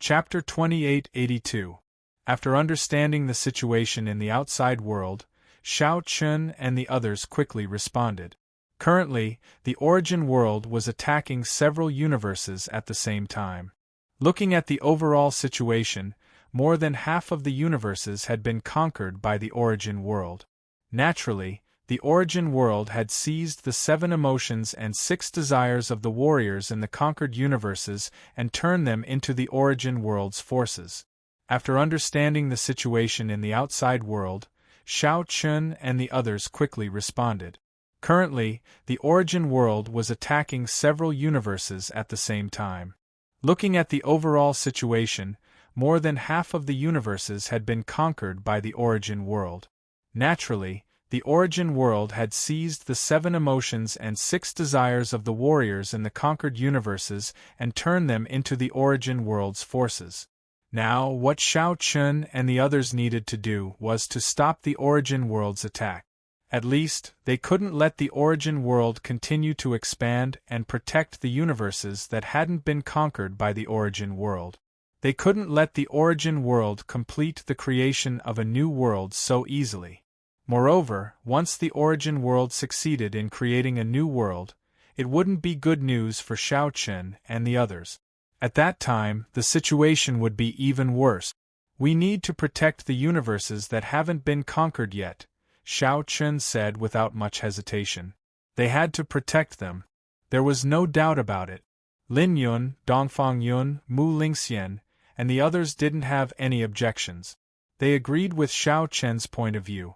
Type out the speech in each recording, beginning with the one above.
Chapter 2882. After understanding the situation in the outside world, Xiao Chun and the others quickly responded. Currently, the origin world was attacking several universes at the same time. Looking at the overall situation, more than half of the universes had been conquered by the origin world. Naturally, the origin world had seized the 7 emotions and 6 desires of the warriors in the conquered universes and turned them into the origin world's forces. After understanding the situation in the outside world, Xiao Chun and the others quickly responded. Currently, the origin world was attacking several universes at the same time. Looking at the overall situation, more than half of the universes had been conquered by the origin world. Naturally, the origin world had seized the 7 emotions and 6 desires of the warriors in the conquered universes and turned them into the origin world's forces. Now, what Xiao Chun and the others needed to do was to stop the origin world's attack. At least, they couldn't let the origin world continue to expand and protect the universes that hadn't been conquered by the origin world. They couldn't let the origin world complete the creation of a new world so easily. Moreover, once the origin world succeeded in creating a new world, it wouldn't be good news for Xiao Chun and the others. At that time, the situation would be even worse. We need to protect the universes that haven't been conquered yet, Xiao Chun said without much hesitation. They had to protect them. There was no doubt about it. Lin Yun, Dongfang Yun, Mu Lingxian, and the others didn't have any objections. They agreed with Xiao Chen's point of view.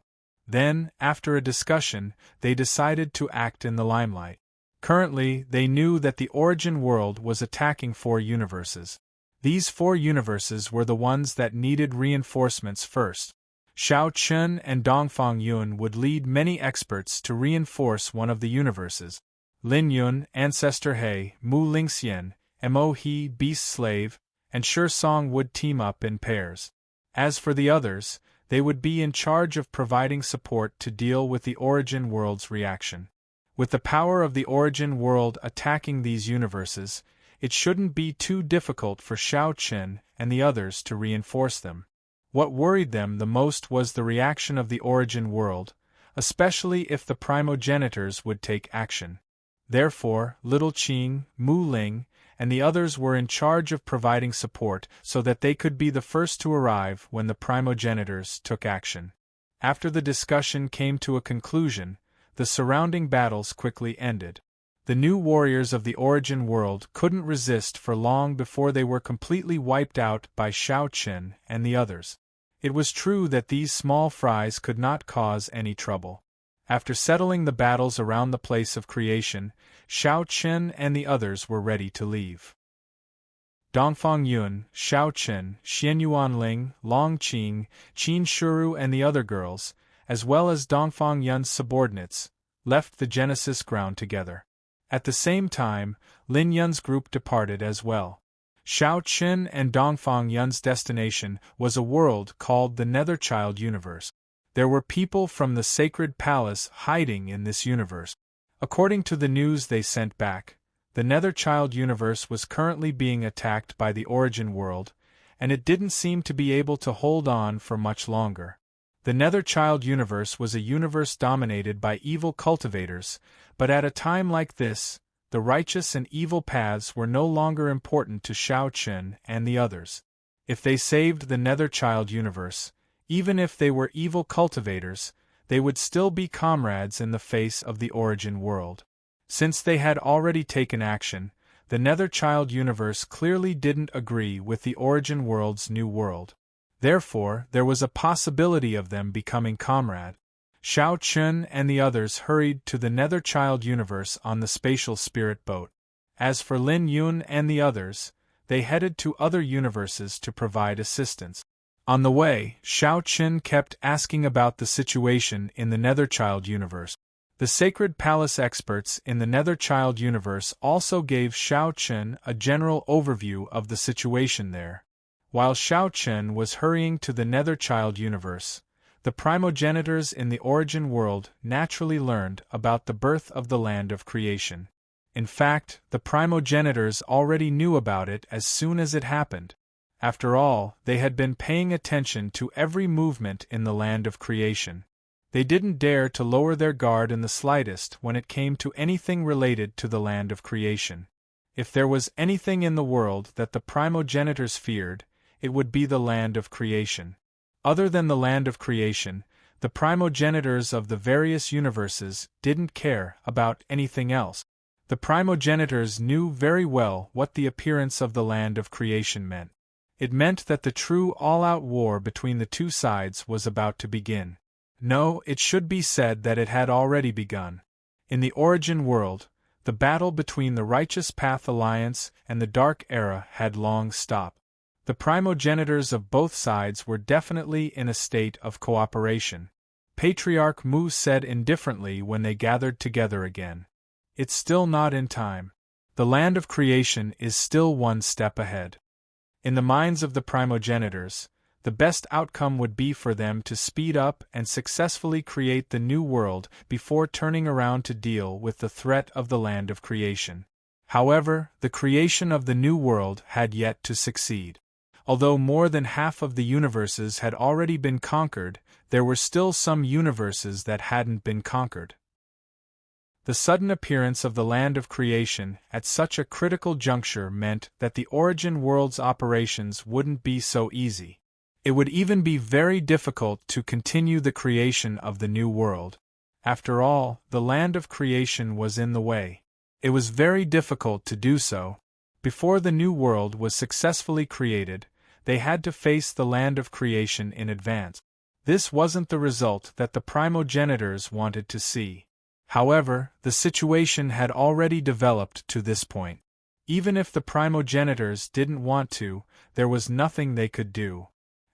Then, after a discussion, they decided to act in the limelight. Currently, they knew that the origin world was attacking 4 universes. These 4 universes were the ones that needed reinforcements first. Xiao Chun and Dongfang Yun would lead many experts to reinforce one of the universes. Lin Yun, Ancestor He, Mu Lingxian, Mo He, Beast Slave, and Shi Song would team up in pairs. As for the others, they would be in charge of providing support to deal with the origin world's reaction. With the power of the origin world attacking these universes, it shouldn't be too difficult for Xiao Chun and the others to reinforce them. What worried them the most was the reaction of the origin world, especially if the primogenitors would take action. Therefore, Little Qing, Mu Ling, and the others were in charge of providing support so that they could be the first to arrive when the primogenitors took action. After the discussion came to a conclusion, the surrounding battles quickly ended. The new warriors of the origin world couldn't resist for long before they were completely wiped out by Xiao Chun and the others. It was true that these small fries could not cause any trouble. After settling the battles around the place of creation, Xiao Chun and the others were ready to leave. Dongfang Yun, Xiao Chun, Xian Yuanling, Long Qing, Qin Shuru and the other girls, as well as Dongfang Yun's subordinates, left the Genesis ground together. At the same time, Lin Yun's group departed as well. Xiao Chun and Dongfang Yun's destination was a world called the Netherchild Universe. There were people from the Sacred Palace hiding in this universe. According to the news they sent back, the Netherchild Universe was currently being attacked by the origin world, and it didn't seem to be able to hold on for much longer. The Netherchild Universe was a universe dominated by evil cultivators, but at a time like this, the righteous and evil paths were no longer important to Xiao Chun and the others. If they saved the Netherchild Universe, even if they were evil cultivators, they would still be comrades in the face of the origin world. Since they had already taken action, the Netherchild Universe clearly didn't agree with the origin world's new world. Therefore, there was a possibility of them becoming comrade. Xiao Chun and the others hurried to the Netherchild Universe on the spatial spirit boat. As for Lin Yun and the others, they headed to other universes to provide assistance. On the way, Xiao Chun kept asking about the situation in the Netherchild Universe. The Sacred Palace experts in the Netherchild Universe also gave Xiao Chun a general overview of the situation there. While Xiao Chun was hurrying to the Netherchild Universe, the primogenitors in the origin world naturally learned about the birth of the land of creation. In fact, the primogenitors already knew about it as soon as it happened. After all, they had been paying attention to every movement in the land of creation. They didn't dare to lower their guard in the slightest when it came to anything related to the land of creation. If there was anything in the world that the primogenitors feared, it would be the land of creation. Other than the land of creation, the primogenitors of the various universes didn't care about anything else. The primogenitors knew very well what the appearance of the land of creation meant. It meant that the true all-out war between the two sides was about to begin. No, it should be said that it had already begun. In the origin world, the battle between the Righteous Path Alliance and the Dark Era had long stopped. The primogenitors of both sides were definitely in a state of cooperation. Patriarch Mu said indifferently when they gathered together again. It's still not in time. The land of creation is still one step ahead. In the minds of the primogenitors, the best outcome would be for them to speed up and successfully create the new world before turning around to deal with the threat of the land of creation. However, the creation of the new world had yet to succeed. Although more than half of the universes had already been conquered, there were still some universes that hadn't been conquered. The sudden appearance of the land of creation at such a critical juncture meant that the origin world's operations wouldn't be so easy. It would even be very difficult to continue the creation of the new world. After all, the land of creation was in the way. It was very difficult to do so. Before the new world was successfully created, they had to face the land of creation in advance. This wasn't the result that the primogenitors wanted to see. However, the situation had already developed to this point. Even if the primogenitors didn't want to, there was nothing they could do.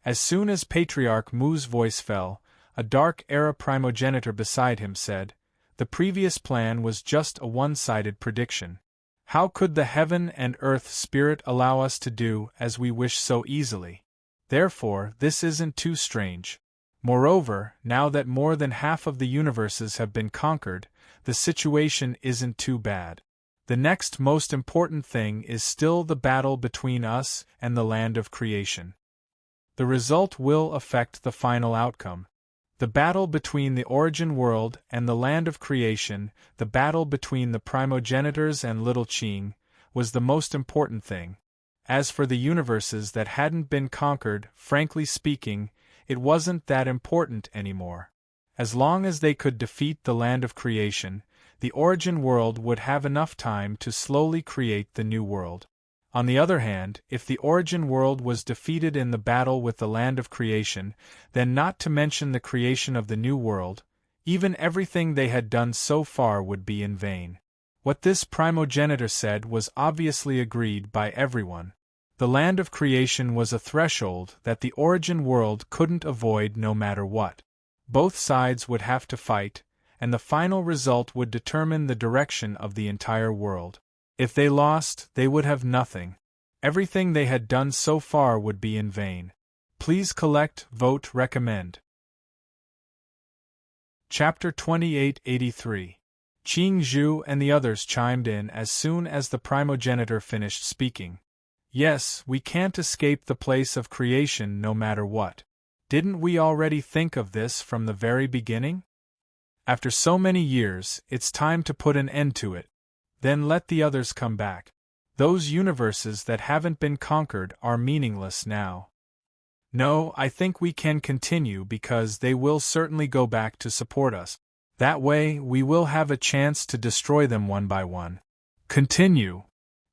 As soon as Patriarch Mu's voice fell, a Dark Era primogenitor beside him said, "The previous plan was just a one-sided prediction. How could the heaven and earth spirit allow us to do as we wish so easily? Therefore, this isn't too strange. Moreover, now that more than half of the universes have been conquered, the situation isn't too bad. The next most important thing is still the battle between us and the land of creation. The result will affect the final outcome. The battle between the origin world and the land of creation, the battle between the primogenitors and Little Qing, was the most important thing. As for the universes that hadn't been conquered, frankly speaking, it wasn't that important anymore. As long as they could defeat the land of creation, the origin world would have enough time to slowly create the new world. On the other hand, if the origin world was defeated in the battle with the land of creation, then not to mention the creation of the new world, even everything they had done so far would be in vain. What this primogenitor said was obviously agreed by everyone. The land of creation was a threshold that the origin world couldn't avoid no matter what. Both sides would have to fight, and the final result would determine the direction of the entire world. If they lost, they would have nothing. Everything they had done so far would be in vain. Please collect, vote, recommend. Chapter 2883. Qing Zhu and the others chimed in as soon as the primogenitor finished speaking. Yes, we can't escape the place of creation no matter what. Didn't we already think of this from the very beginning? After so many years, it's time to put an end to it. Then let the others come back. Those universes that haven't been conquered are meaningless now. No, I think we can continue because they will certainly go back to support us. That way, we will have a chance to destroy them one by one. Continue.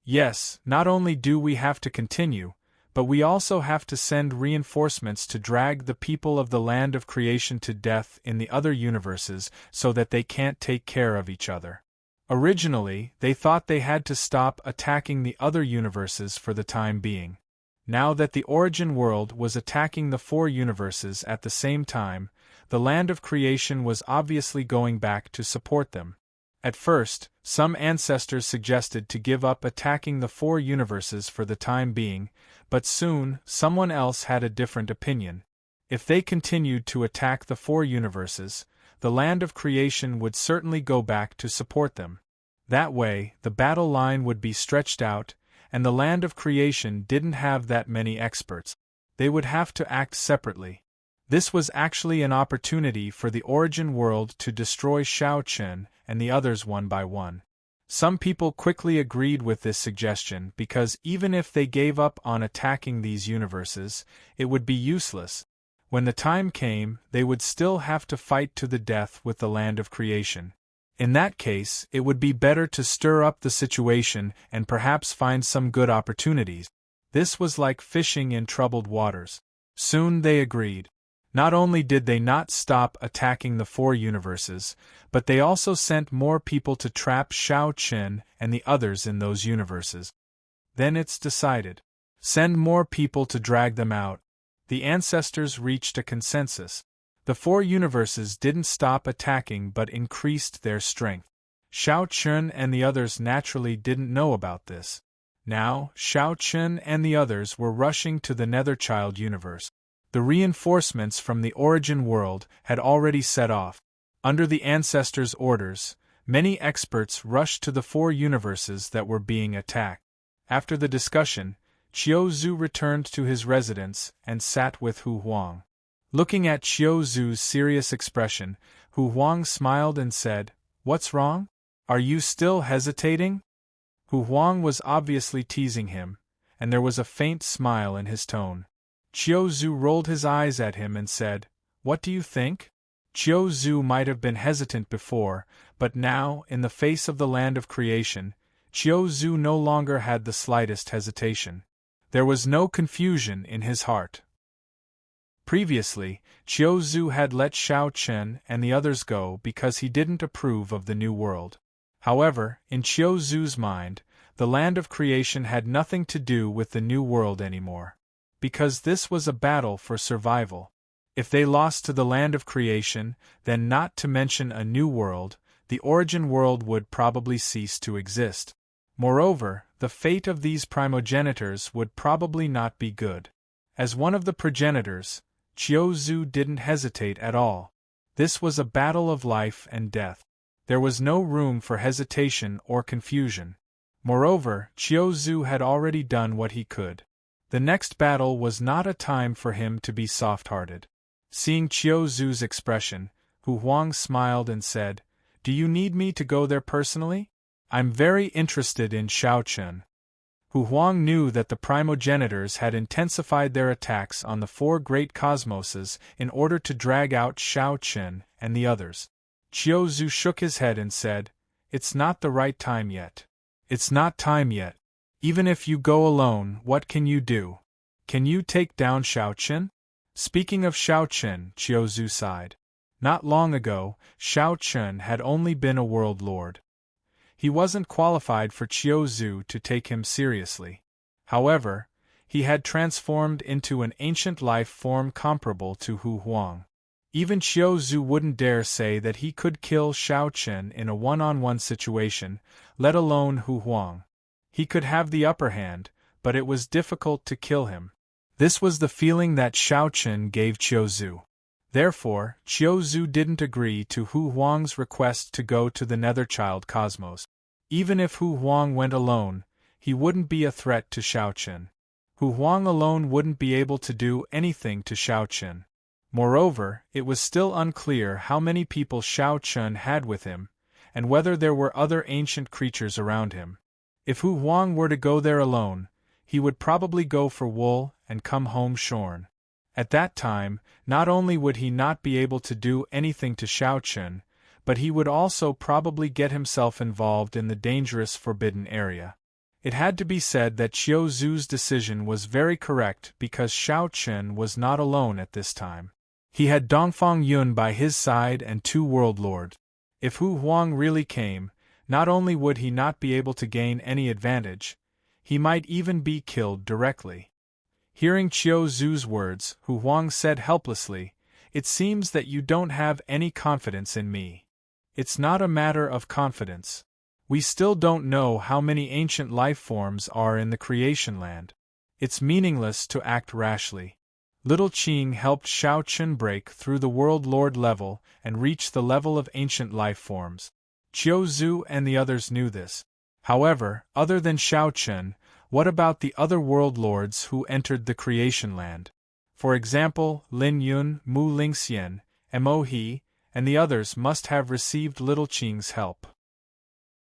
Yes, not only do we have to continue, but we also have to send reinforcements to drag the people of the land of creation to death in the other universes so that they can't take care of each other. Originally, they thought they had to stop attacking the other universes for the time being. Now that the origin world was attacking the four universes at the same time, the land of creation was obviously going back to support them. At first, some ancestors suggested to give up attacking the four universes for the time being, but soon, someone else had a different opinion. If they continued to attack the four universes, the land of creation would certainly go back to support them. That way, the battle line would be stretched out, and the land of creation didn't have that many experts. They would have to act separately. This was actually an opportunity for the origin world to destroy Shao Chun and the others one by one. Some people quickly agreed with this suggestion because even if they gave up on attacking these universes, it would be useless. When the time came, they would still have to fight to the death with the land of creation. In that case, it would be better to stir up the situation and perhaps find some good opportunities. This was like fishing in troubled waters. Soon they agreed. Not only did they not stop attacking the four universes, but they also sent more people to trap Shao Chun and the others in those universes. Then it's decided. Send more people to drag them out. The ancestors reached a consensus. The four universes didn't stop attacking but increased their strength. Shao Chun and the others naturally didn't know about this. Now, Shao Chun and the others were rushing to the Netherchild universe. The reinforcements from the origin world had already set off. Under the ancestors' orders, many experts rushed to the four universes that were being attacked. After the discussion, Qiu Zhu returned to his residence and sat with Hu Huang. Looking at Qiu Zhu's serious expression, Hu Huang smiled and said, "What's wrong? Are you still hesitating?" Hu Huang was obviously teasing him, and there was a faint smile in his tone. Qiu Zhu rolled his eyes at him and said, "What do you think?" Qiu Zhu might have been hesitant before, but now, in the face of the land of creation, Qiu Zhu no longer had the slightest hesitation. There was no confusion in his heart. Previously, Qiu Zhu had let Shao Chun and the others go because he didn't approve of the new world. However, in Qiu Zhu's mind, the land of creation had nothing to do with the new world anymore. Because this was a battle for survival. If they lost to the land of creation, then not to mention a new world, the origin world would probably cease to exist. Moreover, the fate of these primogenitors would probably not be good. As one of the progenitors, Qiu Zhu didn't hesitate at all. This was a battle of life and death. There was no room for hesitation or confusion. Moreover, Qiu Zhu had already done what he could. The next battle was not a time for him to be soft-hearted. Seeing Qiu Zhu's expression, Hu Huang smiled and said, "Do you need me to go there personally? I'm very interested in Shao Chun." Hu Huang knew that the primogenitors had intensified their attacks on the four great cosmoses in order to drag out Shao Chun and the others. Qiu Zhu shook his head and said, "It's not the right time yet. It's not time yet. Even if you go alone, what can you do? Can you take down Shao Chun?" Speaking of Shao Chun, Qiu Zhu sighed. Not long ago, Shao Chun had only been a world lord. He wasn't qualified for Qiu Zhu to take him seriously. However, he had transformed into an ancient life form comparable to Hu Huang. Even Qiu Zhu wouldn't dare say that he could kill Shao Chun in a one-on-one situation, let alone Hu Huang. He could have the upper hand, but it was difficult to kill him. This was the feeling that Shao Chun gave Qiu Zhu. Therefore, Qiu Zhu didn't agree to Hu Huang's request to go to the Netherchild cosmos. Even if Hu Huang went alone, he wouldn't be a threat to Shao Chun. Hu Huang alone wouldn't be able to do anything to Shao Chun. Moreover, it was still unclear how many people Shao Chun had with him, and whether there were other ancient creatures around him. If Hu Huang were to go there alone, he would probably go for wool and come home shorn. At that time, not only would he not be able to do anything to Shao Chun, but he would also probably get himself involved in the dangerous forbidden area. It had to be said that Qiu Zhu's decision was very correct because Shao Chun was not alone at this time. He had Dongfang Yun by his side and two world lords. If Hu Huang really came, not only would he not be able to gain any advantage, he might even be killed directly. Hearing Qiu Zhu's words, Hu Huang said helplessly, "It seems that you don't have any confidence in me." "It's not a matter of confidence. We still don't know how many ancient life forms are in the creation land. It's meaningless to act rashly." Little Qing helped Shao Chun break through the World Lord level and reach the level of ancient life forms. Qiu Zhu and the others knew this. However, other than Shao Chun, What about the other world lords who entered the creation land? For example, Lin Yun, Mu Lingxian, Mo He, and the others must have received Little Qing's help.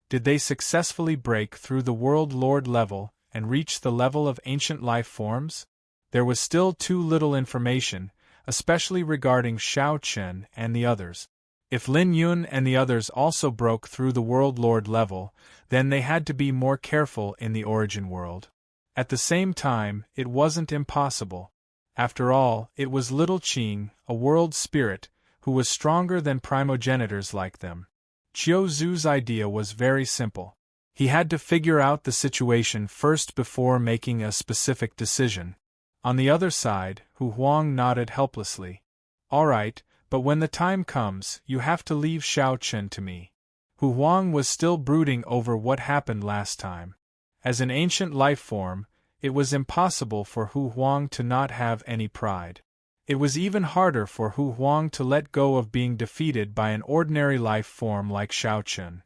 Did they successfully break through the world lord level and reach the level of ancient life forms? There was still too little information, especially regarding Shao Chen and the others. If Lin Yun and the others also broke through the world lord level, then they had to be more careful in the origin world. At the same time, it wasn't impossible. After all, it was Little Qing, a world spirit, who was stronger than primogenitors like them. Qiu Zu's idea was very simple. He had to figure out the situation first before making a specific decision. On the other side, Hu Huang nodded helplessly. All right, but when the time comes, you have to leave Shao Chen to me. Hu Huang was still brooding over what happened last time. As an ancient life form, it was impossible for Hu Huang to not have any pride. It was even harder for Hu Huang to let go of being defeated by an ordinary life form like Shao Chen.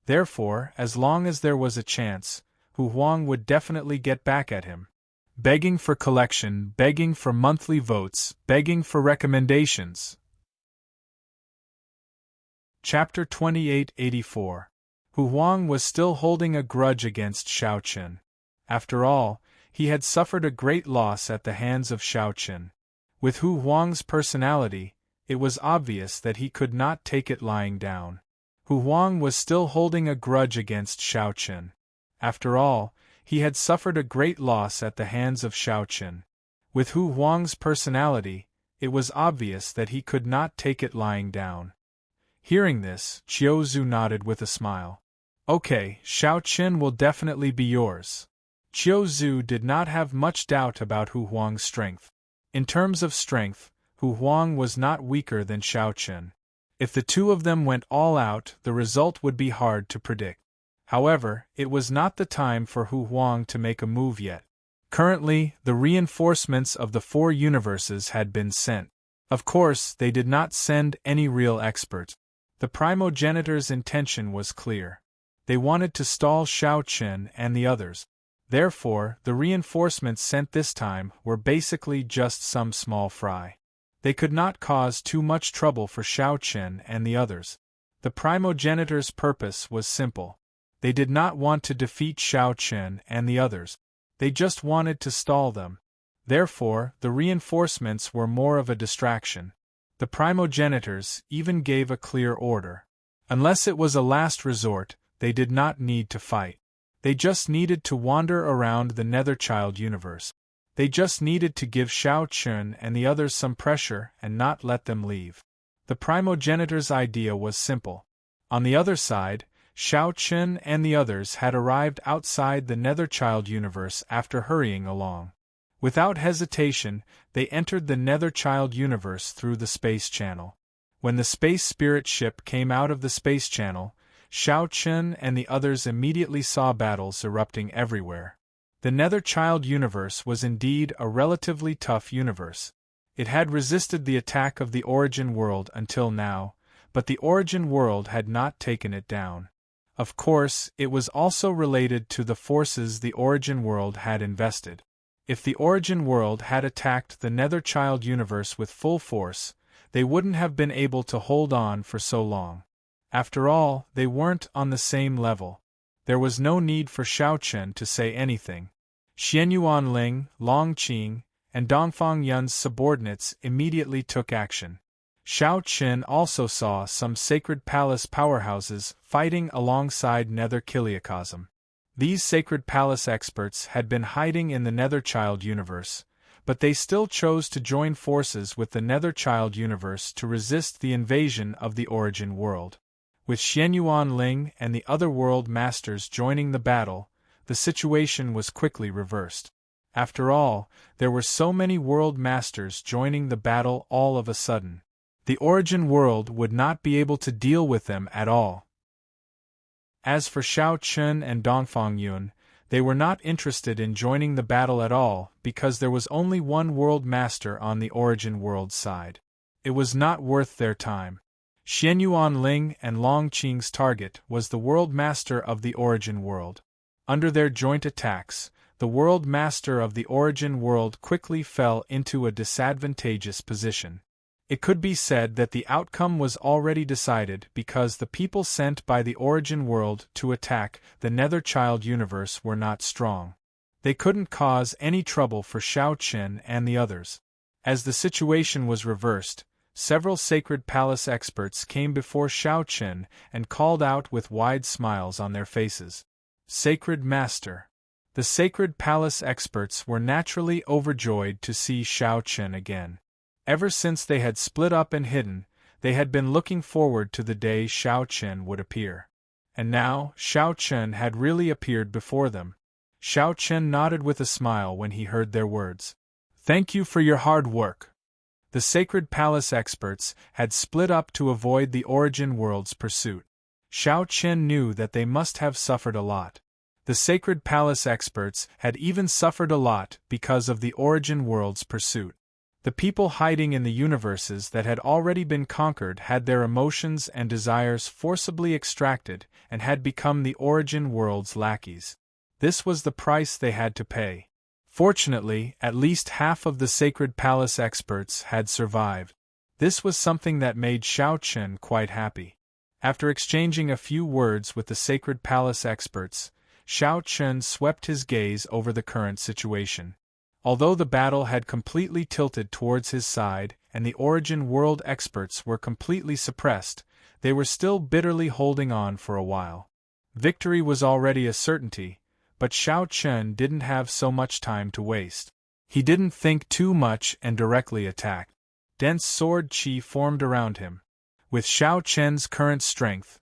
Therefore, as long as there was a chance, Hu Huang would definitely get back at him. Begging for collection, begging for monthly votes, begging for recommendations. Chapter 2884. Hu Huang was still holding a grudge against Shao Chen. After all, he had suffered a great loss at the hands of Shao Chen. With Hu Huang's personality, it was obvious that he could not take it lying down. Hu Huang was still holding a grudge against Shao Chen. After all, he had suffered a great loss at the hands of Shao Chen. With Hu Huang's personality, it was obvious that he could not take it lying down. Hearing this, Qiu Zu nodded with a smile. Okay, Shao Chen will definitely be yours. Qiu Zu did not have much doubt about Hu Huang's strength. In terms of strength, Hu Huang was not weaker than Shao Chen. If the two of them went all out, the result would be hard to predict. However, it was not the time for Hu Huang to make a move yet. Currently, the reinforcements of the 4 universes had been sent. Of course, they did not send any real expert. The primogenitor's intention was clear. They wanted to stall Shao Chen and the others. Therefore, the reinforcements sent this time were basically just some small fry. They could not cause too much trouble for Shao Chen and the others. The primogenitor's purpose was simple. They did not want to defeat Shao Chen and the others. They just wanted to stall them. Therefore, the reinforcements were more of a distraction. The primogenitors even gave a clear order. Unless it was a last resort, they did not need to fight. They just needed to wander around the Netherchild universe. They just needed to give Shao Chen and the others some pressure and not let them leave. The primogenitor's idea was simple. On the other side, Shao Chen and the others had arrived outside the Netherchild universe after hurrying along. Without hesitation, they entered the Netherchild universe through the space channel. When the space spirit ship came out of the space channel, Shao Chen and the others immediately saw battles erupting everywhere. The Netherchild universe was indeed a relatively tough universe. It had resisted the attack of the Origin world until now, but the Origin world had not taken it down. Of course, it was also related to the forces the Origin world had invested. If the Origin world had attacked the Netherchild universe with full force, they wouldn't have been able to hold on for so long. After all, they weren't on the same level. There was no need for Shao Chen to say anything. Xianyuan Ling, Long Qing, and Dongfang Yun's subordinates immediately took action. Shao Chen also saw some Sacred Palace powerhouses fighting alongside Nether Kiliacosm. These Sacred Palace experts had been hiding in the Netherchild universe, but they still chose to join forces with the Netherchild universe to resist the invasion of the Origin world. With Xianyuan Ling and the other world masters joining the battle, the situation was quickly reversed. After all, there were so many world masters joining the battle all of a sudden. The Origin world would not be able to deal with them at all. As for Shao Chen and Dongfang Yun, they were not interested in joining the battle at all because there was only one world master on the Origin world side. It was not worth their time. Xianyuan Ling and Long Qing's target was the world master of the Origin world. Under their joint attacks, the world master of the origin world quickly fell into a disadvantageous position. It could be said that the outcome was already decided because the people sent by the origin world to attack the Netherchild universe were not strong. They couldn't cause any trouble for Shao Chen and the others. As the situation was reversed, several Sacred Palace experts came before Shao Chen and called out with wide smiles on their faces. Sacred Master. The Sacred Palace experts were naturally overjoyed to see Shao Chen again. Ever since they had split up and hidden, they had been looking forward to the day Shao Chen would appear. And now, Shao Chen had really appeared before them. Shao Chen nodded with a smile when he heard their words. Thank you for your hard work. The Sacred Palace experts had split up to avoid the origin world's pursuit. Shao Chen knew that they must have suffered a lot. The Sacred Palace experts had even suffered a lot because of the origin world's pursuit. The people hiding in the universes that had already been conquered had their emotions and desires forcibly extracted and had become the origin world's lackeys. This was the price they had to pay. Fortunately, at least half of the Sacred Palace experts had survived. This was something that made Shao Chen quite happy. After exchanging a few words with the Sacred Palace experts, Shao Chen swept his gaze over the current situation. Although the battle had completely tilted towards his side and the origin world experts were completely suppressed, they were still bitterly holding on for a while. Victory was already a certainty, but Shao Chen didn't have so much time to waste. He didn't think too much and directly attacked. Dense sword chi formed around him. With Shao Chen's current strength,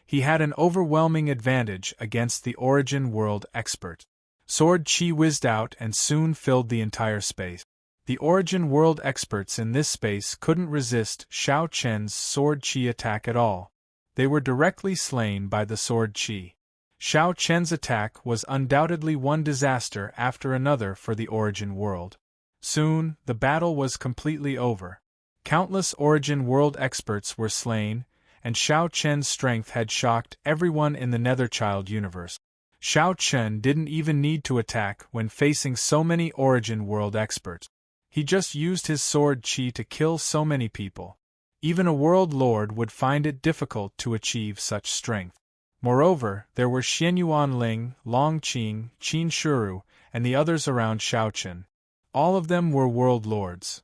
he had an overwhelming advantage against the origin world expert. Sword chi whizzed out and soon filled the entire space. The origin world experts in this space couldn't resist Shao Chen's sword chi attack at all. They were directly slain by the sword chi. Shao Chen's attack was undoubtedly one disaster after another for the origin world. Soon, the battle was completely over. Countless origin world experts were slain, and Shao Chen's strength had shocked everyone in the Netherchild universe. Shao Chen didn't even need to attack when facing so many origin world experts. He just used his sword chi to kill so many people. Even a world lord would find it difficult to achieve such strength. Moreover, there were Xianyuan Ling, Long Qing, Qin Shuru, and the others around Shao Chen. All of them were world lords.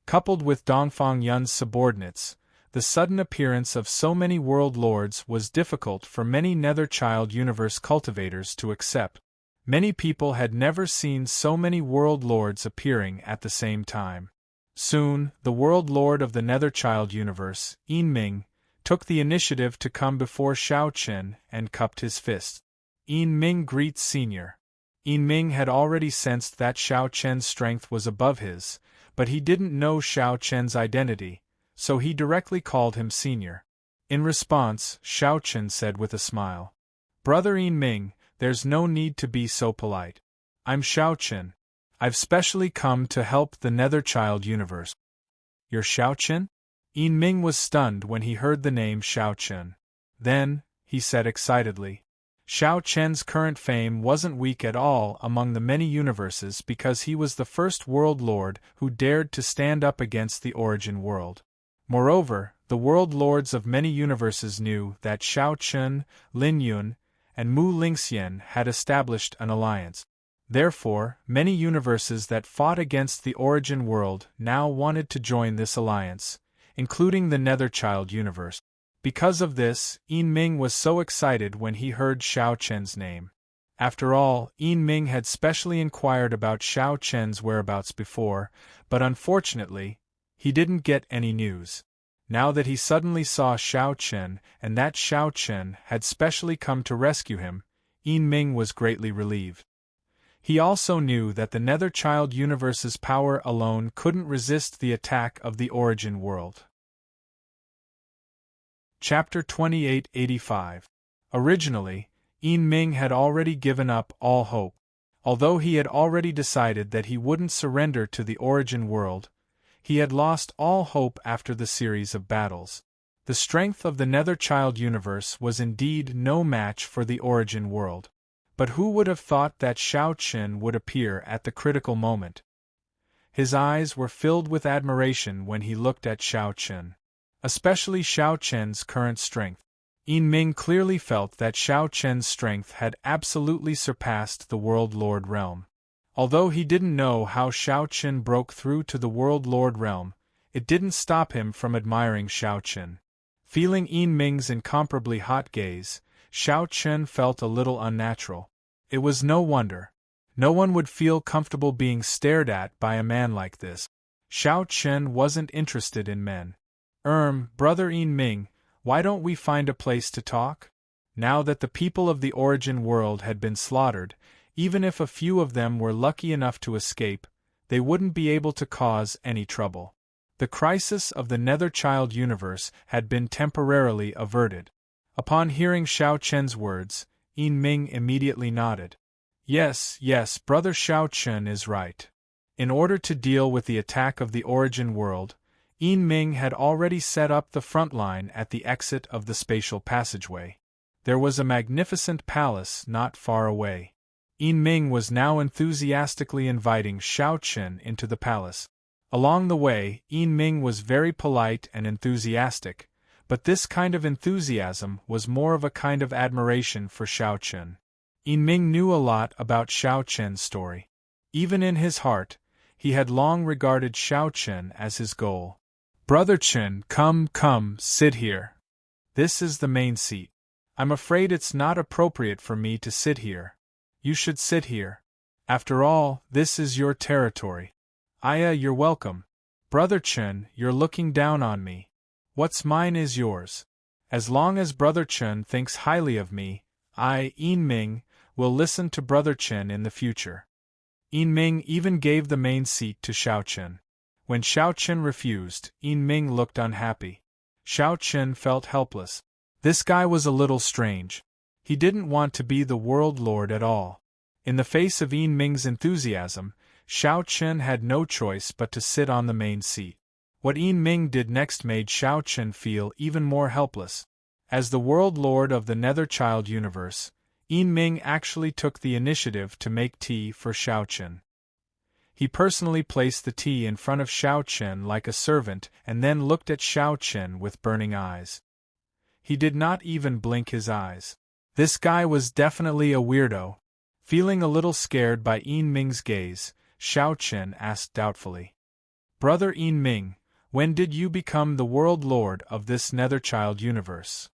Coupled with Dongfang Yun's subordinates, the sudden appearance of so many world lords was difficult for many Netherchild universe cultivators to accept. Many people had never seen so many world lords appearing at the same time. Soon, the world lord of the Netherchild universe, Yin Ming, took the initiative to come before Shao Chen and cupped his fist. Yin Ming greets Senior. Yin Ming had already sensed that Shao Chen's strength was above his, but he didn't know Shao Chen's identity, so he directly called him Senior. In response, Shao Chen said with a smile, "Brother Yin Ming, there's no need to be so polite. I'm Shao Chen. I've specially come to help the Netherchild universe." "You're Shao Chen?" Yin Ming was stunned when he heard the name Shao Chen. Then, he said excitedly, Shao Chen's current fame wasn't weak at all among the many universes because he was the first world lord who dared to stand up against the origin world. Moreover, the world lords of many universes knew that Shao Chen, Lin Yun, and Mu Lingxian had established an alliance. Therefore, many universes that fought against the origin world now wanted to join this alliance, including the Netherchild universe. Because of this, Yin Ming was so excited when he heard Shao Chen's name. After all, Yin Ming had specially inquired about Shao Chen's whereabouts before, but unfortunately, he didn't get any news. Now that he suddenly saw Shao Chen and that Shao Chen had specially come to rescue him, Yin Ming was greatly relieved. He also knew that the Netherchild universe's power alone couldn't resist the attack of the origin world. Chapter 2885. Originally, Yin Ming had already given up all hope. Although he had already decided that he wouldn't surrender to the origin world, he had lost all hope after the series of battles. The strength of the Netherchild universe was indeed no match for the origin world. But who would have thought that Shao Chen would appear at the critical moment? His eyes were filled with admiration when he looked at Shao Chen. Especially Shao Chen's current strength. Yin Ming clearly felt that Shao Chen's strength had absolutely surpassed the World Lord realm. Although he didn't know how Shao Chen broke through to the World Lord realm, it didn't stop him from admiring Shao Chen. Feeling Yin Ming's incomparably hot gaze, Shao Chen felt a little unnatural. It was no wonder. No one would feel comfortable being stared at by a man like this. Shao Chen wasn't interested in men. Brother Yin Ming, why don't we find a place to talk? Now that the people of the origin world had been slaughtered, even if a few of them were lucky enough to escape, they wouldn't be able to cause any trouble. The crisis of the Netherchild universe had been temporarily averted. Upon hearing Shao Chen's words, Yin Ming immediately nodded. Yes, Brother Shao Chen is right. In order to deal with the attack of the origin world, Yin Ming had already set up the front line at the exit of the spatial passageway. There was a magnificent palace not far away. Yin Ming was now enthusiastically inviting Shao Chen into the palace. Along the way, Yin Ming was very polite and enthusiastic, but this kind of enthusiasm was more of a kind of admiration for Shao Chen. Yin Ming knew a lot about Shao Chen's story. Even in his heart, he had long regarded Shao Chen as his goal. Brother Chen, come, sit here. This is the main seat. I'm afraid it's not appropriate for me to sit here. You should sit here. After all, this is your territory. You're welcome. Brother Chen, you're looking down on me. What's mine is yours. As long as Brother Chen thinks highly of me, Yin Ming, will listen to Brother Chen in the future. Yin Ming even gave the main seat to Shao Chen. When Shao Chen refused, Yin Ming looked unhappy. Shao Chen felt helpless. This guy was a little strange. He didn't want to be the World Lord at all. In the face of Yin Ming's enthusiasm, Shao Chen had no choice but to sit on the main seat. What Yin Ming did next made Shao Chen feel even more helpless. As the World Lord of the Netherchild universe, Yin Ming actually took the initiative to make tea for Shao Chen. He personally placed the tea in front of Shao Chen like a servant and then looked at Shao Chen with burning eyes. He did not even blink his eyes. This guy was definitely a weirdo. Feeling a little scared by Yin Ming's gaze, Shao Chen asked doubtfully. Brother Yin Ming, when did you become the World Lord of this Netherchild universe?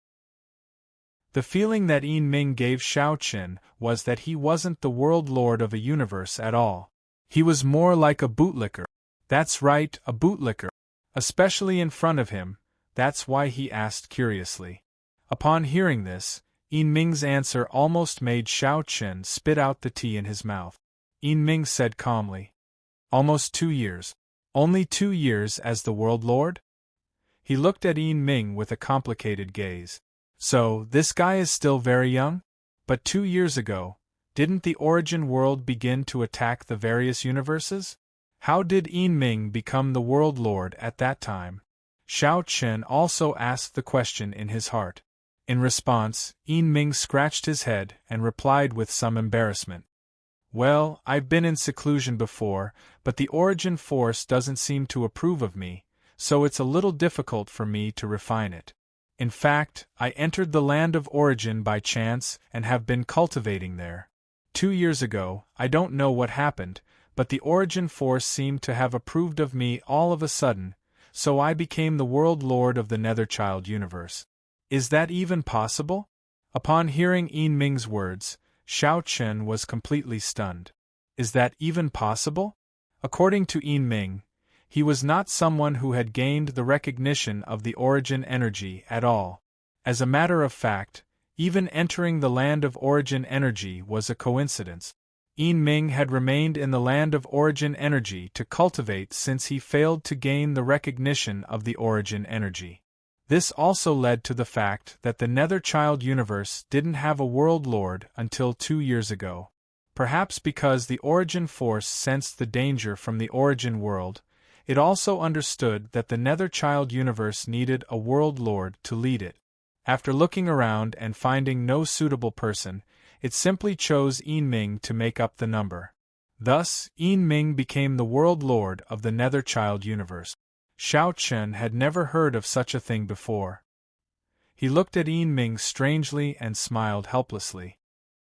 The feeling that Yin Ming gave Shao Chen was that he wasn't the World Lord of a universe at all. He was more like a bootlicker. That's right, a bootlicker. Especially in front of him, that's why he asked curiously. Upon hearing this, Yin Ming's answer almost made Shao Chen spit out the tea in his mouth. Yin Ming said calmly. Almost 2 years. Only 2 years as the World Lord? He looked at Yin Ming with a complicated gaze. So, this guy is still very young? But 2 years ago, didn't the origin world begin to attack the various universes? How did Yin Ming become the World Lord at that time? Shao Chen also asked the question in his heart. In response, Yin Ming scratched his head and replied with some embarrassment. Well, I've been in seclusion before, but the origin force doesn't seem to approve of me, so it's a little difficult for me to refine it. In fact, I entered the land of origin by chance and have been cultivating there. 2 years ago, I don't know what happened, but the origin force seemed to have approved of me all of a sudden, so I became the World Lord of the Netherchild universe. Is that even possible? Upon hearing Yin Ming's words, Shao Chen was completely stunned. Is that even possible? According to Yin Ming, he was not someone who had gained the recognition of the origin energy at all. As a matter of fact, even entering the land of origin energy was a coincidence. Yin Ming had remained in the land of origin energy to cultivate since he failed to gain the recognition of the origin energy. This also led to the fact that the Netherchild universe didn't have a World Lord until 2 years ago. Perhaps because the origin force sensed the danger from the origin world, it also understood that the Netherchild universe needed a World Lord to lead it. After looking around and finding no suitable person, It simply chose Yin Ming to make up the number. Thus, Yin Ming became the world lord of the Netherchild universe. Xiao Chen had never heard of such a thing before. He looked at Yin Ming strangely and smiled helplessly.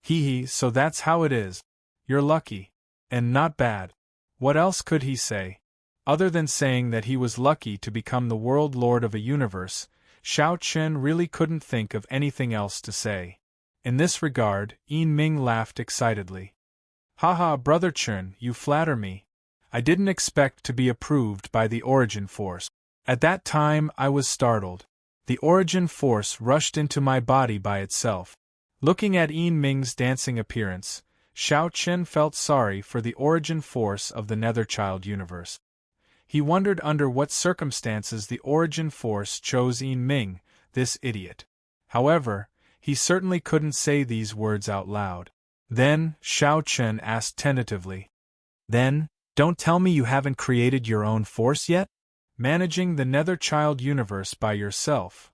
Hee, so that's how it is. You're lucky. And not bad. What else could he say? Other than saying that he was lucky to become the world lord of a universe, Xiao Chen really couldn't think of anything else to say. In this regard, Yin Ming laughed excitedly. Haha, Brother Chen, you flatter me. I didn't expect to be approved by the Origin Force. At that time I was startled. The Origin Force rushed into my body by itself. Looking at Yin Ming's dancing appearance, Xiao Chen felt sorry for the Origin Force of the Netherchild universe. He wondered under what circumstances the Origin Force chose Yin Ming, this idiot. However, he certainly couldn't say these words out loud. Then, Xiao Chen asked tentatively. Then, don't tell me you haven't created your own force yet? Managing the Netherchild universe by yourself.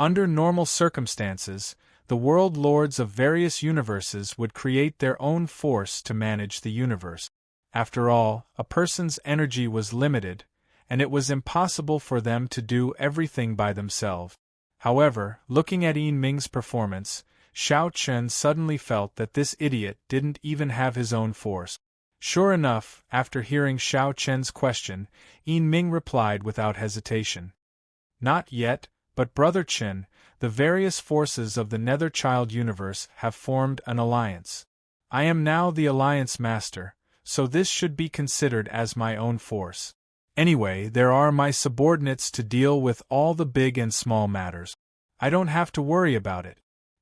Under normal circumstances, the world lords of various universes would create their own force to manage the universe. After all, a person's energy was limited, and it was impossible for them to do everything by themselves. However, looking at Yin Ming's performance, Xiao Chen suddenly felt that this idiot didn't even have his own force. Sure enough, after hearing Xiao Chen's question, Yin Ming replied without hesitation. Not yet, but Brother Chen, the various forces of the Netherchild universe have formed an alliance. I am now the alliance master, so this should be considered as my own force. Anyway, there are my subordinates to deal with all the big and small matters. I don't have to worry about it.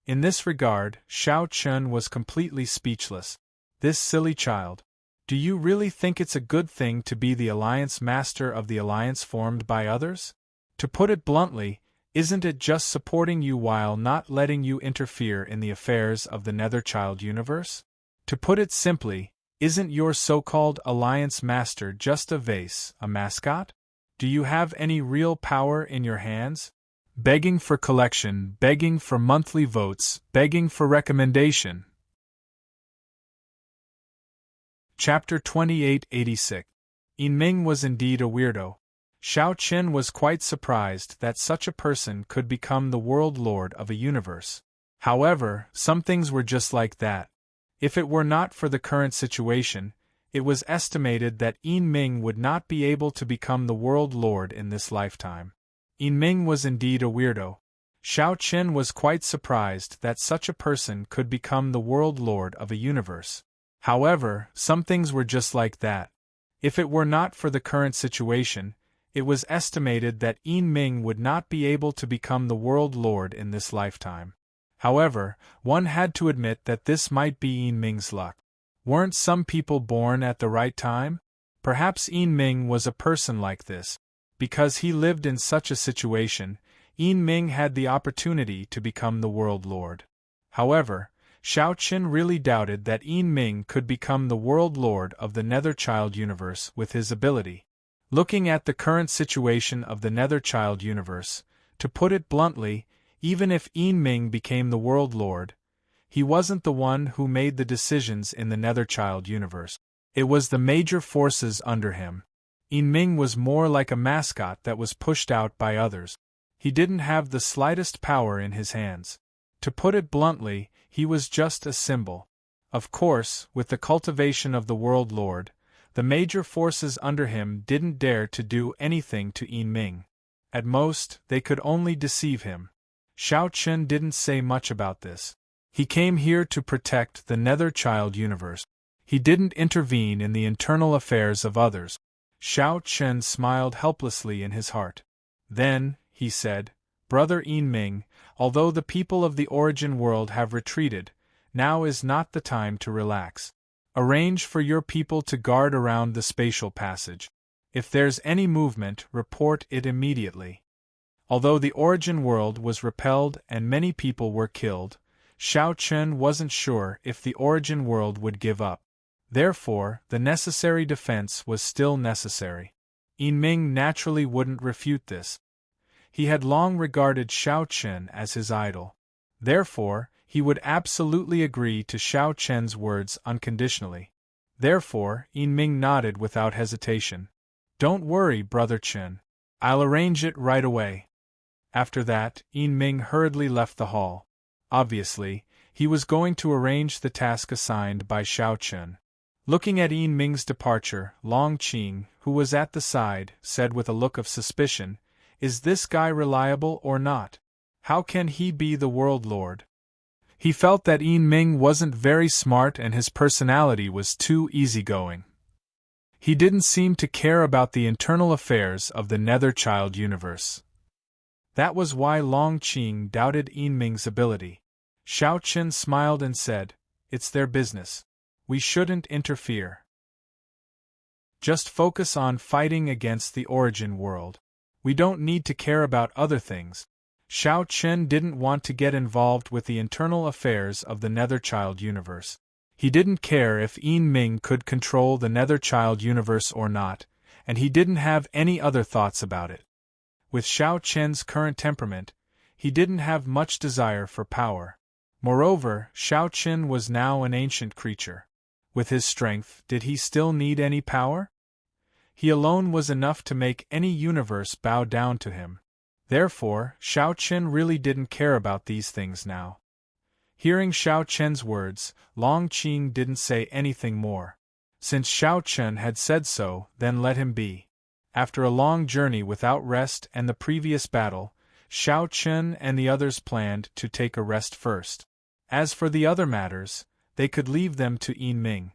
In this regard, Xiao Chen was completely speechless. This silly child. Do you really think it's a good thing to be the alliance master of the alliance formed by others? To put it bluntly, isn't it just supporting you while not letting you interfere in the affairs of the Netherchild universe? To put it simply, isn't your so-called alliance master just a vase, a mascot? Do you have any real power in your hands? Begging for collection, begging for monthly votes, begging for recommendation. Chapter 2886. Yin Ming was indeed a weirdo. Xiao Chen was quite surprised that such a person could become the world lord of a universe. However, some things were just like that. If it were not for the current situation, it was estimated that Yin Ming would not be able to become the world lord in this lifetime. Yin Ming was indeed a weirdo. Xiao Chen was quite surprised that such a person could become the world lord of a universe. However, some things were just like that. If it were not for the current situation, it was estimated that Yin Ming would not be able to become the world lord in this lifetime. However, one had to admit that this might be Yin Ming's luck. Weren't some people born at the right time? Perhaps Yin Ming was a person like this. Because he lived in such a situation, Yin Ming had the opportunity to become the world lord. However, Xiao Chen really doubted that Yin Ming could become the world lord of the Netherchild universe with his ability. Looking at the current situation of the Netherchild universe, to put it bluntly, even if Yin Ming became the world lord, he wasn't the one who made the decisions in the Netherchild universe. It was the major forces under him. Yin Ming was more like a mascot that was pushed out by others. He didn't have the slightest power in his hands. To put it bluntly, he was just a symbol. Of course, with the cultivation of the world lord, the major forces under him didn't dare to do anything to Yin Ming. At most, they could only deceive him. Xiao Chen didn't say much about this. He came here to protect the Netherchild universe. He didn't intervene in the internal affairs of others. Xiao Chen smiled helplessly in his heart. Then, he said, Brother Yin Ming, although the people of the origin world have retreated, now is not the time to relax. Arrange for your people to guard around the spatial passage. If there's any movement, report it immediately. Although the origin world was repelled and many people were killed, Xiao Chen wasn't sure if the origin world would give up. Therefore, the necessary defense was still necessary. Yin Ming naturally wouldn't refute this. He had long regarded Xiao Chen as his idol. Therefore, he would absolutely agree to Xiao Chen's words unconditionally. Therefore, Yin Ming nodded without hesitation. "Don't worry, Brother Chen. I'll arrange it right away." After that, Yin Ming hurriedly left the hall. Obviously, he was going to arrange the task assigned by Xiao Chen. Looking at Yin Ming's departure, Long Qing, who was at the side, said with a look of suspicion, "Is this guy reliable or not? How can he be the world lord?" He felt that Yin Ming wasn't very smart and his personality was too easygoing. He didn't seem to care about the internal affairs of the Netherchild universe. That was why Long Qing doubted Yin Ming's ability. Xiao Chen smiled and said, "It's their business. We shouldn't interfere. Just focus on fighting against the origin world. We don't need to care about other things." Xiao Chen didn't want to get involved with the internal affairs of the Netherchild universe. He didn't care if Yin Ming could control the Netherchild universe or not, and he didn't have any other thoughts about it. With Xiao Chen's current temperament, he didn't have much desire for power. Moreover, Xiao Chen was now an ancient creature. With his strength, did he still need any power? He alone was enough to make any universe bow down to him. Therefore, Xiao Chen really didn't care about these things now. Hearing Xiao Chen's words, Long Qing didn't say anything more. Since Xiao Chen had said so, then let him be. After a long journey without rest and the previous battle, Xiao Chen and the others planned to take a rest first. As for the other matters, they could leave them to Yin Ming.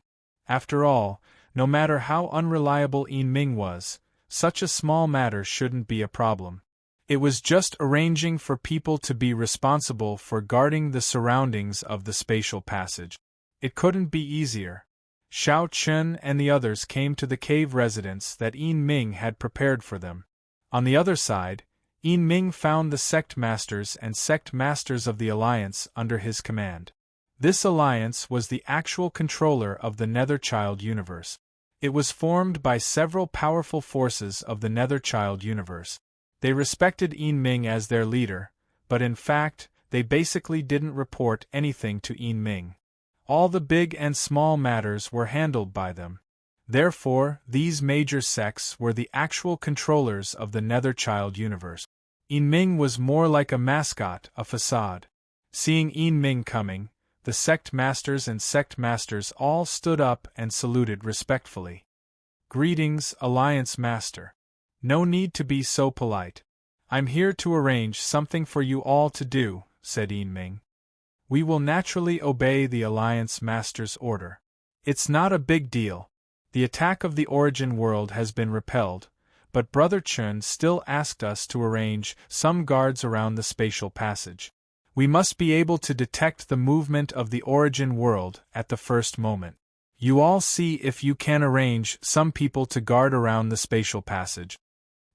After all, no matter how unreliable Yin Ming was, such a small matter shouldn't be a problem. It was just arranging for people to be responsible for guarding the surroundings of the spatial passage. It couldn't be easier. Xiao Chen and the others came to the cave residence that Yin Ming had prepared for them. On the other side, Yin Ming found the sect masters and sect masters of the Alliance under his command. This alliance was the actual controller of the Netherchild universe. It was formed by several powerful forces of the Netherchild universe. They respected Yin Ming as their leader, but in fact, they basically didn't report anything to Yin Ming. All the big and small matters were handled by them. Therefore, these major sects were the actual controllers of the Netherchild universe. Yin Ming was more like a mascot, a facade. Seeing Yin Ming coming, the sect masters and sect masters all stood up and saluted respectfully. "Greetings, Alliance Master. No need to be so polite. I'm here to arrange something for you all to do," said Yin Ming. "We will naturally obey the Alliance Master's order. It's not a big deal. The attack of the origin world has been repelled, but Brother Chen still asked us to arrange some guards around the spatial passage. We must be able to detect the movement of the origin world at the first moment. You all see if you can arrange some people to guard around the spatial passage."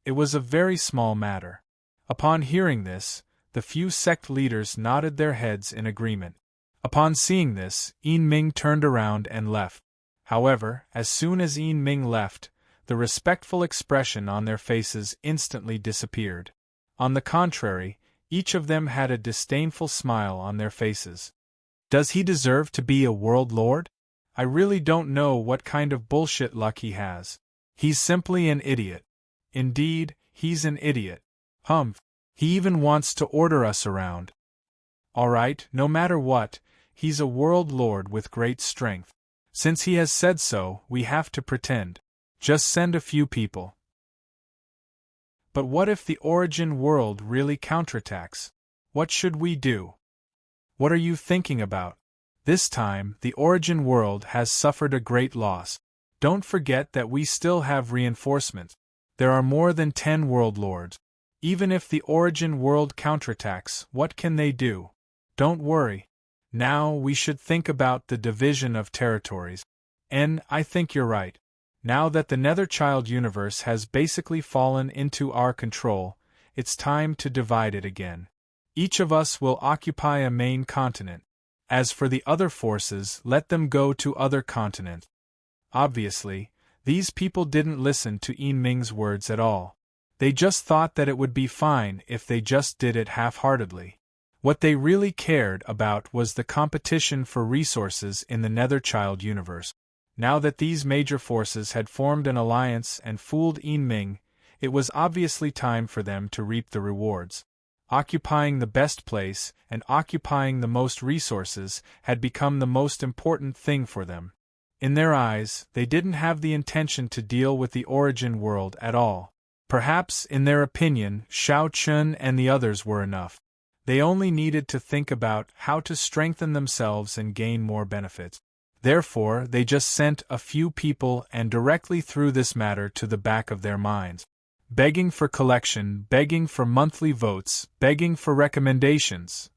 It was a very small matter. Upon hearing this, the few sect leaders nodded their heads in agreement. Upon seeing this, Yin Ming turned around and left. However, as soon as Yin Ming left, the respectful expression on their faces instantly disappeared. On the contrary, each of them had a disdainful smile on their faces. Does he deserve to be a world lord? I really don't know what kind of bullshit luck he has. He's simply an idiot. Indeed, he's an idiot. Humph. He even wants to order us around. Alright, no matter what, he's a world lord with great strength. Since he has said so, we have to pretend. Just send a few people. But what if the origin world really counterattacks? What should we do? What are you thinking about? This time, the origin world has suffered a great loss. Don't forget that we still have reinforcements. There are more than 10 world lords. Even if the origin world counterattacks, what can they do? Don't worry. Now we should think about the division of territories. And I think you're right. Now that the Netherchild universe has basically fallen into our control, it's time to divide it again. Each of us will occupy a main continent. As for the other forces, let them go to other continents. Obviously, these people didn't listen to Yin Ming's words at all. They just thought that it would be fine if they just did it half-heartedly. What they really cared about was the competition for resources in the Netherchild universe. Now that these major forces had formed an alliance and fooled Yinming, it was obviously time for them to reap the rewards. Occupying the best place and occupying the most resources had become the most important thing for them. In their eyes, they didn't have the intention to deal with the origin world at all. Perhaps, in their opinion, Shao Chun and the others were enough. They only needed to think about how to strengthen themselves and gain more benefits. Therefore, they just sent a few people and directly threw this matter to the back of their minds. Begging for collection, begging for monthly votes, begging for recommendations.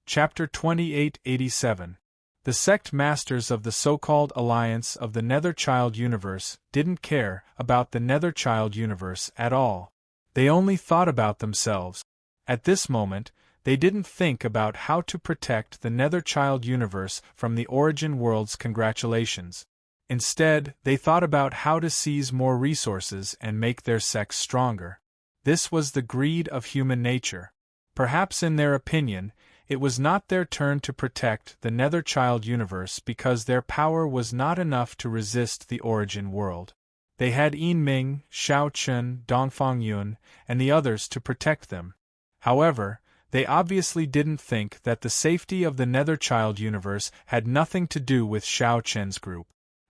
Chapter 2887. The sect masters of the so-called Alliance of the Netherchild Universe didn't care about the Netherchild Universe at all. They only thought about themselves. At this moment, they didn't think about how to protect the Netherchild Universe from the origin world's congratulations. Instead, they thought about how to seize more resources and make their sects stronger. This was the greed of human nature. Perhaps in their opinion, it was not their turn to protect the Netherchild universe because their power was not enough to resist the origin world. They had Yinming, Shao Chun, Dongfang Yun, and the others to protect them. However, they obviously didn't think that the safety of the Netherchild universe had nothing to do with Shao Chen's group.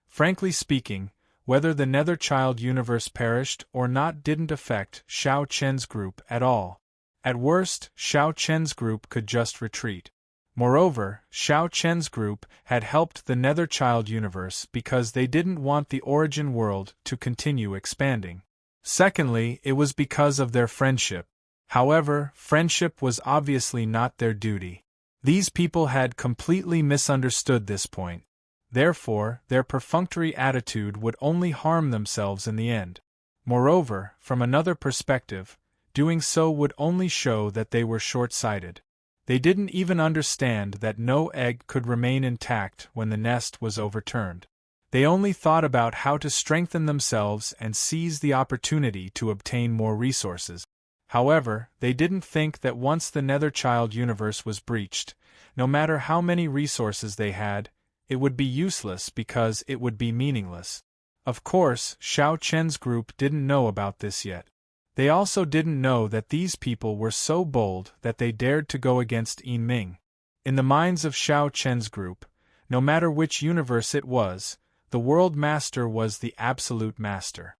Frankly speaking, whether the Netherchild universe perished or not didn't affect Shao Chen's group at all. At worst, Shao Chen's group could just retreat. Moreover, Shao Chen's group had helped the Netherchild universe because they didn't want the origin world to continue expanding. Secondly, it was because of their friendship. However, friendship was obviously not their duty. These people had completely misunderstood this point. Therefore, their perfunctory attitude would only harm themselves in the end. Moreover, from another perspective, doing so would only show that they were short-sighted. They didn't even understand that no egg could remain intact when the nest was overturned. They only thought about how to strengthen themselves and seize the opportunity to obtain more resources. However, they didn't think that once the Netherchild universe was breached, no matter how many resources they had, it would be useless because it would be meaningless. Of course, Shao Chen's group didn't know about this yet. They also didn't know that these people were so bold that they dared to go against Yinming. In the minds of Shao Chen's group, no matter which universe it was, the World Master was the absolute master.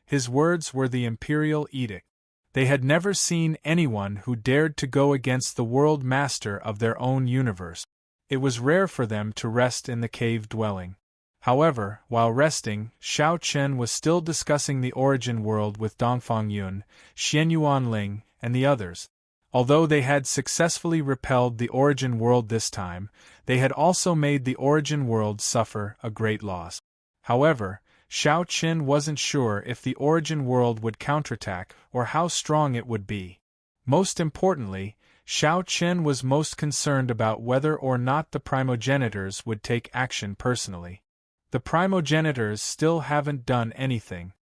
His words were the imperial edict. They had never seen anyone who dared to go against the World Master of their own universe. It was rare for them to rest in the cave dwelling. However, while resting, Shao Chen was still discussing the origin world with Dongfang Yun, Xianyuan Ling, and the others. Although they had successfully repelled the origin world this time, they had also made the origin world suffer a great loss. However, Shao Chen wasn't sure if the origin world would counterattack or how strong it would be. Most importantly, Shao Chen was most concerned about whether or not the primogenitors would take action personally. The primogenitors still haven't done anything.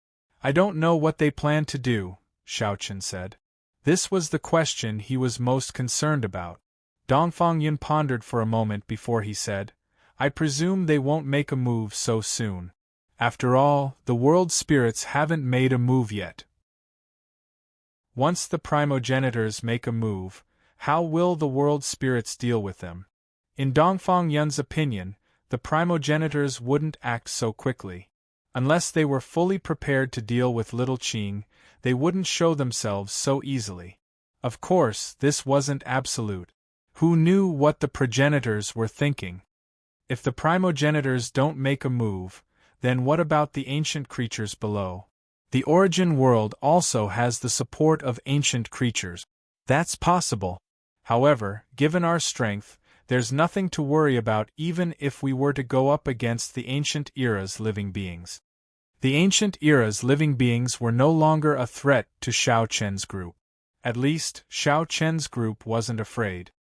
I don't know what they plan to do, Shao Chen said. This was the question he was most concerned about. Dongfang Yun pondered for a moment before he said, I presume they won't make a move so soon. After all, the world spirits haven't made a move yet. Once the primogenitors make a move, how will the world spirits deal with them? In Dongfang Yun's opinion, the primogenitors wouldn't act so quickly. Unless they were fully prepared to deal with Little Qing, they wouldn't show themselves so easily. Of course, this wasn't absolute. Who knew what the progenitors were thinking? If the primogenitors don't make a move, then what about the ancient creatures below? The origin world also has the support of ancient creatures. That's possible. However, given our strength, there's nothing to worry about even if we were to go up against the ancient era's living beings. The ancient era's living beings were no longer a threat to Shao Chen's group. At least, Shao Chen's group wasn't afraid.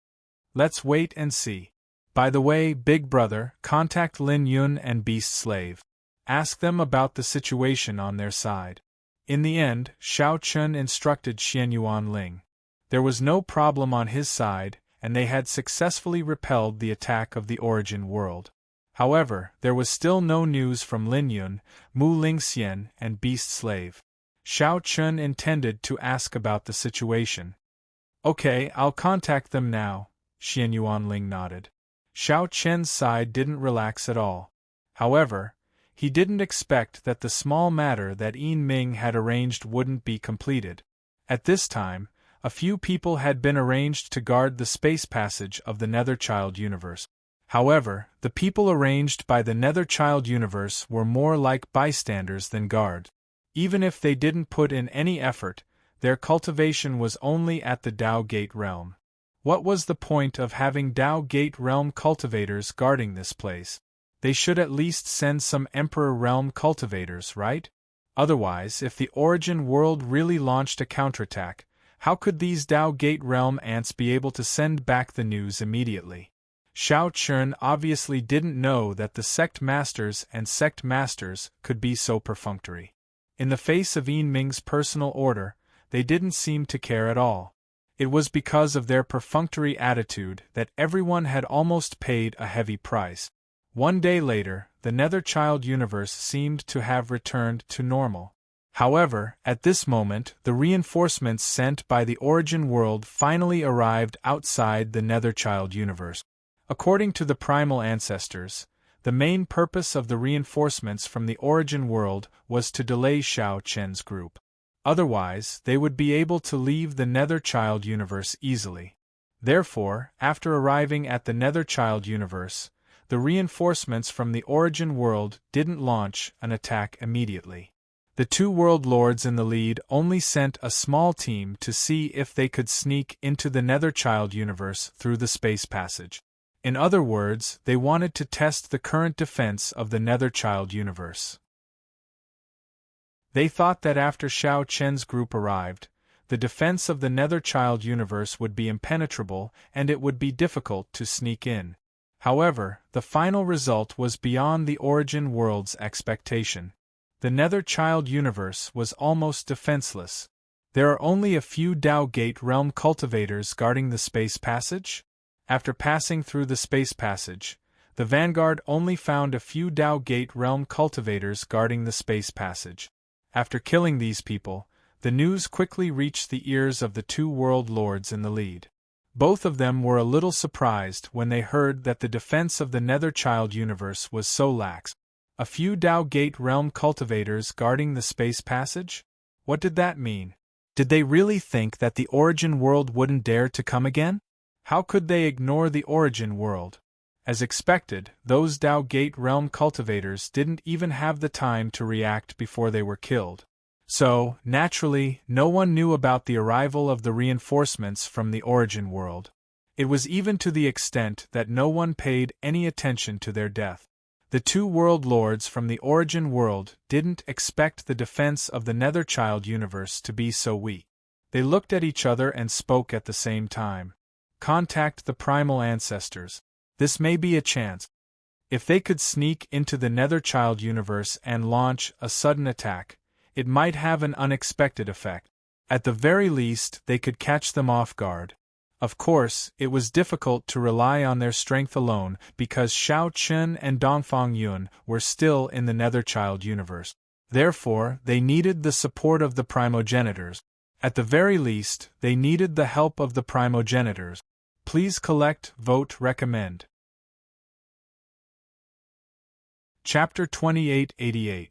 Let's wait and see. By the way, Big Brother, contact Lin Yun and Beast Slave. Ask them about the situation on their side. In the end, Shao Chun instructed Xianyuan Ling. There was no problem on his side, and they had successfully repelled the attack of the Origin world. However, there was still no news from Lin Yun, Mu Lingxian, and Beast Slave. Xiao Chun intended to ask about the situation. Okay, I'll contact them now, Xian Yuanling nodded. Xiao Chen's side didn't relax at all. However, he didn't expect that the small matter that Yin Ming had arranged wouldn't be completed. At this time, a few people had been arranged to guard the space passage of the Netherchild universe. However, the people arranged by the Netherchild universe were more like bystanders than guards. Even if they didn't put in any effort, their cultivation was only at the Dao Gate realm. What was the point of having Dao Gate realm cultivators guarding this place? They should at least send some Emperor realm cultivators, right? Otherwise, if the Origin world really launched a counterattack, how could these Dao Gate realm ants be able to send back the news immediately? Xiao Chun obviously didn't know that the sect masters and sect masters could be so perfunctory. In the face of Yin Ming's personal order, they didn't seem to care at all. It was because of their perfunctory attitude that everyone had almost paid a heavy price. One day later, the Netherchild universe seemed to have returned to normal. However, at this moment, the reinforcements sent by the Origin world finally arrived outside the Netherchild universe. According to the primal ancestors, the main purpose of the reinforcements from the Origin world was to delay Xiao Chen's group. Otherwise, they would be able to leave the Netherchild universe easily. Therefore, after arriving at the Netherchild universe, the reinforcements from the Origin world didn't launch an attack immediately. The two world lords in the lead only sent a small team to see if they could sneak into the Netherchild universe through the space passage. In other words, they wanted to test the current defense of the Netherchild universe. They thought that after Xiao Chen's group arrived, the defense of the Netherchild universe would be impenetrable and it would be difficult to sneak in. However, the final result was beyond the Origin world's expectation. The Netherchild universe was almost defenseless. There are only a few Dao Gate realm cultivators guarding the space passage? After passing through the space passage, the vanguard only found a few Dao Gate realm cultivators guarding the space passage. After killing these people, the news quickly reached the ears of the two world lords in the lead. Both of them were a little surprised when they heard that the defense of the Netherchild universe was so lax. A few Dao Gate realm cultivators guarding the space passage? What did that mean? Did they really think that the Origin world wouldn't dare to come again? How could they ignore the Origin world? As expected, those Dao Gate realm cultivators didn't even have the time to react before they were killed. So, naturally, no one knew about the arrival of the reinforcements from the Origin world. It was even to the extent that no one paid any attention to their death. The two world lords from the Origin world didn't expect the defense of the Netherchild universe to be so weak. They looked at each other and spoke at the same time. Contact the primal ancestors. This may be a chance. If they could sneak into the Netherchild universe and launch a sudden attack, it might have an unexpected effect. At the very least, they could catch them off guard. Of course, it was difficult to rely on their strength alone because Xiao Chun and Dongfang Yun were still in the Netherchild universe. Therefore, they needed the support of the primogenitors. At the very least, they needed the help of the primogenitors. Please collect, vote, recommend. Chapter 2888.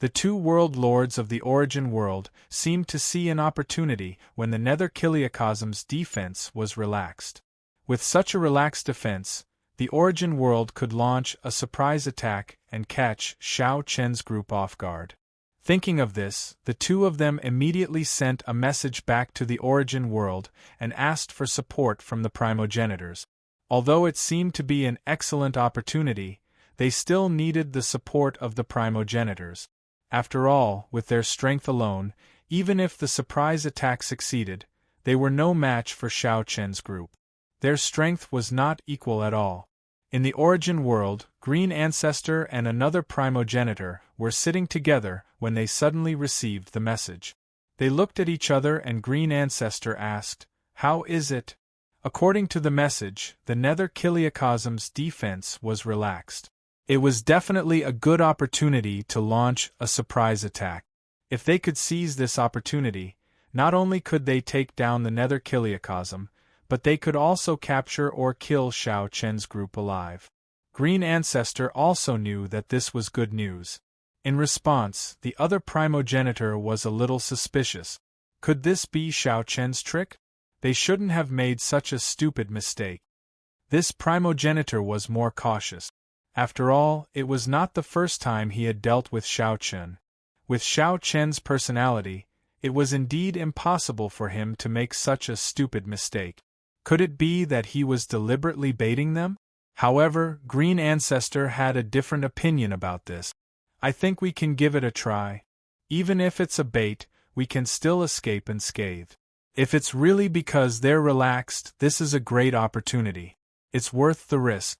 The two world lords of the Origin world seemed to see an opportunity when the Nether Kiliacosm's defense was relaxed. With such a relaxed defense, the Origin world could launch a surprise attack and catch Xiao Chen's group off guard. Thinking of this, the two of them immediately sent a message back to the Origin world and asked for support from the primogenitors. Although it seemed to be an excellent opportunity, they still needed the support of the primogenitors. After all, with their strength alone, even if the surprise attack succeeded, they were no match for Xiao Chen's group. Their strength was not equal at all. In the Origin world, Green Ancestor and another primogenitor were sitting together when they suddenly received the message. They looked at each other and Green Ancestor asked, How is it? According to the message, the Nether Kiliakosm's defense was relaxed. It was definitely a good opportunity to launch a surprise attack. If they could seize this opportunity, not only could they take down the Nether Kiliakosm, but they could also capture or kill Xiao Chen's group alive. Green Ancestor also knew that this was good news. In response, the other primogenitor was a little suspicious. Could this be Xiao Chen's trick? They shouldn't have made such a stupid mistake. This primogenitor was more cautious. After all, it was not the first time he had dealt with Xiao Chen. With Xiao Chen's personality, it was indeed impossible for him to make such a stupid mistake. Could it be that he was deliberately baiting them? However, Green Ancestor had a different opinion about this. I think we can give it a try. Even if it's a bait, we can still escape unscathed. If it's really because they're relaxed, this is a great opportunity. It's worth the risk.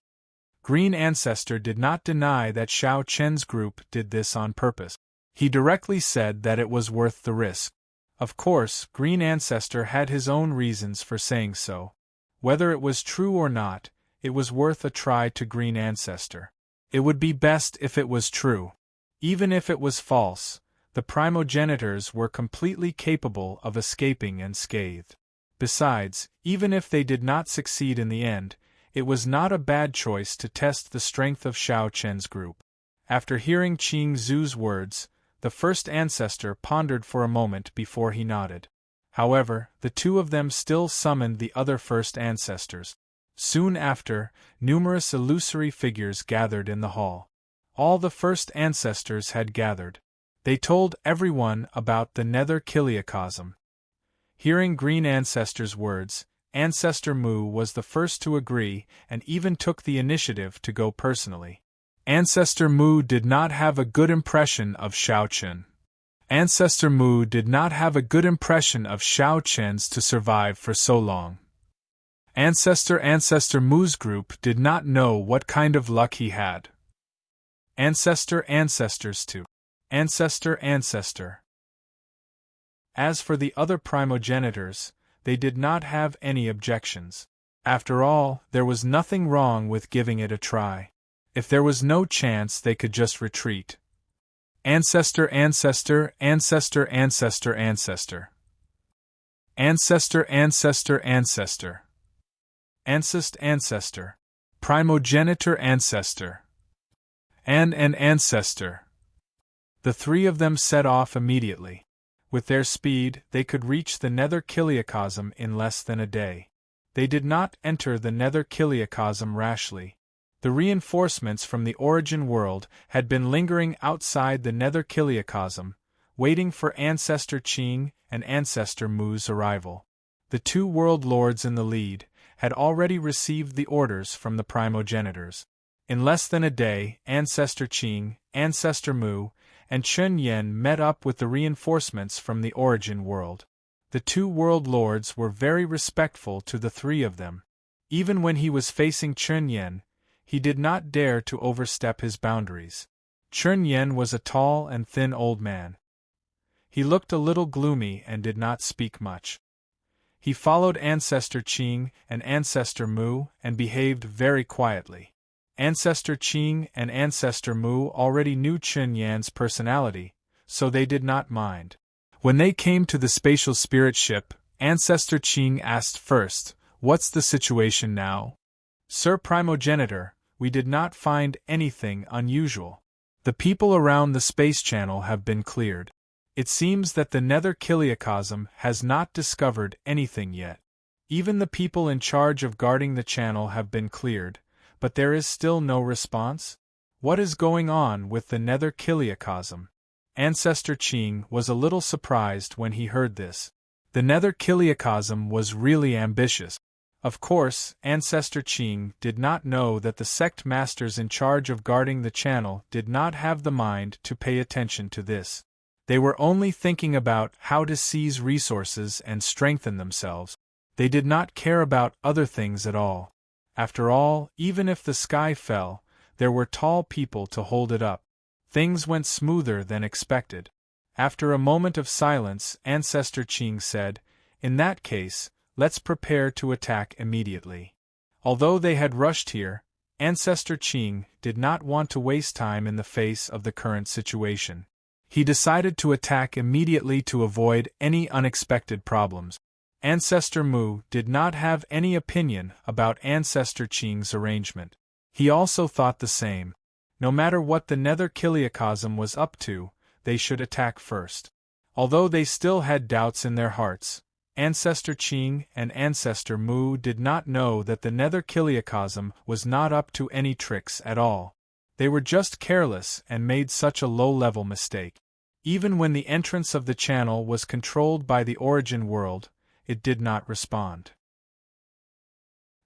Green Ancestor did not deny that Xiao Chen's group did this on purpose. He directly said that it was worth the risk. Of course, Green Ancestor had his own reasons for saying so. Whether it was true or not, it was worth a try to Green Ancestor. It would be best if it was true. Even if it was false, the primogenitors were completely capable of escaping unscathed. Besides, even if they did not succeed in the end, it was not a bad choice to test the strength of Xiao Chen's group. After hearing Qing Zhu's words, the first ancestor pondered for a moment before he nodded. However, the two of them still summoned the other first ancestors. Soon after, numerous illusory figures gathered in the hall. All the first ancestors had gathered. They told everyone about the Nether Kiliakosm. Hearing Green Ancestor's words, Ancestor Mu was the first to agree and even took the initiative to go personally. Ancestor Mu did not have a good impression of Xiao Chen. Ancestor Mu did not have a good impression of Xiao Chen's to survive for so long. Ancestor Mu's group did not know what kind of luck he had. Ancestors too. Ancestor. As for the other primogenitors, they did not have any objections. After all, there was nothing wrong with giving it a try. If there was no chance, they could just retreat. Ancestor. Ancestor. Primogenitor ancestor. And an ancestor. The three of them set off immediately. With their speed, they could reach the Nether Kiliakosm in less than a day. They did not enter the Nether Kiliakosm rashly. The reinforcements from the origin world had been lingering outside the Nether Kiliakosm, waiting for Ancestor Qing and Ancestor Mu's arrival. The two world lords in the lead had already received the orders from the primogenitors. In less than a day, Ancestor Qing, Ancestor Mu, and Chun Yen met up with the reinforcements from the origin world. The two world lords were very respectful to the three of them. Even when he was facing Chun Yen, he did not dare to overstep his boundaries. Chun Yen was a tall and thin old man. He looked a little gloomy and did not speak much. He followed Ancestor Qing and Ancestor Mu and behaved very quietly. Ancestor Qing and Ancestor Mu already knew Chun Yan's personality, so they did not mind. When they came to the spatial spirit ship, Ancestor Qing asked first, "What's the situation now?" "Sir Primogenitor, we did not find anything unusual. The people around the space channel have been cleared. It seems that the Nether Kiliakosm has not discovered anything yet. Even the people in charge of guarding the channel have been cleared, but there is still no response? What is going on with the Nether Kiliakosm?" Ancestor Qing was a little surprised when he heard this. The Nether Kiliakosm was really ambitious. Of course, Ancestor Qing did not know that the sect masters in charge of guarding the channel did not have the mind to pay attention to this. They were only thinking about how to seize resources and strengthen themselves. They did not care about other things at all. After all, even if the sky fell, there were tall people to hold it up. Things went smoother than expected. After a moment of silence, Ancestor Qing said, "In that case, let's prepare to attack immediately. Although they had rushed here, Ancestor Qing did not want to waste time in the face of the current situation. He decided to attack immediately to avoid any unexpected problems. Ancestor Mu did not have any opinion about Ancestor Qing's arrangement. He also thought the same. No matter what the Nether Kiliacosm was up to, they should attack first. Although they still had doubts in their hearts, Ancestor Qing and Ancestor Mu did not know that the Nether Kiliacosm was not up to any tricks at all. They were just careless and made such a low-level mistake. Even when the entrance of the channel was controlled by the origin world, it did not respond.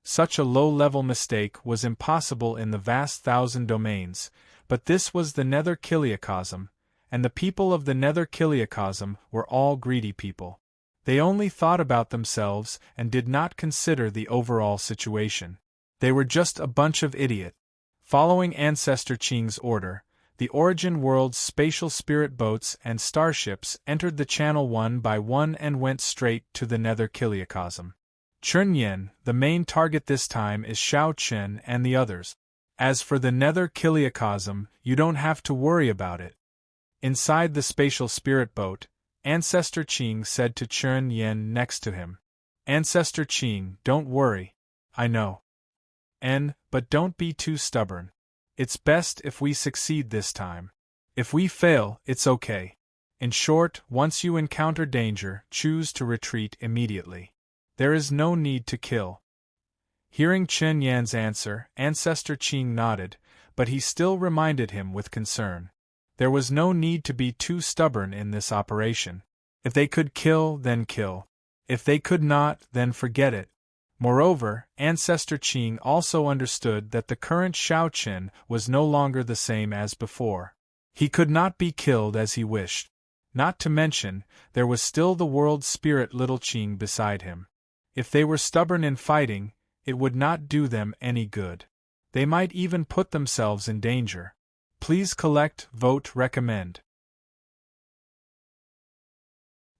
Such a low-level mistake was impossible in the vast thousand domains, but this was the Nether Kiliacosm, and the people of the Nether Kiliacosm were all greedy people. They only thought about themselves and did not consider the overall situation. They were just a bunch of idiots. Following Ancestor Qing's order, the origin world's spatial spirit boats and starships entered the channel one by one and went straight to the Nether Kiliacosm. Chunyan, the main target this time, is Shao Chen and the others. As for the Nether Kiliacosm, you don't have to worry about it. Inside the spatial spirit boat, Ancestor Qing said to Chun Yen next to him. Ancestor Qing, don't worry. I know. But don't be too stubborn. It's best if we succeed this time. If we fail, it's okay. In short, once you encounter danger, choose to retreat immediately. There is no need to kill. Hearing Chen Yan's answer, Ancestor Qing nodded, but he still reminded him with concern. There was no need to be too stubborn in this operation. If they could kill, then kill. If they could not, then forget it. Moreover, Ancestor Qing also understood that the current Shao Chen was no longer the same as before. He could not be killed as he wished. Not to mention, there was still the world spirit little Qing beside him. If they were stubborn in fighting, it would not do them any good. They might even put themselves in danger. Please collect, vote, recommend.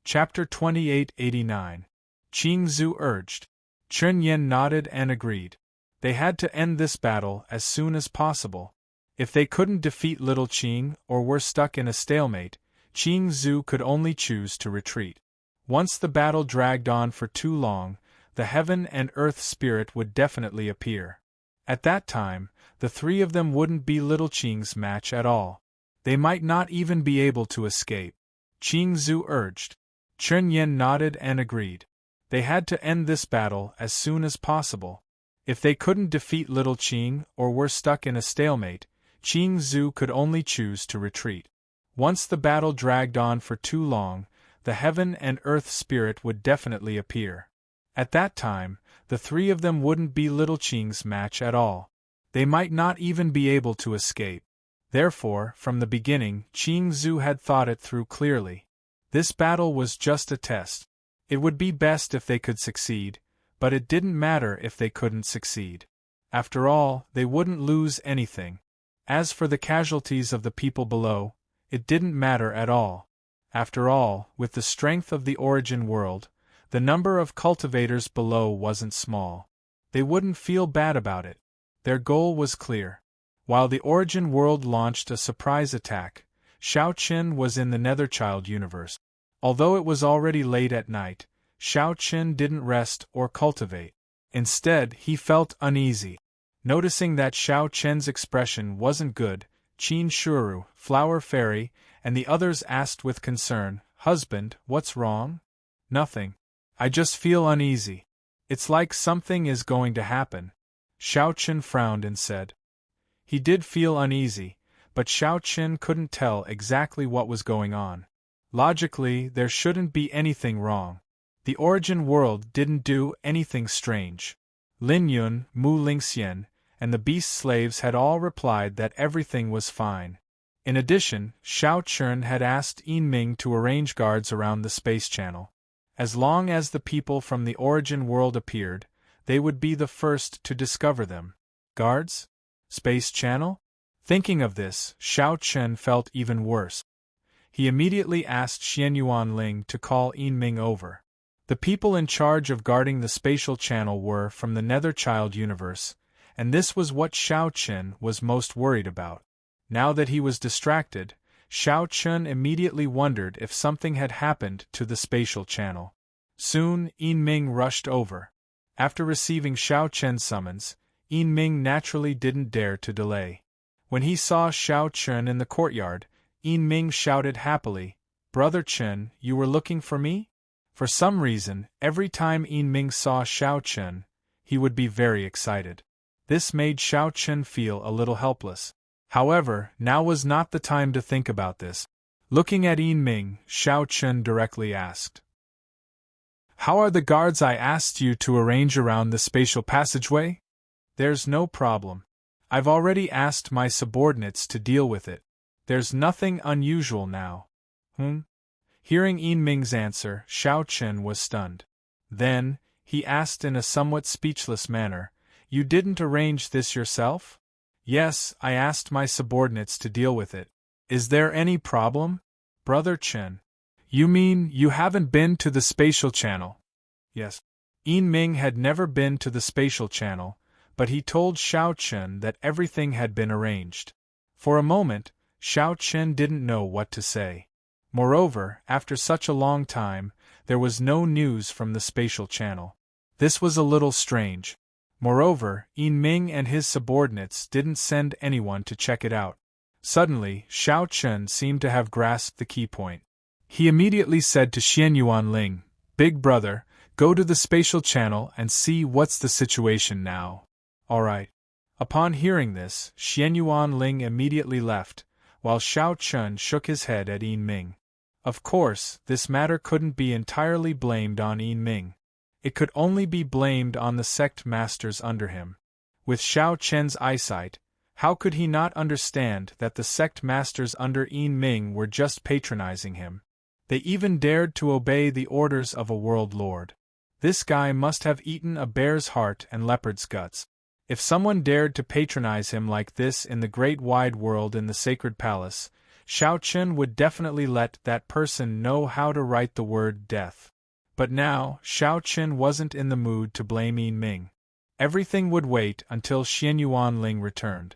Chapter 2889. Qing Zhu urged. Chun Yen nodded and agreed. They had to end this battle as soon as possible. If they couldn't defeat little Qing or were stuck in a stalemate, Qing Zhu could only choose to retreat. Once the battle dragged on for too long, the heaven and earth spirit would definitely appear. At that time, the three of them wouldn't be little Qing's match at all. They might not even be able to escape. Qing Zhu urged. Chun Yen nodded and agreed. They had to end this battle as soon as possible. If they couldn't defeat little Qing or were stuck in a stalemate, Qing Zhu could only choose to retreat. Once the battle dragged on for too long, the heaven and earth spirit would definitely appear. At that time, the three of them wouldn't be little Qing's match at all. They might not even be able to escape. Therefore, from the beginning, Qing Zhu had thought it through clearly. This battle was just a test. It would be best if they could succeed, but it didn't matter if they couldn't succeed. After all, they wouldn't lose anything. As for the casualties of the people below, it didn't matter at all. After all, with the strength of the origin world, the number of cultivators below wasn't small. They wouldn't feel bad about it. Their goal was clear. While the origin world launched a surprise attack, Shao Chen was in the Netherchild universe. Although it was already late at night, Shao Chen didn't rest or cultivate. Instead, he felt uneasy. Noticing that Shao Chen's expression wasn't good, Qin Shuru, Flower Fairy, and the others asked with concern, "Husband, what's wrong?" "Nothing. I just feel uneasy. It's like something is going to happen." Shao Chen frowned and said. He did feel uneasy, but Shao Chen couldn't tell exactly what was going on. Logically, there shouldn't be anything wrong. The origin world didn't do anything strange. Lin Yun, Mu Lingxian, and the beast slaves had all replied that everything was fine. In addition, Shao Chen had asked Yin Ming to arrange guards around the space channel. As long as the people from the origin world appeared, they would be the first to discover them. Guards? Space channel? Thinking of this, Shao Chen felt even worse. He immediately asked Xianyuan Ling to call Yin Ming over. The people in charge of guarding the spatial channel were from the Netherchild universe, and this was what Xiao Qin was most worried about. Now that he was distracted, Xiao Qin immediately wondered if something had happened to the spatial channel. Soon, Yin Ming rushed over. After receiving Xiao Qin's summons, Yin Ming naturally didn't dare to delay. When he saw Xiao Qin in the courtyard, Yin Ming shouted happily, "Brother Qin, you were looking for me?" For some reason, every time Yin Ming saw Xiao Qin, he would be very excited. This made Xiao Qin feel a little helpless. However, now was not the time to think about this. Looking at Yin Ming, Xiao Qin directly asked, "How are the guards I asked you to arrange around the spatial passageway?" "There's no problem. I've already asked my subordinates to deal with it. There's nothing unusual now." Hearing Yin Ming's answer, Xiao Qin was stunned. Then, he asked in a somewhat speechless manner, "You didn't arrange this yourself?" "Yes, I asked my subordinates to deal with it. Is there any problem, Brother Qin?" "You mean you haven't been to the spatial channel?" "Yes." Yin Ming had never been to the spatial channel, but he told Xiao Qin that everything had been arranged. For a moment, Xiao Qin didn't know what to say. Moreover, after such a long time, there was no news from the spatial channel. This was a little strange. Moreover, Yin Ming and his subordinates didn't send anyone to check it out. Suddenly, Xiao Qin seemed to have grasped the key point. He immediately said to Xianyuan Ling, "Big brother, go to the spatial channel and see what's the situation now." "All right." Upon hearing this, Xianyuan Ling immediately left, while Xiao Qin shook his head at Yin Ming. Of course, this matter couldn't be entirely blamed on Yin Ming. It could only be blamed on the sect masters under him. With Xiao Qin's eyesight, how could he not understand that the sect masters under Yin Ming were just patronizing him? They even dared to obey the orders of a world lord. This guy must have eaten a bear's heart and leopard's guts. If someone dared to patronize him like this in the great wide world in the sacred palace, Xiao Qin would definitely let that person know how to write the word death. But now, Xiao Qin wasn't in the mood to blame Yin Ming. Everything would wait until Xianyuan Ling returned.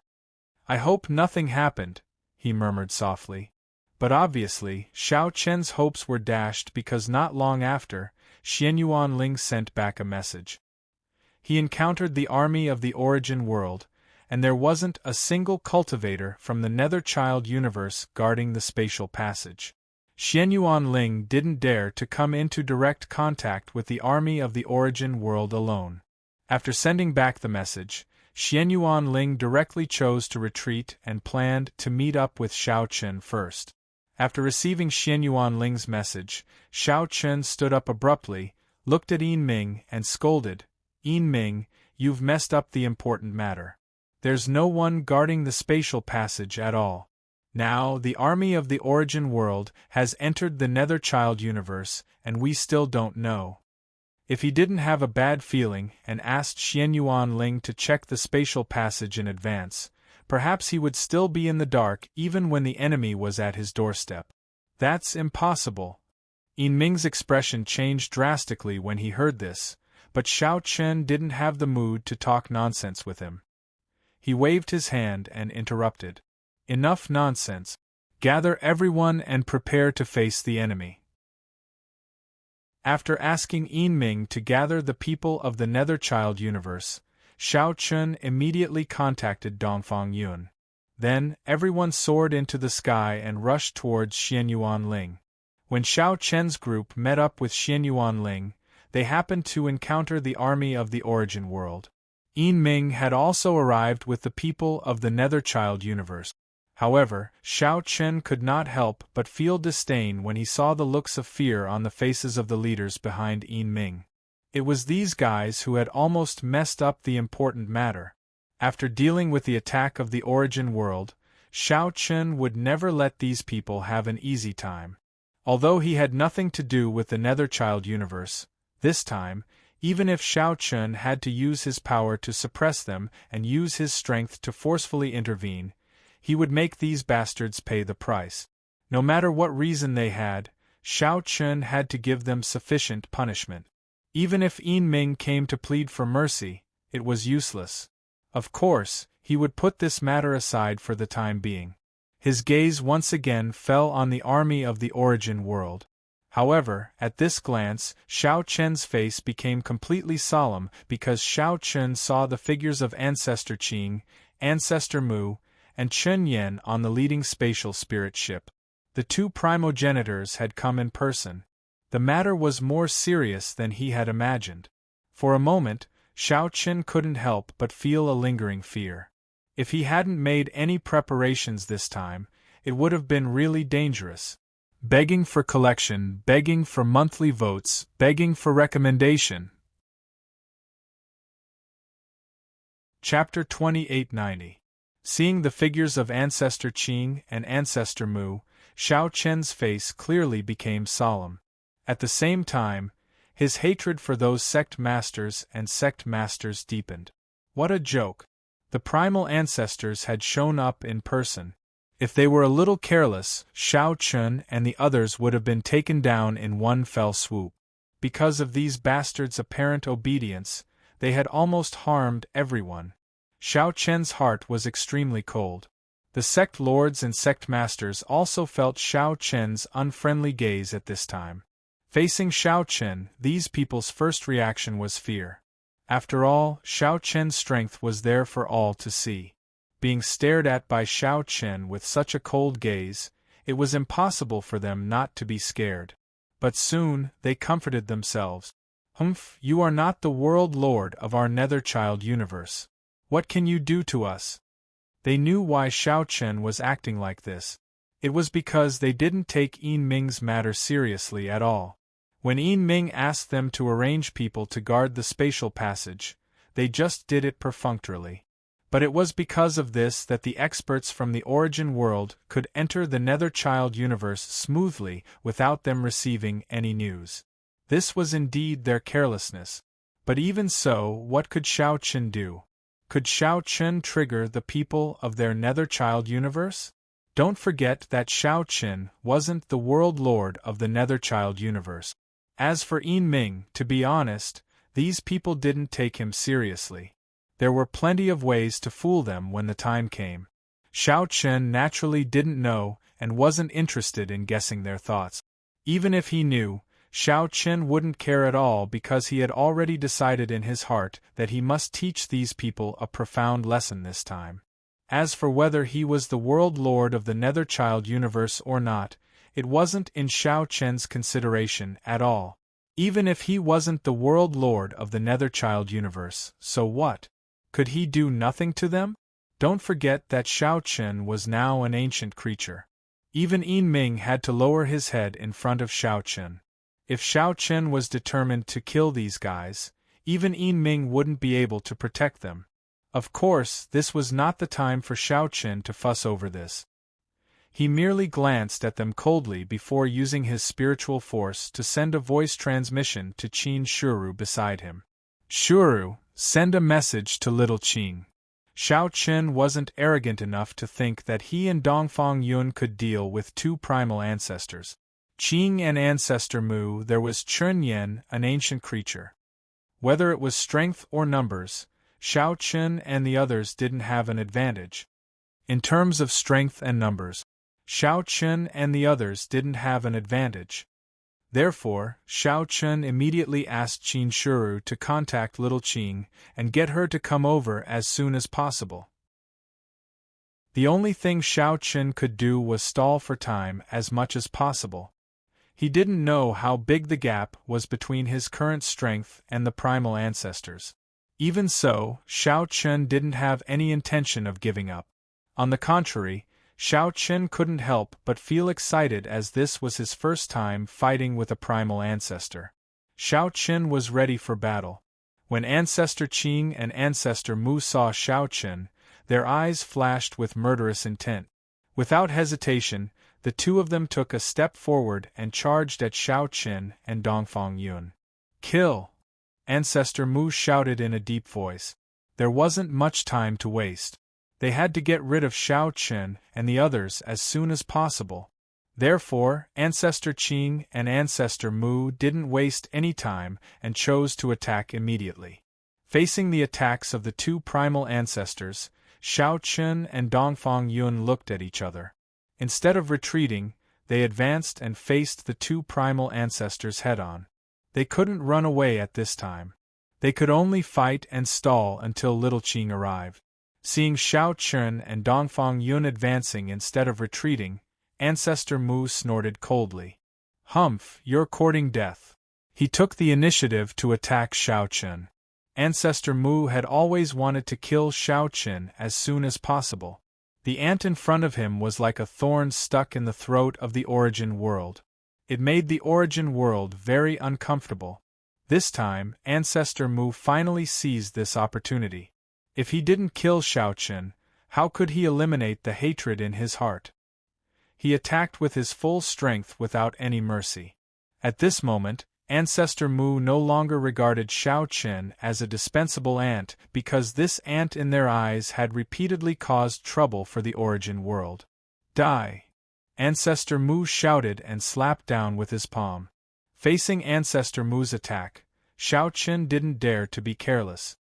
"I hope nothing happened," he murmured softly. But obviously, Xiao Qin's hopes were dashed because not long after, Xianyuan Ling sent back a message. He encountered the army of the origin world, and there wasn't a single cultivator from the Netherchild universe guarding the spatial passage. Xianyuan Ling didn't dare to come into direct contact with the army of the origin world alone. After sending back the message, Xianyuan Ling directly chose to retreat and planned to meet up with Xiao Qin first. After receiving Xianyuan Ling's message, Xiao Qin stood up abruptly, looked at Yin Ming and scolded, "Yin Ming, you've messed up the important matter. There's no one guarding the spatial passage at all. Now, the army of the origin world has entered the Netherchild universe, and we still don't know." If he didn't have a bad feeling and asked Xianyuan Ling to check the spatial passage in advance, perhaps he would still be in the dark even when the enemy was at his doorstep. "That's impossible." Yin Ming's expression changed drastically when he heard this, but Xiao Qin didn't have the mood to talk nonsense with him. He waved his hand and interrupted. "Enough nonsense. Gather everyone and prepare to face the enemy." After asking Yin Ming to gather the people of the Netherchild universe, Xiao Qin immediately contacted Dongfang Yun. Then, everyone soared into the sky and rushed towards Xianyuan Ling. When Xiao Qin's group met up with Xianyuan Ling, they happened to encounter the army of the origin world. Yin Ming had also arrived with the people of the Netherchild universe. However, Xiao Qin could not help but feel disdain when he saw the looks of fear on the faces of the leaders behind Yin Ming. It was these guys who had almost messed up the important matter. After dealing with the attack of the origin world, Xiao Qin would never let these people have an easy time. Although he had nothing to do with the Netherchild universe, this time, even if Xiao Qin had to use his power to suppress them and use his strength to forcefully intervene, he would make these bastards pay the price. No matter what reason they had, Shao Chun had to give them sufficient punishment. Even if Yin Ming came to plead for mercy, it was useless. Of course, he would put this matter aside for the time being. His gaze once again fell on the army of the origin world. However, at this glance, Shao Chen's face became completely solemn because Shao Chun saw the figures of Ancestor Qing, Ancestor Mu, and Chun Yen on the leading spatial spirit ship. The two primogenitors had come in person. The matter was more serious than he had imagined. For a moment, Shao Chun couldn't help but feel a lingering fear. If he hadn't made any preparations this time, it would have been really dangerous. Begging for collection, begging for monthly votes, begging for recommendation. Chapter 2890. Seeing the figures of Ancestor Qing and Ancestor Mu, Shao Chen's face clearly became solemn. At the same time, his hatred for those sect masters and sect masters deepened. What a joke! The primal ancestors had shown up in person. If they were a little careless, Shao Chun and the others would have been taken down in one fell swoop. Because of these bastards' apparent obedience, they had almost harmed everyone. Shao Chen's heart was extremely cold. The sect lords and sect masters also felt Shao Chen's unfriendly gaze at this time. Facing Shao Chen, these people's first reaction was fear. After all, Shao Chen's strength was there for all to see. Being stared at by Shao Chen with such a cold gaze, it was impossible for them not to be scared. But soon, they comforted themselves. Humph, you are not the world lord of our Netherchild universe. What can you do to us? They knew why Shao Chen was acting like this. It was because they didn't take Yin Ming's matter seriously at all. When Yin Ming asked them to arrange people to guard the spatial passage, they just did it perfunctorily. But it was because of this that the experts from the origin world could enter the Netherchild universe smoothly without them receiving any news. This was indeed their carelessness. But even so, what could Shao Chen do? Could Shao Chen trigger the people of their Netherchild universe? Don't forget that Shao Chen wasn't the world lord of the Netherchild universe. As for Yin Ming, to be honest, these people didn't take him seriously. There were plenty of ways to fool them when the time came. Shao Chen naturally didn't know and wasn't interested in guessing their thoughts. Even if he knew, Shao Chen wouldn't care at all because he had already decided in his heart that he must teach these people a profound lesson this time. As for whether he was the world lord of the Netherchild universe or not, it wasn't in Shao Chen's consideration at all. Even if he wasn't the world lord of the Netherchild universe, so what? Could he do nothing to them? Don't forget that Shao Chen was now an ancient creature. Even Yin Ming had to lower his head in front of Shao Chen. If Shao Chen was determined to kill these guys, even Yin Ming wouldn't be able to protect them. Of course, this was not the time for Shao Chen to fuss over this. He merely glanced at them coldly before using his spiritual force to send a voice transmission to Qin Shuru beside him. Shuru, send a message to little Qing. Shao Chen wasn't arrogant enough to think that he and Dongfang Yun could deal with two primal ancestors. Qing and Ancestor Mu, there was Chun Yen, an ancient creature. Whether it was strength or numbers, Shao Chen and the others didn't have an advantage. In terms of strength and numbers, Shao Chen and the others didn't have an advantage. Therefore, Shao Chen immediately asked Qin Shuru to contact little Qing and get her to come over as soon as possible. The only thing Shao Chen could do was stall for time as much as possible. He didn't know how big the gap was between his current strength and the primal ancestors. Even so, Shao Chen didn't have any intention of giving up. On the contrary, Shao Chen couldn't help but feel excited as this was his first time fighting with a primal ancestor. Shao Chen was ready for battle. When Ancestor Qing and Ancestor Mu saw Shao Chen, their eyes flashed with murderous intent. Without hesitation, the two of them took a step forward and charged at Shao Chen and Dongfang Yun. Kill! Ancestor Mu shouted in a deep voice. There wasn't much time to waste. They had to get rid of Shao Chen and the others as soon as possible. Therefore, Ancestor Qing and Ancestor Mu didn't waste any time and chose to attack immediately. Facing the attacks of the two primal ancestors, Shao Chun and Dongfang Yun looked at each other. Instead of retreating, they advanced and faced the two primal ancestors head-on. They couldn't run away at this time. They could only fight and stall until Little Qing arrived. Seeing Shao Chun and Dongfang Yun advancing instead of retreating, Ancestor Mu snorted coldly. "Humph, you're courting death." He took the initiative to attack Shao Chun. Ancestor Mu had always wanted to kill Shao Chun as soon as possible. The ant in front of him was like a thorn stuck in the throat of the origin world. It made the origin world very uncomfortable. This time, Ancestor Mu finally seized this opportunity. If he didn't kill Shao Chun, how could he eliminate the hatred in his heart? He attacked with his full strength without any mercy. At this moment, Ancestor Mu no longer regarded Shao Chun as a dispensable ant because this ant in their eyes had repeatedly caused trouble for the origin world. "Die!" Ancestor Mu shouted and slapped down with his palm. Facing Ancestor Mu's attack, Shao Chun didn't dare to be careless.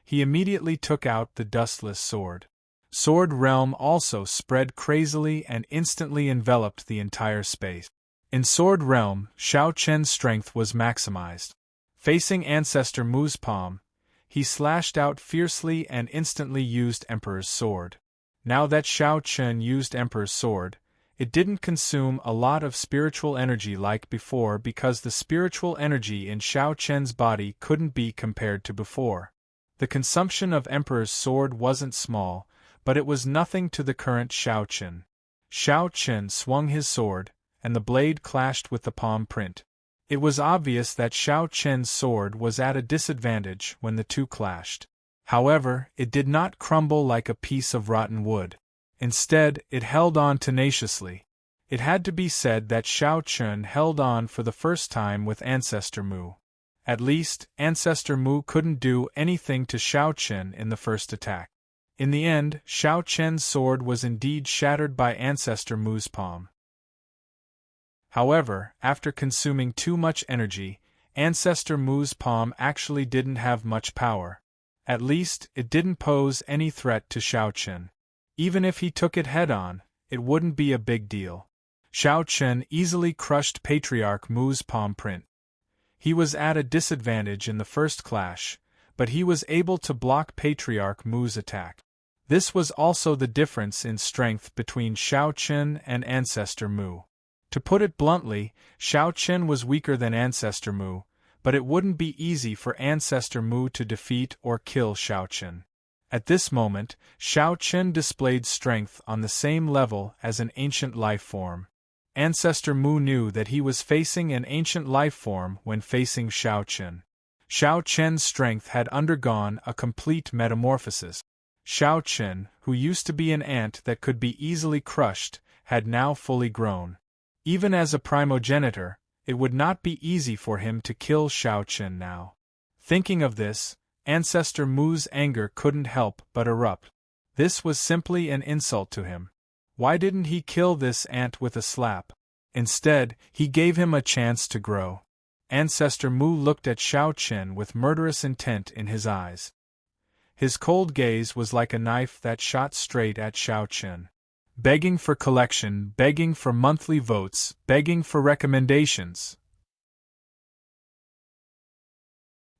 He immediately took out the dustless sword. Sword Realm also spread crazily and instantly enveloped the entire space. In Sword Realm, Shao Chun's strength was maximized. Facing Ancestor Mu's palm, he slashed out fiercely and instantly used Emperor's Sword. Now that Shao Chun used Emperor's Sword, it didn't consume a lot of spiritual energy like before because the spiritual energy in Shao Chun's body couldn't be compared to before. The consumption of Emperor's Sword wasn't small, but it was nothing to the current Shao Chun. Shao Chun swung his sword, and the blade clashed with the palm print. It was obvious that Shao Chun's sword was at a disadvantage when the two clashed. However, it did not crumble like a piece of rotten wood. Instead, it held on tenaciously. It had to be said that Shao Chun held on for the first time with Ancestor Mu. At least, Ancestor Mu couldn't do anything to Shao Chun in the first attack. In the end, Shao Chun's sword was indeed shattered by Ancestor Mu's palm. However, after consuming too much energy, Ancestor Mu's palm actually didn't have much power. At least, it didn't pose any threat to Shao Chun. Even if he took it head-on, it wouldn't be a big deal. Shao Chun easily crushed Patriarch Mu's palm print. He was at a disadvantage in the first clash, but he was able to block Patriarch Mu's attack. This was also the difference in strength between Shao Chun and Ancestor Mu. To put it bluntly, Shao Chun was weaker than Ancestor Mu, but it wouldn't be easy for Ancestor Mu to defeat or kill Shao Chun. At this moment, Shao Chun displayed strength on the same level as an ancient life form. Ancestor Mu knew that he was facing an ancient life form when facing Shao Chun. Shao Chun's strength had undergone a complete metamorphosis. Shao Chun, who used to be an ant that could be easily crushed, had now fully grown. Even as a primogenitor, it would not be easy for him to kill Shao Chun now. Thinking of this, Ancestor Mu's anger couldn't help but erupt. This was simply an insult to him. Why didn't he kill this ant with a slap? Instead, he gave him a chance to grow. Ancestor Mu looked at Shao Chun with murderous intent in his eyes. His cold gaze was like a knife that shot straight at Shao Chun. Begging for collection, begging for monthly votes, begging for recommendations.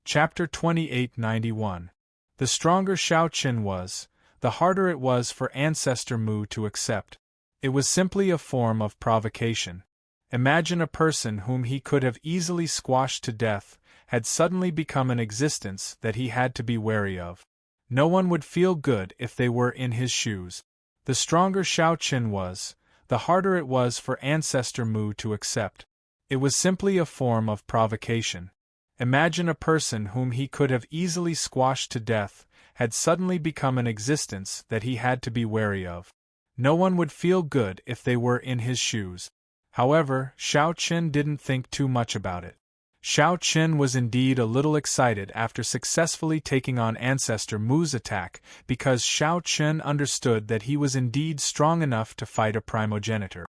Chapter 2891. The stronger Shao Chun was, the harder it was for Ancestor Mu to accept. It was simply a form of provocation. Imagine a person whom he could have easily squashed to death had suddenly become an existence that he had to be wary of. No one would feel good if they were in his shoes. The stronger Shao Chun was, the harder it was for Ancestor Mu to accept. It was simply a form of provocation. Imagine a person whom he could have easily squashed to death had suddenly become an existence that he had to be wary of. No one would feel good if they were in his shoes. However, Shao Chun didn't think too much about it. Shao Chun was indeed a little excited after successfully taking on Ancestor Mu's attack because Shao Chun understood that he was indeed strong enough to fight a primogenitor.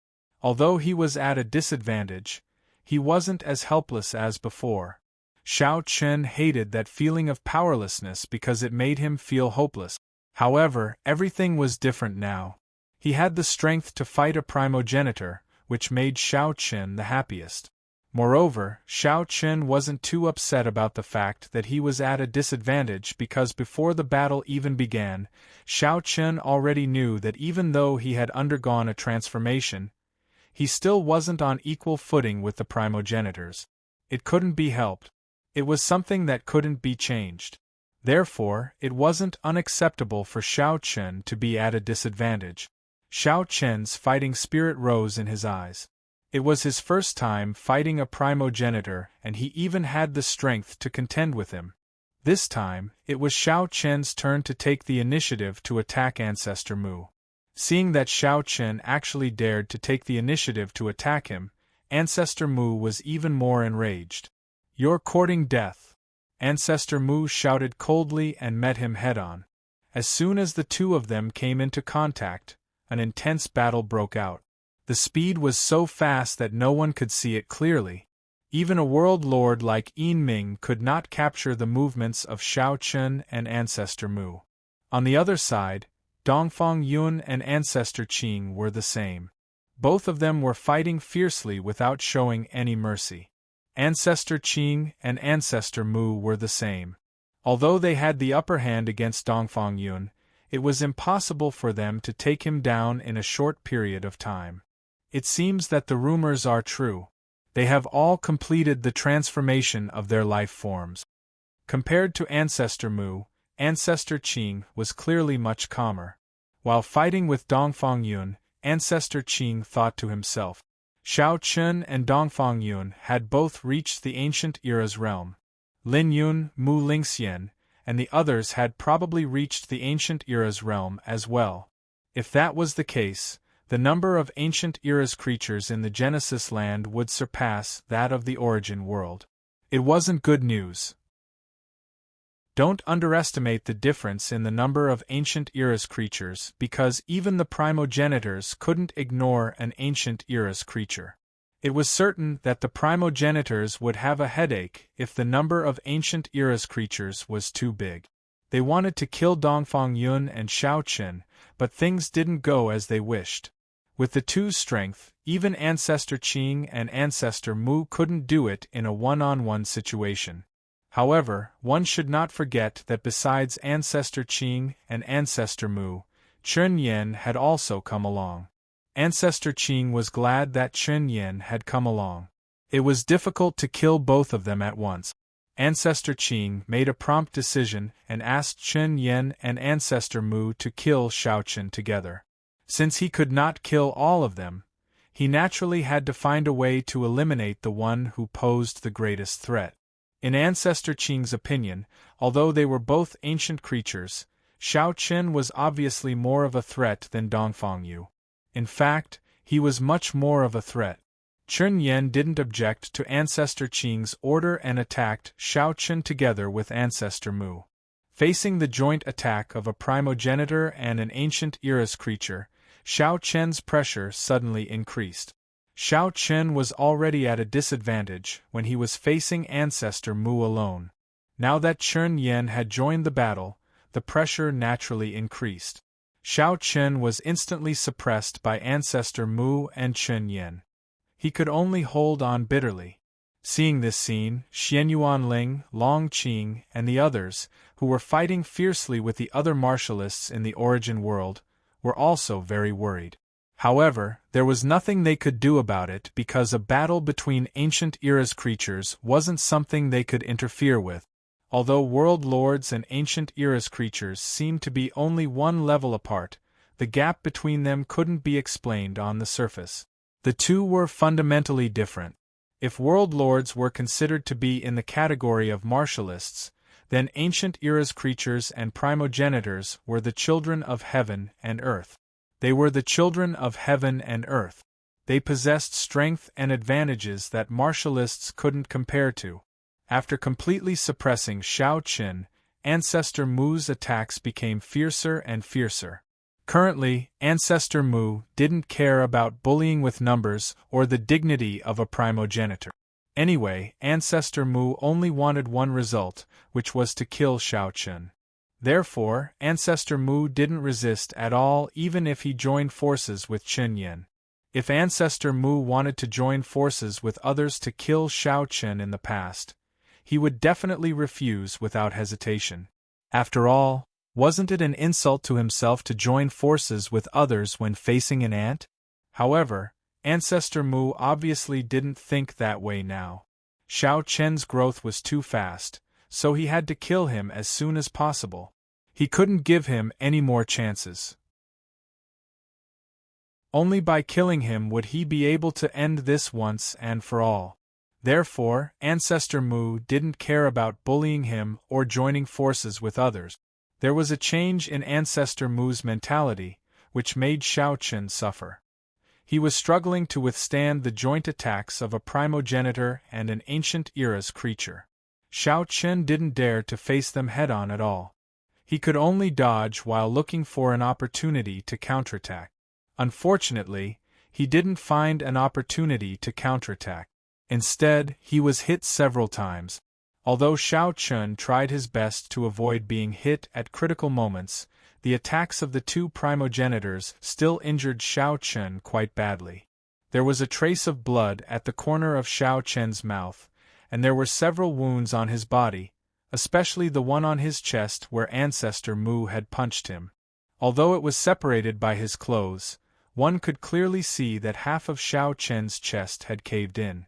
Although he was at a disadvantage, he wasn't as helpless as before. Shao Chen hated that feeling of powerlessness because it made him feel hopeless. However, everything was different now. He had the strength to fight a primogenitor, which made Shao Chen the happiest. Moreover, Shao Chen wasn't too upset about the fact that he was at a disadvantage because before the battle even began, Shao Chen already knew that even though he had undergone a transformation, he still wasn't on equal footing with the primogenitors. It couldn't be helped. It was something that couldn't be changed. Therefore, it wasn't unacceptable for Shao Chen to be at a disadvantage. Shao Chen's fighting spirit rose in his eyes. It was his first time fighting a primogenitor, and he even had the strength to contend with him. This time, it was Shao Chen's turn to take the initiative to attack Ancestor Mu. Seeing that Shao Chen actually dared to take the initiative to attack him, Ancestor Mu was even more enraged. "You're courting death!" Ancestor Mu shouted coldly and met him head-on. As soon as the two of them came into contact, an intense battle broke out. The speed was so fast that no one could see it clearly. Even a world lord like Yin Ming could not capture the movements of Shao Chen and Ancestor Mu. On the other side, Dongfang Yun and Ancestor Qing were the same. Both of them were fighting fiercely without showing any mercy. Ancestor Qing and Ancestor Mu were the same. Although they had the upper hand against Dongfang Yun, it was impossible for them to take him down in a short period of time. It seems that the rumors are true. They have all completed the transformation of their life forms. Compared to Ancestor Mu, Ancestor Qing was clearly much calmer. While fighting with Dongfang Yun, Ancestor Qing thought to himself, Shao Chen and Dongfang Yun had both reached the ancient era's realm. Lin Yun, Mu Lingxian, and the others had probably reached the ancient era's realm as well. If that was the case, the number of ancient era's creatures in the Genesis land would surpass that of the origin world. It wasn't good news. Don't underestimate the difference in the number of ancient era's creatures because even the primogenitors couldn't ignore an ancient era's creature. It was certain that the primogenitors would have a headache if the number of ancient era's creatures was too big. They wanted to kill Dongfang Yun and Shao Chen, but things didn't go as they wished. With the two's strength, even Ancestor Qing and Ancestor Mu couldn't do it in a one-on-one situation. However, one should not forget that besides Ancestor Qing and Ancestor Mu, Chen Yen had also come along. Ancestor Qing was glad that Chen Yen had come along. It was difficult to kill both of them at once. Ancestor Qing made a prompt decision and asked Chen Yen and Ancestor Mu to kill Shao Chen together. Since he could not kill all of them, he naturally had to find a way to eliminate the one who posed the greatest threat. In Ancestor Qing's opinion, although they were both ancient creatures, Shao Chen was obviously more of a threat than Dongfang Yu. In fact, he was much more of a threat. Chen Yen didn't object to Ancestor Qing's order and attacked Shao Chen together with Ancestor Mu. Facing the joint attack of a primogenitor and an ancient era's creature, Shao Chen's pressure suddenly increased. Shao Chen was already at a disadvantage when he was facing Ancestor Mu alone. Now that Chen Yen had joined the battle, the pressure naturally increased. Shao Chen was instantly suppressed by Ancestor Mu and Chen Yen. He could only hold on bitterly. Seeing this scene, Xianyuan Ling, Long Qing, and the others, who were fighting fiercely with the other martialists in the origin world, were also very worried. However, there was nothing they could do about it because a battle between ancient era's creatures wasn't something they could interfere with. Although world lords and ancient era's creatures seemed to be only one level apart, the gap between them couldn't be explained on the surface. The two were fundamentally different. If world lords were considered to be in the category of martialists, then ancient era's creatures and primogenitors were the children of heaven and earth. They were the children of heaven and earth. They possessed strength and advantages that martialists couldn't compare to. After completely suppressing Shao Chen, Ancestor Mu's attacks became fiercer and fiercer. Currently, Ancestor Mu didn't care about bullying with numbers or the dignity of a primogenitor. Anyway, Ancestor Mu only wanted one result, which was to kill Shao Chun. Therefore, Ancestor Mu didn't resist at all even if he joined forces with Chen Yan. If Ancestor Mu wanted to join forces with others to kill Shao Chun in the past, he would definitely refuse without hesitation. After all, wasn't it an insult to himself to join forces with others when facing an ant? However, Ancestor Mu obviously didn't think that way now. Shao Chen's growth was too fast, so he had to kill him as soon as possible. He couldn't give him any more chances. Only by killing him would he be able to end this once and for all. Therefore, Ancestor Mu didn't care about bullying him or joining forces with others. There was a change in Ancestor Mu's mentality, which made Shao Chun suffer. He was struggling to withstand the joint attacks of a primogenitor and an ancient era's creature. Shao Chun didn't dare to face them head-on at all. He could only dodge while looking for an opportunity to counterattack. Unfortunately, he didn't find an opportunity to counterattack. Instead, he was hit several times. Although Shao Chun tried his best to avoid being hit at critical moments, the attacks of the two primogenitors still injured Shao Chun quite badly. There was a trace of blood at the corner of Shao Chun's mouth, and there were several wounds on his body, especially the one on his chest where Ancestor Mu had punched him. Although it was separated by his clothes, one could clearly see that half of Shao Chun's chest had caved in.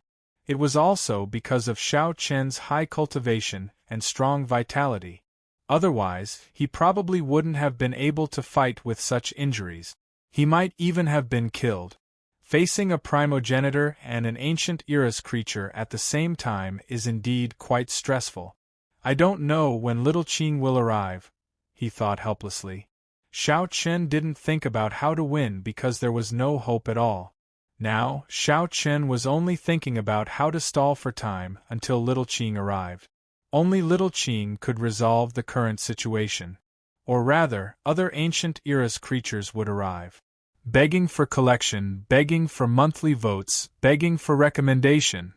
It was also because of Shao Chun's high cultivation and strong vitality. Otherwise, he probably wouldn't have been able to fight with such injuries. He might even have been killed. Facing a primogenitor and an ancient era's creature at the same time is indeed quite stressful. I don't know when little Qing will arrive, he thought helplessly. Shao Chun didn't think about how to win because there was no hope at all. Now, Shao Chun was only thinking about how to stall for time until little Qing arrived. Only little Qing could resolve the current situation. Or rather, other ancient era's creatures would arrive. Begging for collection, begging for monthly votes, begging for recommendation.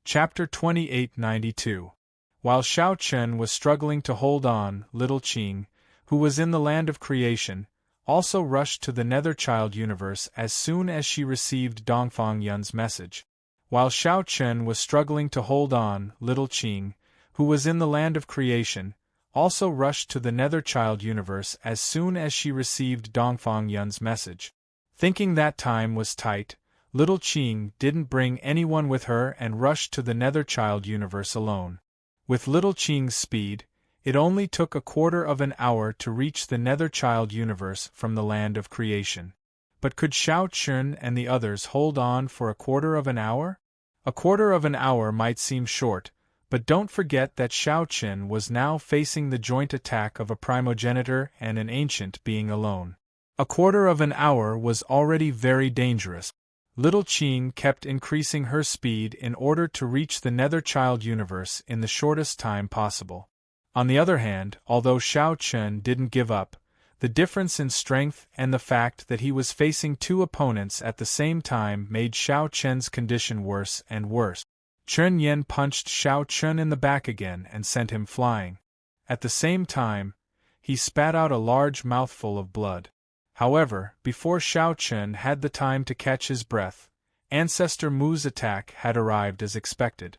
Chapter 2892. While Shao Chun was struggling to hold on, little Qing, who was in the land of creation, also rushed to the Netherchild universe as soon as she received Dongfang Yun's message. While Shao Chun was struggling to hold on, little Qing, who was in the land of creation, also rushed to the Netherchild universe as soon as she received Dongfang Yun's message. Thinking that time was tight, little Qing didn't bring anyone with her and rushed to the Netherchild universe alone. With little Qing's speed, it only took a quarter of an hour to reach the Netherchild universe from the land of creation. But could Shao Chun and the others hold on for a quarter of an hour? A quarter of an hour might seem short, but don't forget that Shao Chun was now facing the joint attack of a primogenitor and an ancient being alone. A quarter of an hour was already very dangerous. Little Qing kept increasing her speed in order to reach the Netherchild universe in the shortest time possible. On the other hand, although Shao Chun didn't give up, the difference in strength and the fact that he was facing two opponents at the same time made Shao Chun's condition worse and worse. Chen Yan punched Shao Chun in the back again and sent him flying. At the same time, he spat out a large mouthful of blood. However, before Shao Chun had the time to catch his breath, Ancestor Mu's attack had arrived as expected.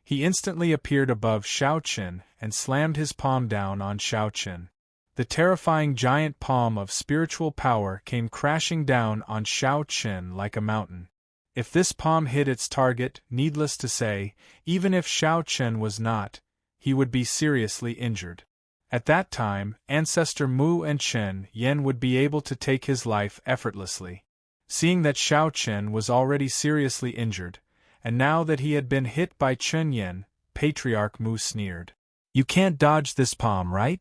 He instantly appeared above Shao Chun and slammed his palm down on Shao Chun. The terrifying giant palm of spiritual power came crashing down on Shao Chun like a mountain. If this palm hit its target, needless to say, even if Shao Chun was not, he would be seriously injured. At that time, Ancestor Mu and Chen Yan would be able to take his life effortlessly. Seeing that Shao Chun was already seriously injured, and now that he had been hit by Chen Yan, Patriarch Mu sneered. "You can't dodge this palm, right?"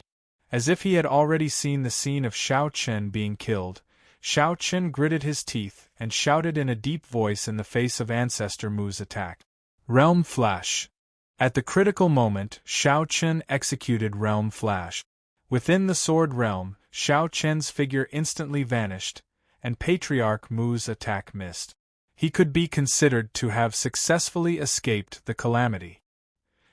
As if he had already seen the scene of Shao Chun being killed, Shao Chun gritted his teeth and shouted in a deep voice in the face of Ancestor Mu's attack. "Realm Flash!" At the critical moment, Shao Chen executed Realm Flash. Within the Sword Realm, Shao Chen's figure instantly vanished, and Patriarch Mu's attack missed. He could be considered to have successfully escaped the calamity.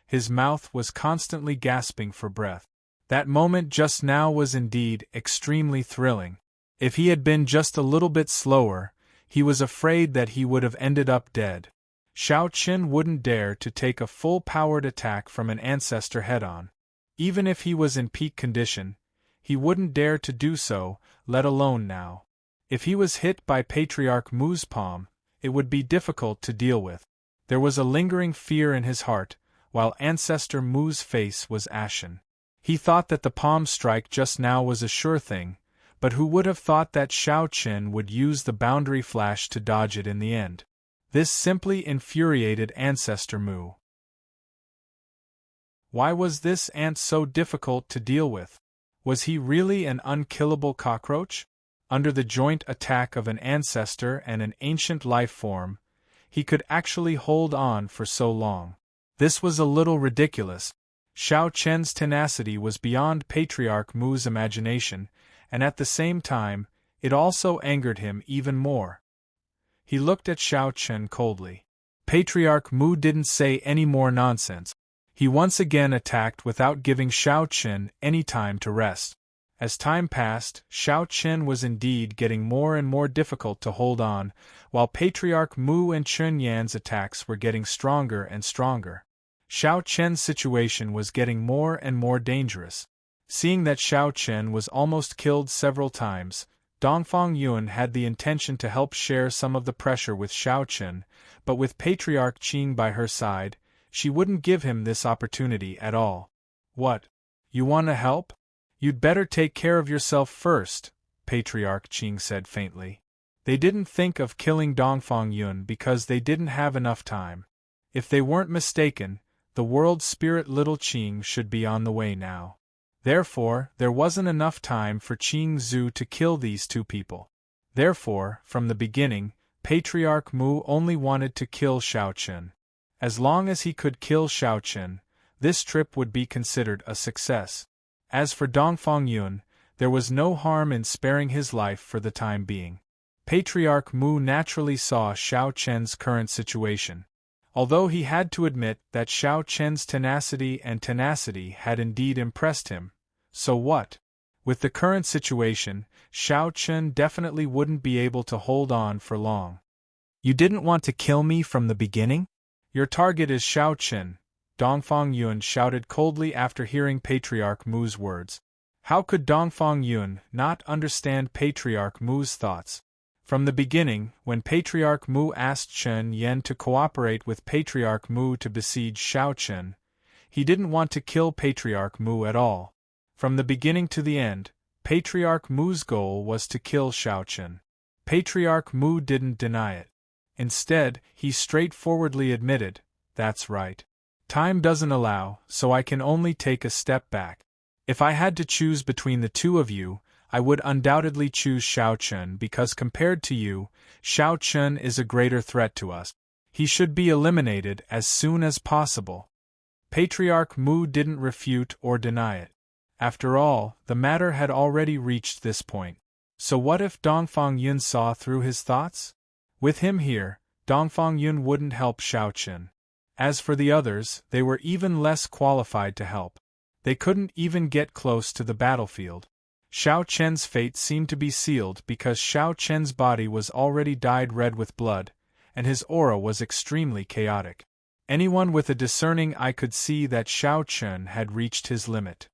His mouth was constantly gasping for breath. That moment just now was indeed extremely thrilling. If he had been just a little bit slower, he was afraid that he would have ended up dead. Shao Chen wouldn't dare to take a full-powered attack from an ancestor head-on. Even if he was in peak condition, he wouldn't dare to do so, let alone now. If he was hit by Patriarch Mu's palm, it would be difficult to deal with. There was a lingering fear in his heart, while Ancestor Mu's face was ashen. He thought that the palm strike just now was a sure thing, but who would have thought that Shao Chen would use the boundary flash to dodge it in the end? This simply infuriated Ancestor Mu. Why was this ant so difficult to deal with? Was he really an unkillable cockroach? Under the joint attack of an ancestor and an ancient life form, he could actually hold on for so long. This was a little ridiculous. Shao Chen's tenacity was beyond Patriarch Mu's imagination, and at the same time, it also angered him even more. He looked at Shao Chen coldly. Patriarch Mu didn't say any more nonsense. He once again attacked without giving Shao Chen any time to rest. As time passed, Shao Chen was indeed getting more and more difficult to hold on, while Patriarch Mu and Chen Yan's attacks were getting stronger and stronger. Shao Chen's situation was getting more and more dangerous. Seeing that Shao Chen was almost killed several times, Dongfang Yun had the intention to help share some of the pressure with Shao Chen, but with Patriarch Qing by her side, she wouldn't give him this opportunity at all. What? You want to help? You'd better take care of yourself first, Patriarch Qing said faintly. They didn't think of killing Dongfang Yun because they didn't have enough time. If they weren't mistaken, the world spirit little Qing should be on the way now. Therefore, there wasn't enough time for Qing Zhu to kill these two people. Therefore, from the beginning, Patriarch Mu only wanted to kill Shao Chen. As long as he could kill Shao Chen, this trip would be considered a success. As for Dongfang Yun, there was no harm in sparing his life for the time being. Patriarch Mu naturally saw Shao Chen's current situation. Although he had to admit that Shao Chen's tenacity had indeed impressed him, so what? With the current situation, Shao Chen definitely wouldn't be able to hold on for long. You didn't want to kill me from the beginning? Your target is Shao Chen, Dongfang Yun shouted coldly after hearing Patriarch Mu's words. How could Dongfang Yun not understand Patriarch Mu's thoughts? From the beginning, when Patriarch Mu asked Chen Yan to cooperate with Patriarch Mu to besiege Shao Chen, he didn't want to kill Patriarch Mu at all. From the beginning to the end, Patriarch Mu's goal was to kill Shao Chen. Patriarch Mu didn't deny it. Instead, he straightforwardly admitted, "That's right. Time doesn't allow, so I can only take a step back. If I had to choose between the two of you, I would undoubtedly choose Shao Chen because compared to you, Shao Chen is a greater threat to us. He should be eliminated as soon as possible." Patriarch Mu didn't refute or deny it. After all, the matter had already reached this point. So what if Dongfang Yun saw through his thoughts? With him here, Dongfang Yun wouldn't help Shao Chen. As for the others, they were even less qualified to help. They couldn't even get close to the battlefield. Shao Chen's fate seemed to be sealed because Shao Chen's body was already dyed red with blood, and his aura was extremely chaotic. Anyone with a discerning eye could see that Shao Chen had reached his limit.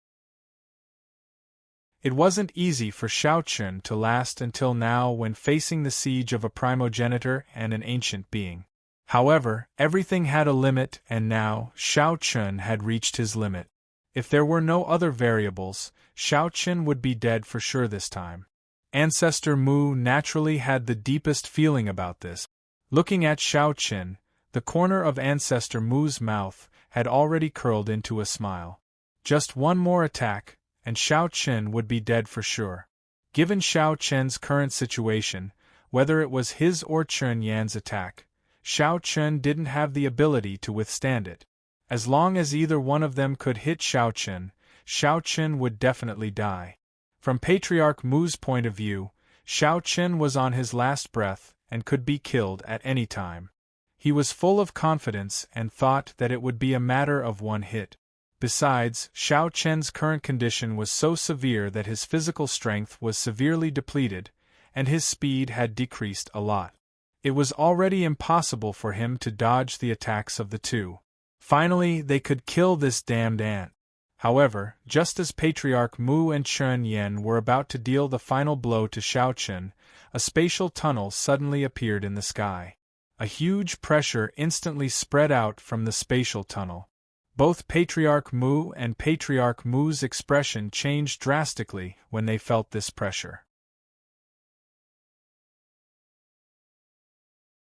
It wasn't easy for Shao Chen to last until now when facing the siege of a primogenitor and an ancient being. However, everything had a limit and now Shao Chen had reached his limit. If there were no other variables, Shao Chen would be dead for sure this time. Ancestor Mu naturally had the deepest feeling about this. Looking at Shao Chen, the corner of Ancestor Mu's mouth had already curled into a smile. Just one more attack, and Shao Chen would be dead for sure. Given Shao Chen's current situation, whether it was his or Chen Yan's attack, Shao Chen didn't have the ability to withstand it. As long as either one of them could hit Xiao Chen would definitely die. From Patriarch Mu's point of view, Xiao Chen was on his last breath and could be killed at any time. He was full of confidence and thought that it would be a matter of one hit. Besides, Xiao Chen's current condition was so severe that his physical strength was severely depleted, and his speed had decreased a lot. It was already impossible for him to dodge the attacks of the two. Finally, they could kill this damned ant. However, just as Patriarch Mu and Chen Yan were about to deal the final blow to Xiao Chen, a spatial tunnel suddenly appeared in the sky. A huge pressure instantly spread out from the spatial tunnel. Both Patriarch Mu and Patriarch Mu's expression changed drastically when they felt this pressure.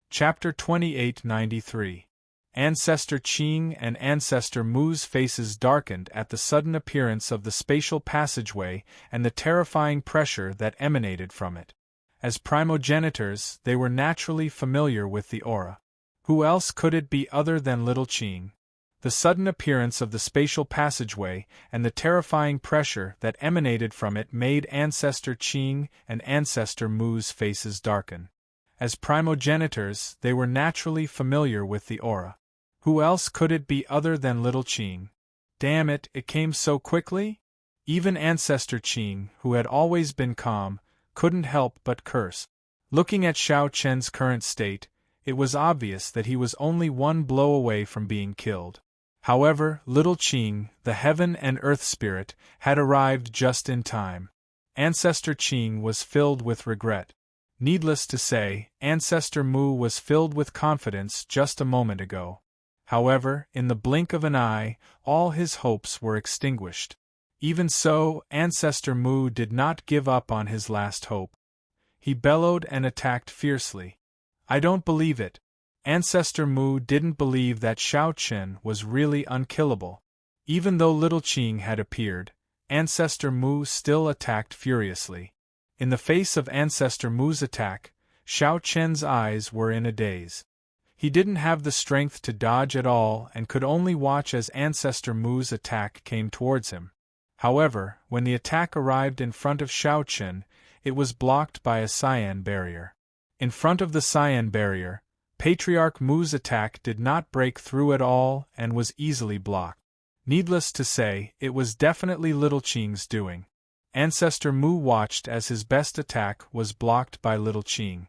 Chapter 2893. Ancestor Qing and Ancestor Mu's faces darkened at the sudden appearance of the spatial passageway and the terrifying pressure that emanated from it. As primogenitors, they were naturally familiar with the aura. Who else could it be other than little Qing? The sudden appearance of the spatial passageway and the terrifying pressure that emanated from it made Ancestor Qing and Ancestor Mu's faces darken. As primogenitors, they were naturally familiar with the aura. Who else could it be other than little Qing? Damn it, it came so quickly? Even Ancestor Qing, who had always been calm, couldn't help but curse. Looking at Xiao Chen's current state, it was obvious that he was only one blow away from being killed. However, little Qing, the heaven and earth spirit, had arrived just in time. Ancestor Qing was filled with regret. Needless to say, Ancestor Mu was filled with confidence just a moment ago. However, in the blink of an eye, all his hopes were extinguished. Even so, Ancestor Mu did not give up on his last hope. He bellowed and attacked fiercely. I don't believe it. Ancestor Mu didn't believe that Xiao Chen was really unkillable. Even though little Qing had appeared, Ancestor Mu still attacked furiously. In the face of Ancestor Mu's attack, Xiao Chen's eyes were in a daze. He didn't have the strength to dodge at all and could only watch as Ancestor Mu's attack came towards him. However, when the attack arrived in front of Xiao Chen, it was blocked by a cyan barrier. In front of the cyan barrier, Patriarch Mu's attack did not break through at all and was easily blocked. Needless to say, it was definitely little Qing's doing. Ancestor Mu watched as his best attack was blocked by little Qing.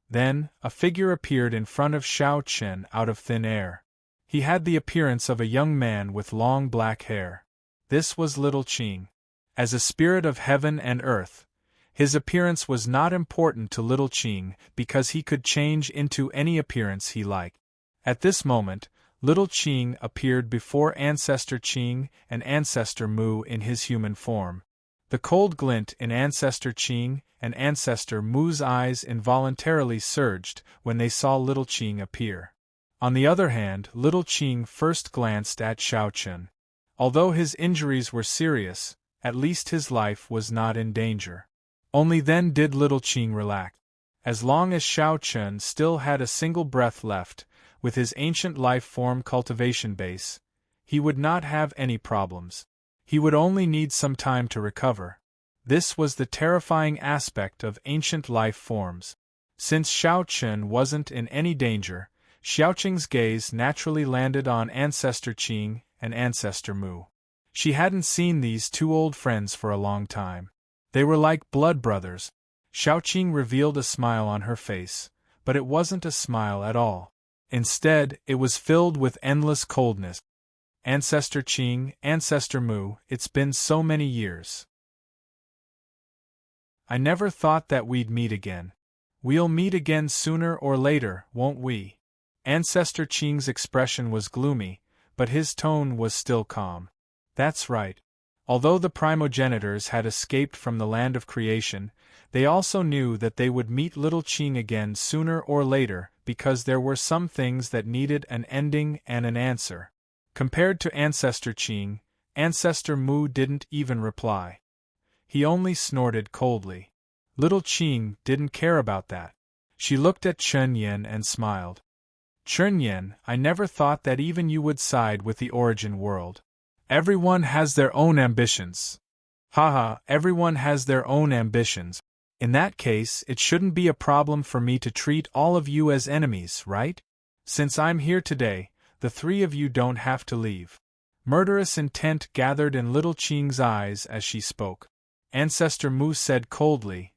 Then, a figure appeared in front of Xiao Chen out of thin air. He had the appearance of a young man with long black hair. This was little Qing. As a spirit of heaven and earth, his appearance was not important to little Qing because he could change into any appearance he liked. At this moment, little Qing appeared before Ancestor Qing and Ancestor Mu in his human form. The cold glint in Ancestor Qing and Ancestor Mu's eyes involuntarily surged when they saw little Qing appear. On the other hand, little Qing first glanced at Xiao Chen. Although his injuries were serious, at least his life was not in danger. Only then did little Qing relax. As long as Xiao Chen still had a single breath left, with his ancient life form cultivation base, he would not have any problems. He would only need some time to recover. This was the terrifying aspect of ancient life forms. Since Xiao Chen wasn't in any danger, Xiao Qing's gaze naturally landed on Ancestor Qing and Ancestor Mu. She hadn't seen these two old friends for a long time. They were like blood brothers. Xiao Qing revealed a smile on her face, but it wasn't a smile at all. Instead, it was filled with endless coldness. Ancestor Qing, Ancestor Mu, it's been so many years. I never thought that we'd meet again. We'll meet again sooner or later, won't we? Ancestor Qing's expression was gloomy, but his tone was still calm. That's right. Although the primogenitors had escaped from the land of creation, they also knew that they would meet little Qing again sooner or later because there were some things that needed an ending and an answer. Compared to Ancestor Qing, Ancestor Mu didn't even reply. He only snorted coldly. Little Qing didn't care about that. She looked at Chen Yin and smiled. Chunyan, I never thought that even you would side with the origin world. Everyone has their own ambitions. Haha, everyone has their own ambitions. In that case, it shouldn't be a problem for me to treat all of you as enemies, right? Since I'm here today, the three of you don't have to leave. Murderous intent gathered in Little Qing's eyes as she spoke. Ancestor Mu said coldly,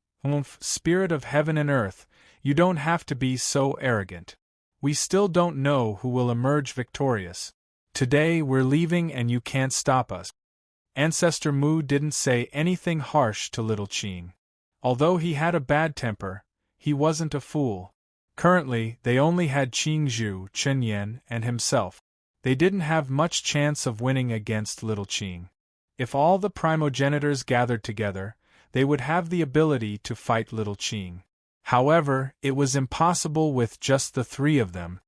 Spirit of heaven and earth, you don't have to be so arrogant. We still don't know who will emerge victorious. Today we're leaving and you can't stop us. Ancestor Mu didn't say anything harsh to Little Qing. Although he had a bad temper, he wasn't a fool. Currently, they only had Qing Zhu, Chunyan, and himself. They didn't have much chance of winning against Little Qing. If all the primogenitors gathered together, they would have the ability to fight Little Qing. However, it was impossible with just the three of them.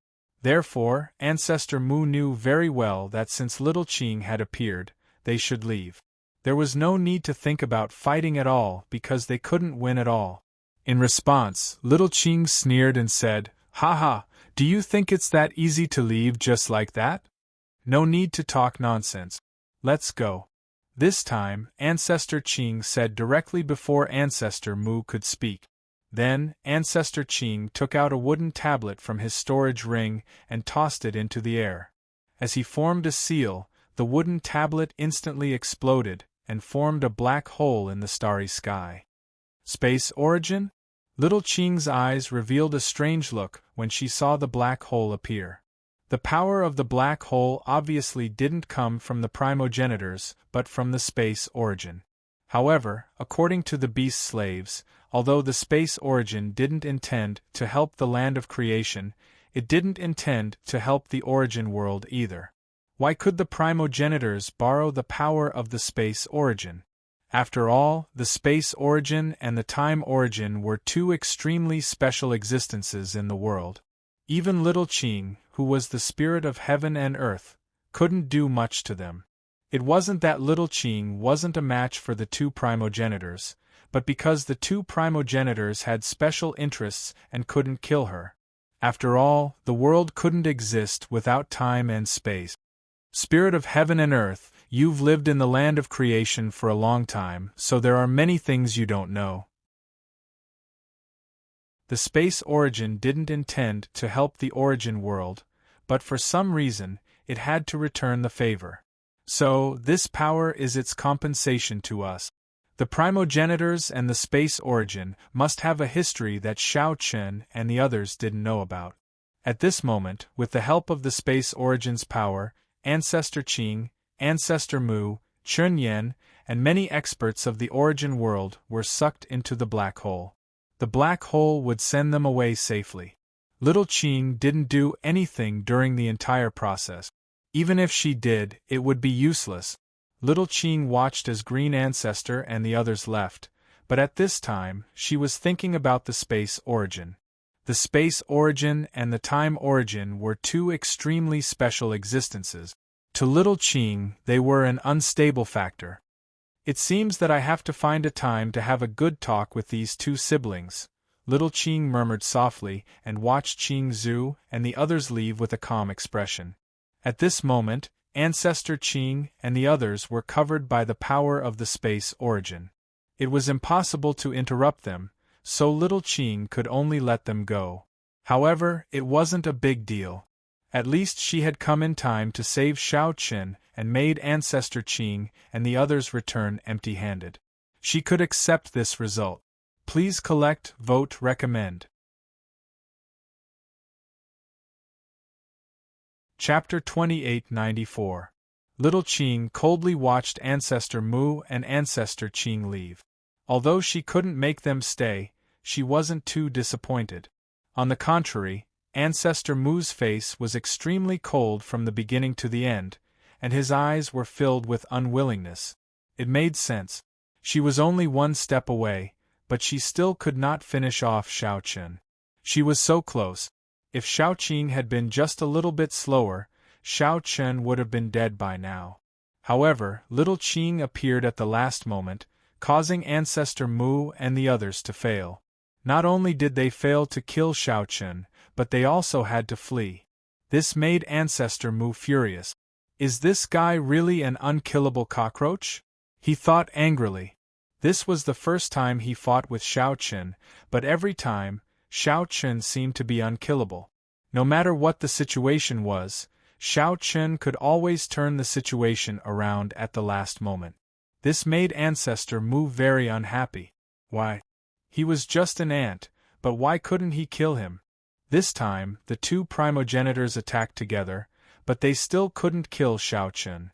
Therefore, Ancestor Mu knew very well that since Little Qing had appeared, they should leave. There was no need to think about fighting at all because they couldn't win at all. In response, Little Qing sneered and said, Haha, do you think it's that easy to leave just like that? No need to talk nonsense. Let's go. This time, Ancestor Qing said directly before Ancestor Mu could speak. Then, Ancestor Qing took out a wooden tablet from his storage ring and tossed it into the air. As he formed a seal, the wooden tablet instantly exploded and formed a black hole in the starry sky. Space origin? Little Qing's eyes revealed a strange look when she saw the black hole appear. The power of the black hole obviously didn't come from the primogenitors, but from the space origin. However, according to the beast slaves, although the space origin didn't intend to help the land of creation, it didn't intend to help the origin world either. Why could the primogenitors borrow the power of the space origin? After all, the space origin and the time origin were two extremely special existences in the world. Even Little Qing, who was the spirit of heaven and earth, couldn't do much to them. It wasn't that Little Qing wasn't a match for the two primogenitors, but because the two primogenitors had special interests and couldn't kill her. After all, the world couldn't exist without time and space. Spirit of heaven and earth, you've lived in the land of creation for a long time, so there are many things you don't know. The space origin didn't intend to help the origin world, but for some reason, it had to return the favor. So, this power is its compensation to us. The primogenitors and the space origin must have a history that Xiao Chen and the others didn't know about. At this moment, with the help of the space origin's power, Ancestor Qing, Ancestor Mu, Chunyan, and many experts of the origin world were sucked into the black hole. The black hole would send them away safely. Little Qing didn't do anything during the entire process. Even if she did, it would be useless. Little Qing watched as Green Ancestor and the others left, but at this time, she was thinking about the space origin. The space origin and the time origin were two extremely special existences. To Little Qing, they were an unstable factor. It seems that I have to find a time to have a good talk with these two siblings, Little Qing murmured softly and watched Qing Zhu and the others leave with a calm expression. At this moment, Ancestor Qing and the others were covered by the power of the space origin. It was impossible to interrupt them, so Little Qing could only let them go. However, it wasn't a big deal. At least she had come in time to save Xiao Chen and made Ancestor Qing and the others return empty-handed. She could accept this result. Please collect, vote, recommend. Chapter 2894. Little Qing coldly watched Ancestor Mu and Ancestor Qing leave. Although she couldn't make them stay, she wasn't too disappointed. On the contrary, Ancestor Mu's face was extremely cold from the beginning to the end, and his eyes were filled with unwillingness. It made sense. She was only one step away, but she still could not finish off Xiao Chen. She was so close. If Xiao Qing had been just a little bit slower, Xiao Chen would have been dead by now. However, Little Qing appeared at the last moment, causing Ancestor Mu and the others to fail. Not only did they fail to kill Xiao Chen, but they also had to flee. This made Ancestor Mu furious. Is this guy really an unkillable cockroach? He thought angrily. This was the first time he fought with Xiao Chen, but every time, Xiao Chen seemed to be unkillable. No matter what the situation was, Xiao Chen could always turn the situation around at the last moment. This made Ancestor Mu very unhappy. Why? He was just an ant, but why couldn't he kill him? This time, the two primogenitors attacked together, but they still couldn't kill Xiao Chen.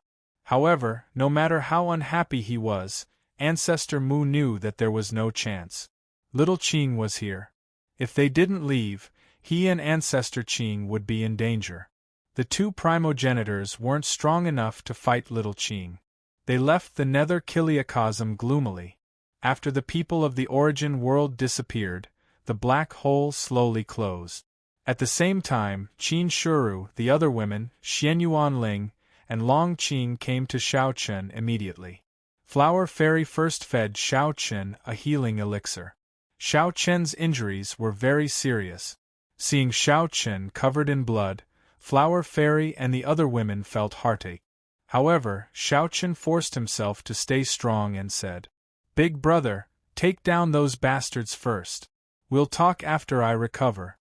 However, no matter how unhappy he was, Ancestor Mu knew that there was no chance. Little Qing was here. If they didn't leave, he and Ancestor Qing would be in danger. The two primogenitors weren't strong enough to fight Little Qing. They left the nether Kiliacosm gloomily. After the people of the origin world disappeared, the black hole slowly closed. At the same time, Qin Shuru, the other women, Xianyuan Ling, and Long Qing came to Xiao Chen immediately. Flower Fairy first fed Xiao Chen a healing elixir. Xiao Chen's injuries were very serious. Seeing Xiao Chen covered in blood, Flower Fairy and the other women felt heartache. However, Xiao Chen forced himself to stay strong and said, "Big brother, take down those bastards first. We'll talk after I recover."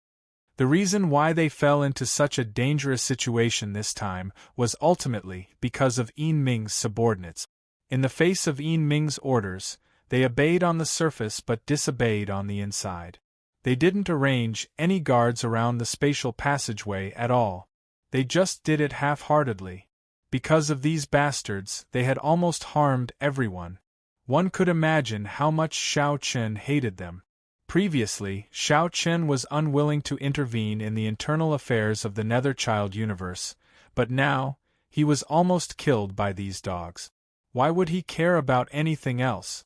The reason why they fell into such a dangerous situation this time was ultimately because of Yin Ming's subordinates. In the face of Yin Ming's orders, they obeyed on the surface but disobeyed on the inside. They didn't arrange any guards around the spatial passageway at all. They just did it half-heartedly. Because of these bastards, they had almost harmed everyone. One could imagine how much Xiao Chen hated them. Previously, Xiao Chen was unwilling to intervene in the internal affairs of the Netherchild universe, but now, he was almost killed by these dogs. Why would he care about anything else?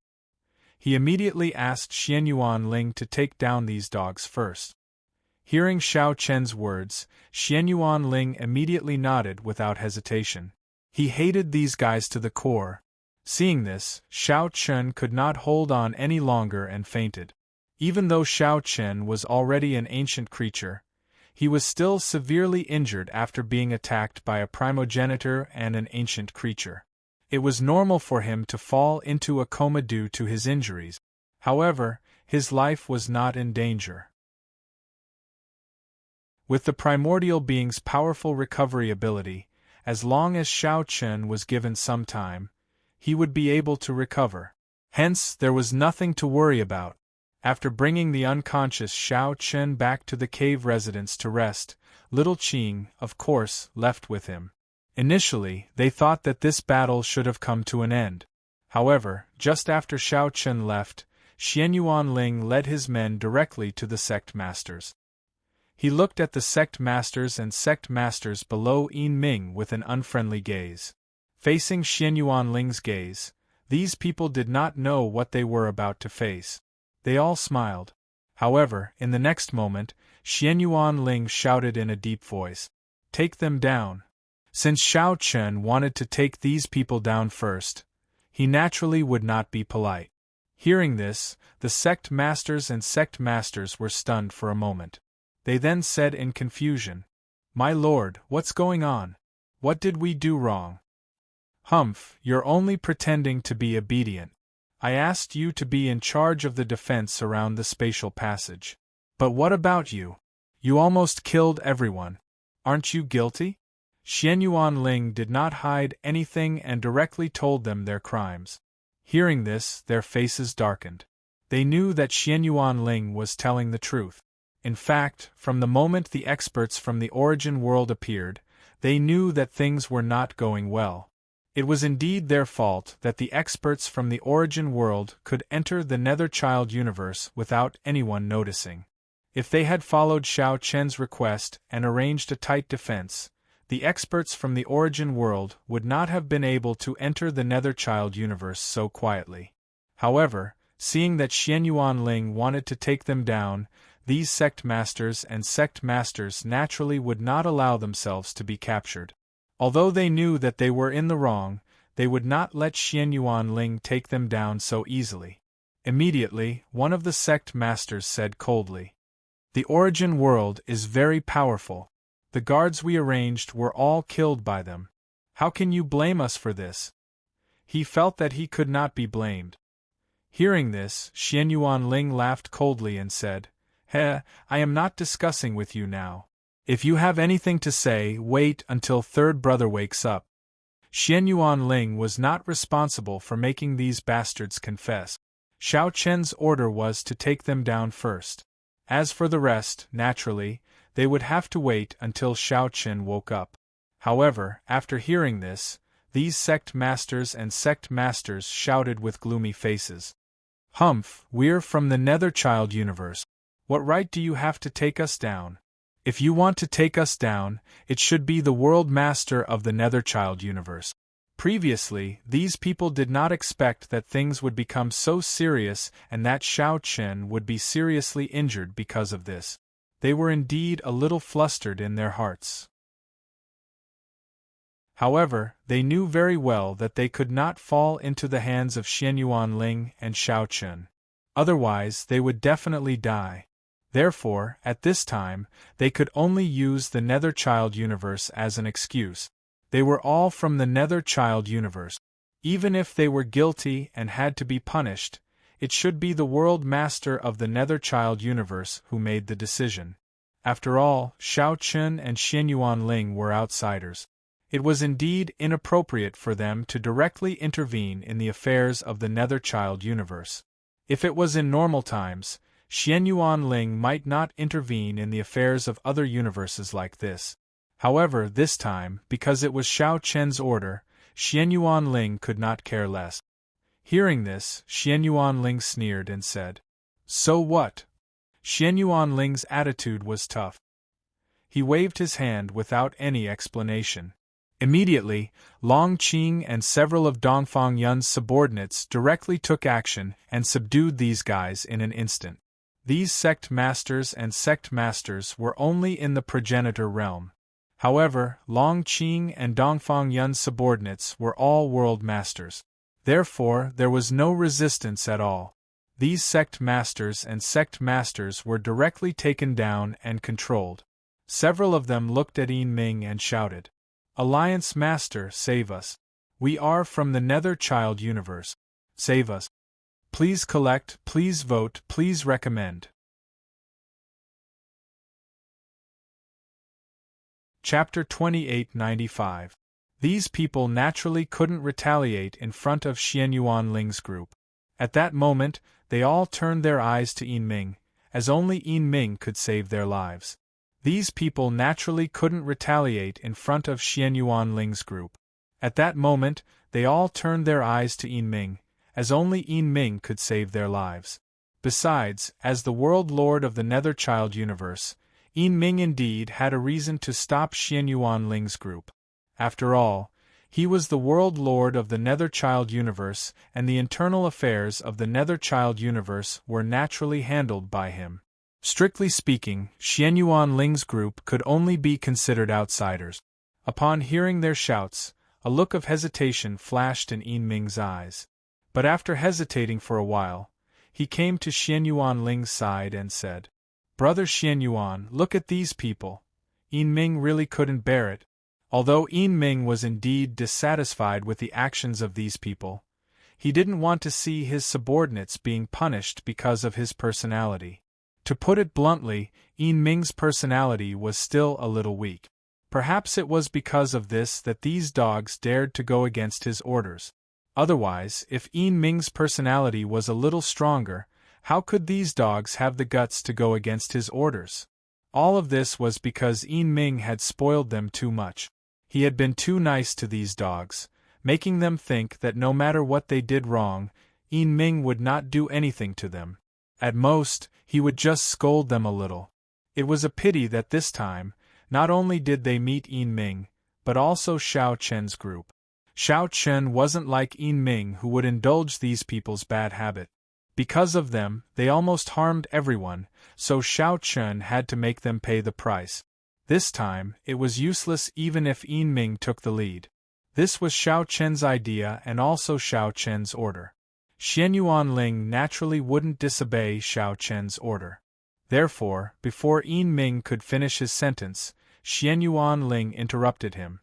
He immediately asked Xianyuan Ling to take down these dogs first. Hearing Xiao Chen's words, Xianyuan Ling immediately nodded without hesitation. He hated these guys to the core. Seeing this, Xiao Chen could not hold on any longer and fainted. Even though Xiao Chen was already an ancient creature, he was still severely injured after being attacked by a primogenitor and an ancient creature. It was normal for him to fall into a coma due to his injuries. However, his life was not in danger. With the primordial being's powerful recovery ability, as long as Xiao Chen was given some time, he would be able to recover. Hence, there was nothing to worry about. After bringing the unconscious Xiao Chen back to the cave residence to rest, Little Qing, of course, left with him. Initially, they thought that this battle should have come to an end. However, just after Xiao Chen left, Xianyuan Ling led his men directly to the sect masters. He looked at the sect masters and sect masters below Yin Ming with an unfriendly gaze. Facing Xianyuan Ling's gaze, these people did not know what they were about to face. They all smiled. However, in the next moment, Xianyuan Ling shouted in a deep voice, "Take them down." Since Xiao Chen wanted to take these people down first, he naturally would not be polite. Hearing this, the sect masters and sect masters were stunned for a moment. They then said in confusion, "My lord, what's going on? What did we do wrong?" "Humph, you're only pretending to be obedient. I asked you to be in charge of the defense around the spatial passage. But what about you? You almost killed everyone. Aren't you guilty?" Xianyuan Ling did not hide anything and directly told them their crimes. Hearing this, their faces darkened. They knew that Xianyuan Ling was telling the truth. In fact, from the moment the experts from the origin world appeared, they knew that things were not going well. It was indeed their fault that the experts from the origin world could enter the Netherchild universe without anyone noticing. If they had followed Xiao Chen's request and arranged a tight defense, the experts from the origin world would not have been able to enter the Netherchild universe so quietly. However, seeing that Xianyuan Ling wanted to take them down, these sect masters and sect masters naturally would not allow themselves to be captured. Although they knew that they were in the wrong, they would not let Xianyuan Ling take them down so easily. Immediately, one of the sect masters said coldly, "The origin world is very powerful. The guards we arranged were all killed by them. How can you blame us for this? He felt that he could not be blamed. Hearing this, Xianyuan Ling laughed coldly and said, I am not discussing with you now. If you have anything to say, wait until third brother wakes up. Xianyuan Ling was not responsible for making these bastards confess. Xiao Chen's order was to take them down first. As for the rest, naturally, they would have to wait until Xiao Chen woke up. However, after hearing this, these sect masters and sect masters shouted with gloomy faces. Humph, we're from the Netherchild universe. What right do you have to take us down? If you want to take us down, it should be the World Master of the Netherchild universe. Previously, these people did not expect that things would become so serious and that Xiao Chen would be seriously injured because of this. They were indeed a little flustered in their hearts. However, they knew very well that they could not fall into the hands of Xianyuan Ling and Xiao Chen. Otherwise, they would definitely die. Therefore, at this time, they could only use the Netherchild universe as an excuse. They were all from the Netherchild universe. Even if they were guilty and had to be punished, it should be the World Master of the Netherchild universe who made the decision. After all, Xiao Chen and Xianyuan Ling were outsiders. It was indeed inappropriate for them to directly intervene in the affairs of the Netherchild universe. If it was in normal times, Xianyuan Ling might not intervene in the affairs of other universes like this. However, this time, because it was Xiao Chen's order, Xianyuan Ling could not care less. Hearing this, Xianyuan Ling sneered and said, "So what?" Xianyuan Ling's attitude was tough. He waved his hand without any explanation. Immediately, Long Qing and several of Dongfang Yun's subordinates directly took action and subdued these guys in an instant. These sect masters and sect masters were only in the progenitor realm. However, Long Qing and Dongfang Yun's subordinates were all world masters. Therefore, there was no resistance at all. These sect masters and sect masters were directly taken down and controlled. Several of them looked at Yin Ming and shouted, "Alliance Master, save us. We are from the Netherchild universe. Save us. Please collect, please vote, please recommend." Chapter 2895. These people naturally couldn't retaliate in front of Xianyuan Ling's group. At that moment, they all turned their eyes to Yin Ming, as only Yin Ming could save their lives. These people naturally couldn't retaliate in front of Xianyuan Ling's group. At that moment, they all turned their eyes to Yin Ming, as only Yin Ming could save their lives. Besides, as the World Lord of the Netherchild universe, Yin Ming indeed had a reason to stop Xianyuan Ling's group. After all, he was the World Lord of the Netherchild universe, and the internal affairs of the Netherchild universe were naturally handled by him. Strictly speaking, Xianyuan Ling's group could only be considered outsiders. Upon hearing their shouts, a look of hesitation flashed in Yin Ming's eyes. But after hesitating for a while, he came to Xianyuan Ling's side and said, "Brother Xianyuan, look at these people." Yin Ming really couldn't bear it. Although Yin Ming was indeed dissatisfied with the actions of these people, he didn't want to see his subordinates being punished because of his personality. To put it bluntly, Yin Ming's personality was still a little weak. Perhaps it was because of this that these dogs dared to go against his orders. Otherwise, if Yin Ming's personality was a little stronger, how could these dogs have the guts to go against his orders? All of this was because Yin Ming had spoiled them too much. He had been too nice to these dogs, making them think that no matter what they did wrong, Yin Ming would not do anything to them. At most, he would just scold them a little. It was a pity that this time, not only did they meet Yin Ming, but also Xiao Chen's group. Xiao Chen wasn't like Yin Ming, who would indulge these people's bad habit. Because of them, they almost harmed everyone, so Xiao Chen had to make them pay the price. This time, it was useless even if Yin Ming took the lead. This was Xiao Chen's idea and also Xiao Chen's order. Xianyuan Ling naturally wouldn't disobey Xiao Chen's order. Therefore, before Yin Ming could finish his sentence, Xianyuan Ling interrupted him.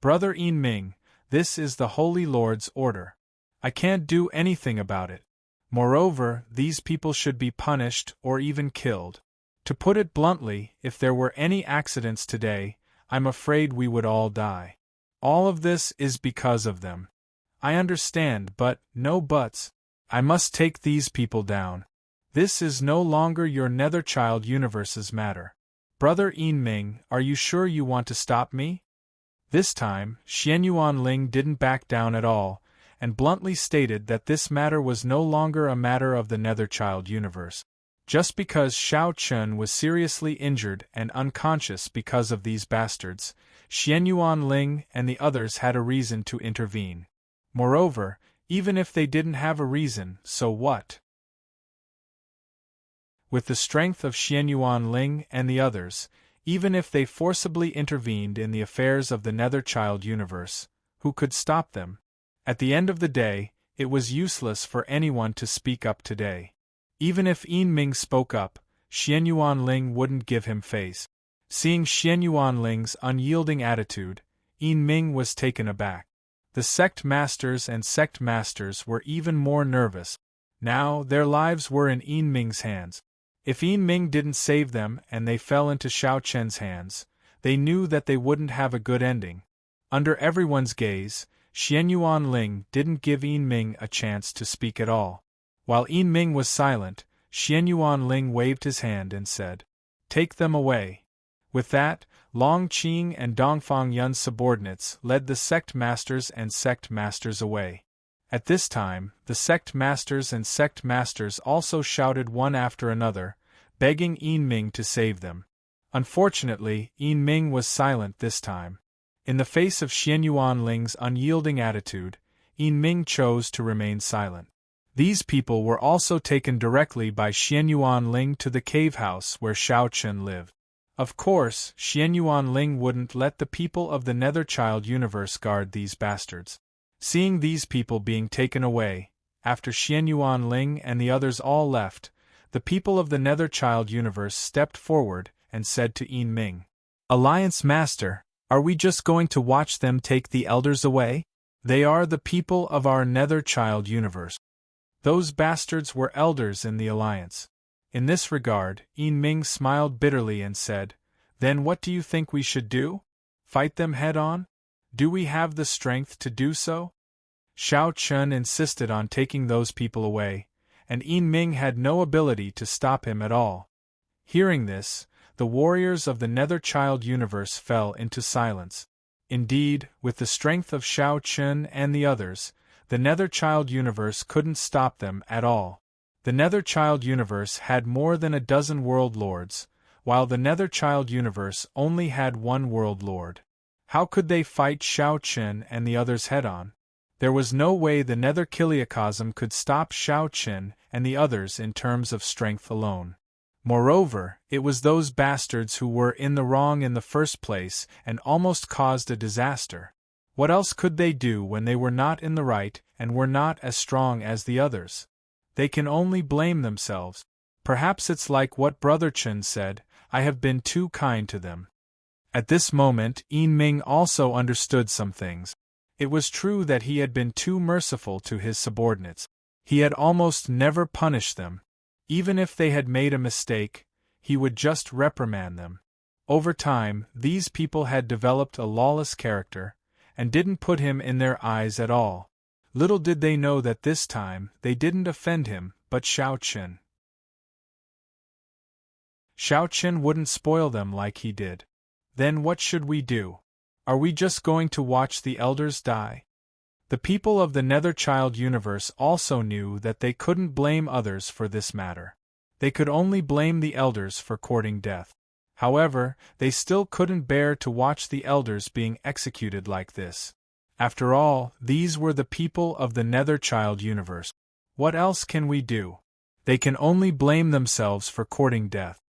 Brother Yin Ming, this is the Holy Lord's order. I can't do anything about it. Moreover, these people should be punished or even killed. To put it bluntly, if there were any accidents today, I'm afraid we would all die. All of this is because of them. I understand, but, no buts. I must take these people down. This is no longer your Netherchild Universe's matter. Brother Yin Ming, are you sure you want to stop me? This time, Xianyuan Ling didn't back down at all, and bluntly stated that this matter was no longer a matter of the Netherchild Universe. Just because Xiao Chun was seriously injured and unconscious because of these bastards, Xianyuan Ling and the others had a reason to intervene. Moreover, even if they didn't have a reason, so what? With the strength of Xianyuan Ling and the others, even if they forcibly intervened in the affairs of the Netherchild Universe, who could stop them? At the end of the day, it was useless for anyone to speak up today. Even if Yin Ming spoke up, Xianyuan Ling wouldn't give him face. Seeing Xianyuan Ling's unyielding attitude, Yin Ming was taken aback. The sect masters and sect masters were even more nervous. Now, their lives were in Yin Ming's hands. If Yin Ming didn't save them and they fell into Xiao Chen's hands, they knew that they wouldn't have a good ending. Under everyone's gaze, Xianyuan Ling didn't give Yin Ming a chance to speak at all. While Yin Ming was silent, Xianyuan Ling waved his hand and said, "Take them away." With that, Long Qing and Dongfang Yun's subordinates led the sect masters and sect masters away. At this time, the sect masters and sect masters also shouted one after another, begging Yin Ming to save them. Unfortunately, Yin Ming was silent this time. In the face of Xianyuan Ling's unyielding attitude, Yin Ming chose to remain silent. These people were also taken directly by Xianyuan Ling to the cave house where Xiao Chun lived. Of course, Xianyuan Ling wouldn't let the people of the Netherchild Universe guard these bastards. Seeing these people being taken away, after Xianyuan Ling and the others all left, the people of the Netherchild Universe stepped forward and said to Yin Ming, "Alliance Master, are we just going to watch them take the elders away? They are the people of our Netherchild Universe. Those bastards were elders in the Alliance." In this regard, Yin Ming smiled bitterly and said, "Then what do you think we should do? Fight them head-on? Do we have the strength to do so?" Xiao Chun insisted on taking those people away, and Yin Ming had no ability to stop him at all. Hearing this, the warriors of the Netherchild Universe fell into silence. Indeed, with the strength of Xiao Chun and the others, the Netherchild Universe couldn't stop them at all. The Netherchild Universe had more than a dozen world lords, while the Netherchild Universe only had one world lord. How could they fight Xiao Chun and the others head-on? There was no way the Nether Kiliacosm could stop Xiao Chun and the others in terms of strength alone. Moreover, it was those bastards who were in the wrong in the first place and almost caused a disaster. What else could they do when they were not in the right and were not as strong as the others? They can only blame themselves. Perhaps it's like what Brother Chun said, "I have been too kind to them." At this moment, Yin Ming also understood some things. It was true that he had been too merciful to his subordinates. He had almost never punished them. Even if they had made a mistake, he would just reprimand them. Over time, these people had developed a lawless character, and didn't put him in their eyes at all. Little did they know that this time, they didn't offend him, but Xiao Chun. Xiao Chun wouldn't spoil them like he did. Then what should we do? Are we just going to watch the elders die? The people of the Netherchild Universe also knew that they couldn't blame others for this matter. They could only blame the elders for courting death. However, they still couldn't bear to watch the elders being executed like this. After all, these were the people of the Netherchild Universe. What else can we do? They can only blame themselves for courting death.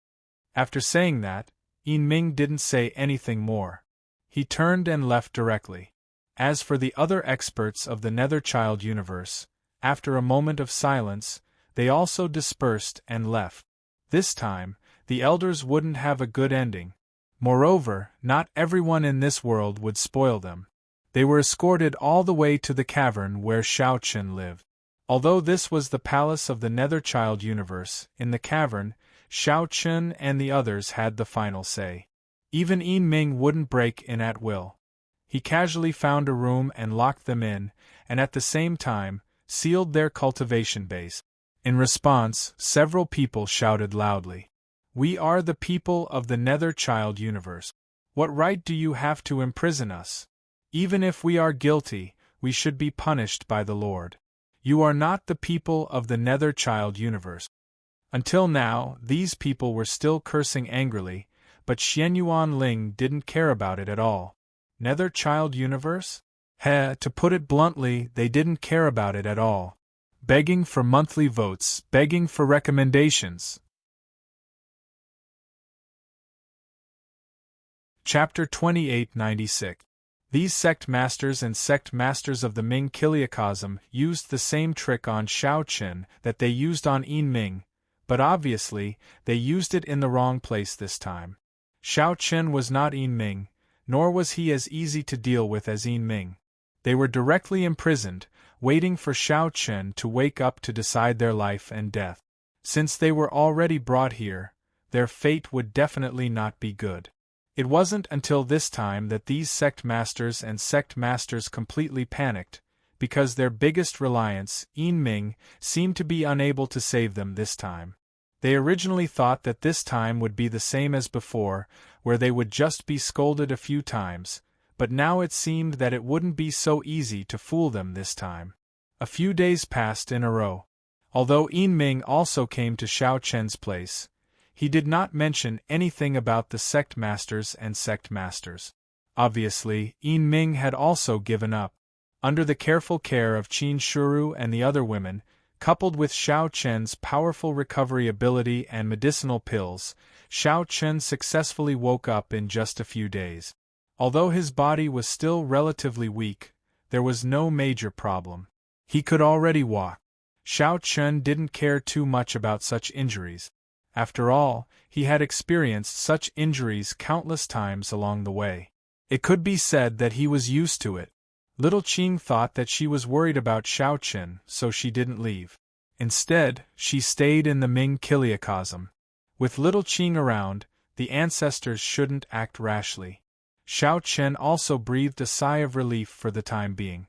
After saying that, Yin Ming didn't say anything more. He turned and left directly. As for the other experts of the Netherchild Universe, after a moment of silence, they also dispersed and left. This time, the elders wouldn't have a good ending. Moreover, not everyone in this world would spoil them. They were escorted all the way to the cavern where Shao Chun lived. Although this was the palace of the Netherchild universe, in the cavern, Shao Chun and the others had the final say. Even Yin Ming wouldn't break in at will. He casually found a room and locked them in, and at the same time, sealed their cultivation base. In response, several people shouted loudly, "We are the people of the Netherchild universe. What right do you have to imprison us? Even if we are guilty, we should be punished by the Lord. You are not the people of the Netherchild universe." Until now, these people were still cursing angrily, but Xianyuan Ling didn't care about it at all. Netherchild universe? To put it bluntly, they didn't care about it at all. Begging for monthly votes, begging for recommendations. Chapter 2896. These sect masters and sect masters of the Ming Kiliakosm used the same trick on Shao Chun that they used on Yin Ming, but obviously, they used it in the wrong place this time. Shao Chun was not Yin Ming, nor was he as easy to deal with as Yin Ming. They were directly imprisoned, waiting for Shao Chun to wake up to decide their life and death. Since they were already brought here, their fate would definitely not be good. It wasn't until this time that these sect masters and sect masters completely panicked, because their biggest reliance, Yin Ming, seemed to be unable to save them this time. They originally thought that this time would be the same as before, where they would just be scolded a few times, but now it seemed that it wouldn't be so easy to fool them this time. A few days passed in a row. Although Yin Ming also came to Shao Chen's place, he did not mention anything about the sect masters and sect masters. Obviously, Yin Ming had also given up. Under the careful care of Qin Shuru and the other women, coupled with Shao Chen's powerful recovery ability and medicinal pills, Shao Chen successfully woke up in just a few days. Although his body was still relatively weak, there was no major problem. He could already walk. Shao Chen didn't care too much about such injuries. After all, he had experienced such injuries countless times along the way. It could be said that he was used to it. Little Qing thought that she was worried about Shao Chen, so she didn't leave. Instead, she stayed in the Ming Kiliakosm. With Little Qing around, the ancestors shouldn't act rashly. Shao Chen also breathed a sigh of relief for the time being.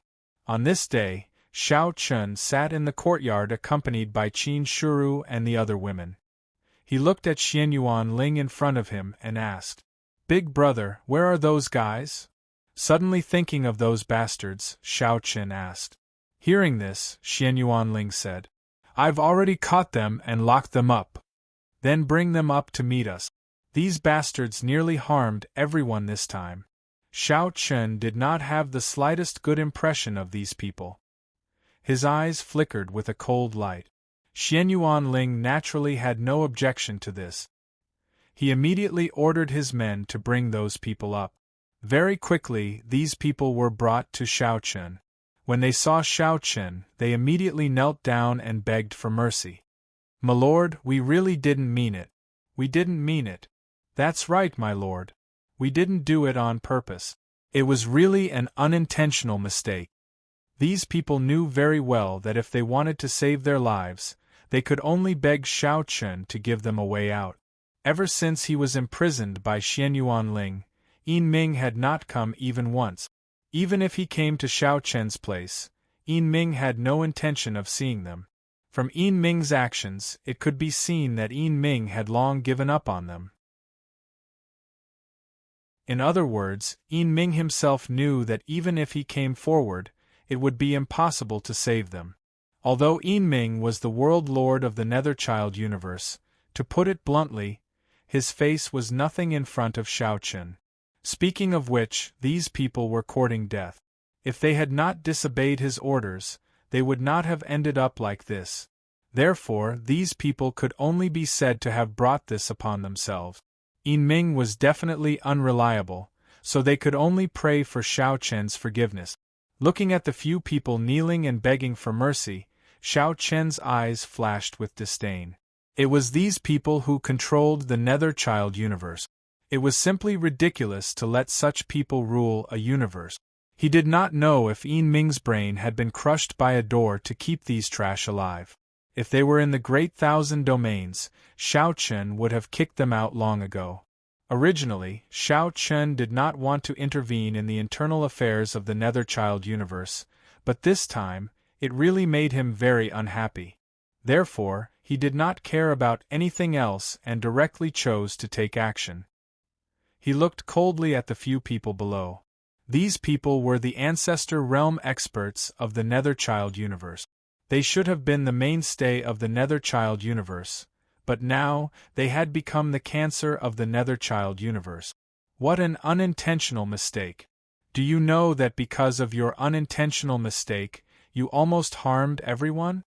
On this day, Shao Chen sat in the courtyard accompanied by Qin Shuru and the other women. He looked at Xianyuan Ling in front of him and asked, "Big brother, where are those guys?" Suddenly thinking of those bastards, Shao Chen asked. Hearing this, Xianyuan Ling said, "I've already caught them and locked them up." "Then bring them up to meet us." These bastards nearly harmed everyone this time. Shao Chen did not have the slightest good impression of these people. His eyes flickered with a cold light. Xianyuan Ling naturally had no objection to this. He immediately ordered his men to bring those people up. Very quickly, these people were brought to Shao Chen. When they saw Shao Chen, they immediately knelt down and begged for mercy. "My lord, we really didn't mean it. We didn't mean it." "That's right, my lord. We didn't do it on purpose. It was really an unintentional mistake." These people knew very well that if they wanted to save their lives, they could only beg Shao Chen to give them a way out. Ever since he was imprisoned by Xianyuan Ling, Yin Ming had not come even once. Even if he came to Shao Chen's place, Yin Ming had no intention of seeing them. From Yin Ming's actions, it could be seen that Yin Ming had long given up on them. In other words, Yin Ming himself knew that even if he came forward, it would be impossible to save them. Although Yin Ming was the world lord of the Netherchild universe, to put it bluntly, his face was nothing in front of Shao Chen. Speaking of which, these people were courting death. If they had not disobeyed his orders, they would not have ended up like this. Therefore, these people could only be said to have brought this upon themselves. Yin Ming was definitely unreliable, so they could only pray for Shao Chen's forgiveness. Looking at the few people kneeling and begging for mercy, Shao Chen's eyes flashed with disdain. It was these people who controlled the Netherchild universe. It was simply ridiculous to let such people rule a universe. He did not know if Yin Ming's brain had been crushed by a door to keep these trash alive. If they were in the Great Thousand Domains, Shao Chun would have kicked them out long ago. Originally, Shao Chun did not want to intervene in the internal affairs of the Netherchild universe, but this time, it really made him very unhappy. Therefore, he did not care about anything else and directly chose to take action. He looked coldly at the few people below. These people were the ancestor realm experts of the Netherchild universe. They should have been the mainstay of the Netherchild universe, but now they had become the cancer of the Netherchild universe. What an unintentional mistake! Do you know that because of your unintentional mistake, you almost harmed everyone?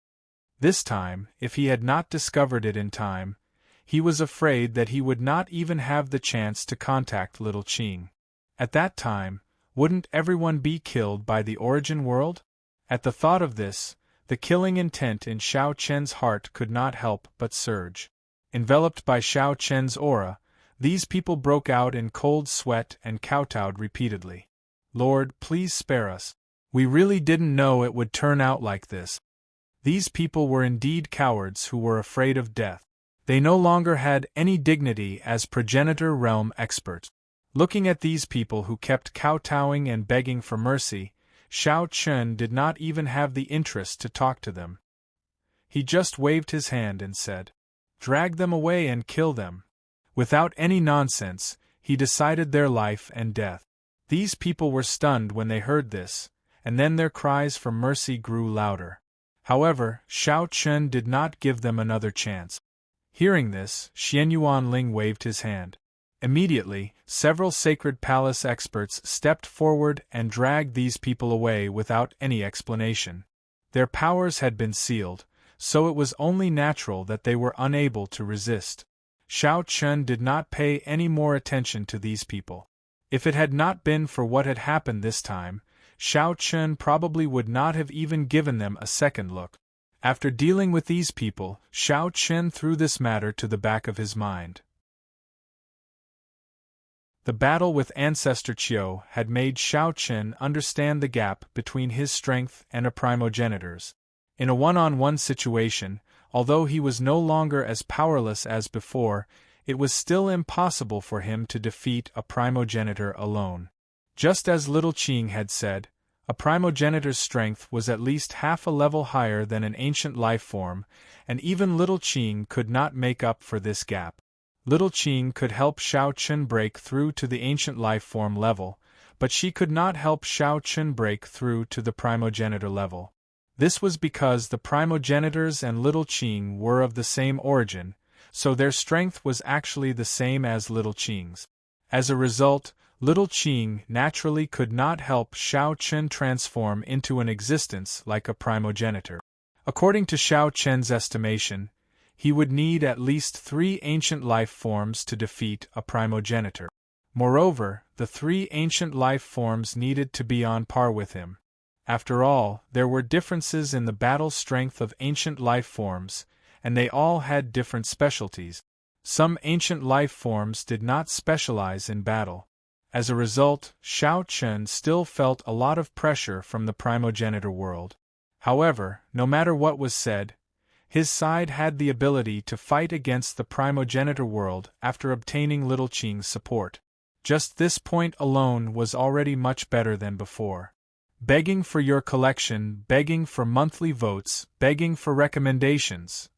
This time, if he had not discovered it in time, he was afraid that he would not even have the chance to contact Little Qing. At that time, wouldn't everyone be killed by the origin world? At the thought of this, the killing intent in Shao Chen's heart could not help but surge. Enveloped by Shao Chen's aura, these people broke out in cold sweat and kowtowed repeatedly. Lord, please spare us. We really didn't know it would turn out like this. These people were indeed cowards who were afraid of death. They no longer had any dignity as progenitor realm experts. Looking at these people who kept kowtowing and begging for mercy, Shao Chun did not even have the interest to talk to them. He just waved his hand and said, "Drag them away and kill them." Without any nonsense, he decided their life and death. These people were stunned when they heard this, and then their cries for mercy grew louder. However, Shao Chun did not give them another chance. Hearing this, Xian Yuanling waved his hand. Immediately, several Sacred Palace experts stepped forward and dragged these people away without any explanation. Their powers had been sealed, so it was only natural that they were unable to resist. Shao Chun did not pay any more attention to these people. If it had not been for what had happened this time, Shao Chun probably would not have even given them a second look. After dealing with these people, Shao Chun threw this matter to the back of his mind. The battle with Ancestor Qiu had made Shao Chun understand the gap between his strength and a primogenitor's. In a one-on-one situation, although he was no longer as powerless as before, it was still impossible for him to defeat a primogenitor alone. Just as Little Qing had said, a primogenitor's strength was at least half a level higher than an ancient life form, and even Little Qing could not make up for this gap. Little Qing could help Shao Chun break through to the ancient life form level, but she could not help Shao Chun break through to the primogenitor level. This was because the primogenitors and Little Qing were of the same origin, so their strength was actually the same as Little Qing's. As a result, Little Qing naturally could not help Shao Chun transform into an existence like a primogenitor. According to Shao Chun's estimation, he would need at least 3 ancient life forms to defeat a primogenitor. Moreover, the 3 ancient life forms needed to be on par with him. After all, there were differences in the battle strength of ancient life forms, and they all had different specialties. Some ancient life forms did not specialize in battle. As a result, Shao Chun still felt a lot of pressure from the primogenitor world. However, no matter what was said, his side had the ability to fight against the primogenitor world after obtaining Little Qing's support. Just this point alone was already much better than before. Begging for your collection, begging for monthly votes, begging for recommendations.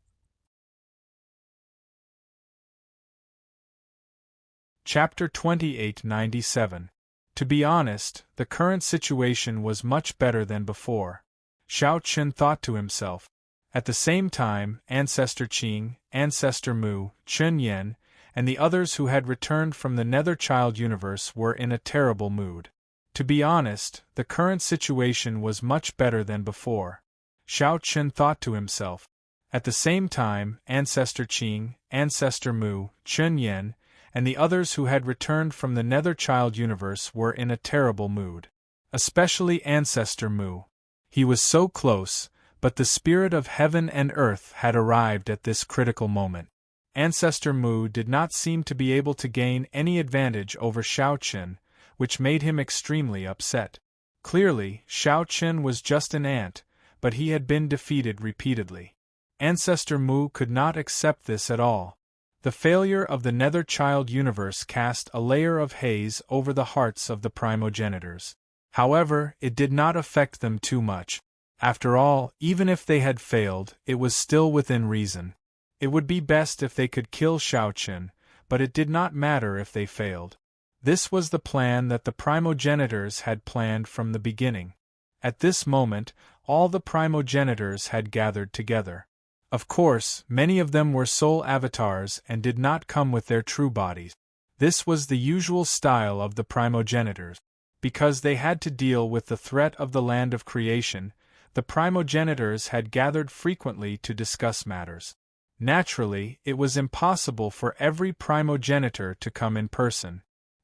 Chapter 2897. To be honest, the current situation was much better than before. Shao Chun thought to himself. At the same time, Ancestor Qing, Ancestor Mu, Chun Yen, and the others who had returned from the Netherchild universe were in a terrible mood. To be honest, the current situation was much better than before. Shao Chun thought to himself. At the same time, Ancestor Qing, Ancestor Mu, Chun Yen, and the others who had returned from the Netherchild universe were in a terrible mood. Especially Ancestor Mu. He was so close, but the spirit of heaven and earth had arrived at this critical moment. Ancestor Mu did not seem to be able to gain any advantage over Xiao Qin, which made him extremely upset. Clearly, Xiao Qin was just an ant, but he had been defeated repeatedly. Ancestor Mu could not accept this at all. The failure of the Nether Child universe cast a layer of haze over the hearts of the primogenitors. However, it did not affect them too much. After all, even if they had failed, it was still within reason. It would be best if they could kill Xiao Qin, but it did not matter if they failed. This was the plan that the primogenitors had planned from the beginning. At this moment, all the primogenitors had gathered together. Of course, many of them were soul avatars and did not come with their true bodies. This was the usual style of the primogenitors. Because they had to deal with the threat of the land of creation, the primogenitors had gathered frequently to discuss matters. Naturally, it was impossible for every primogenitor to come in person.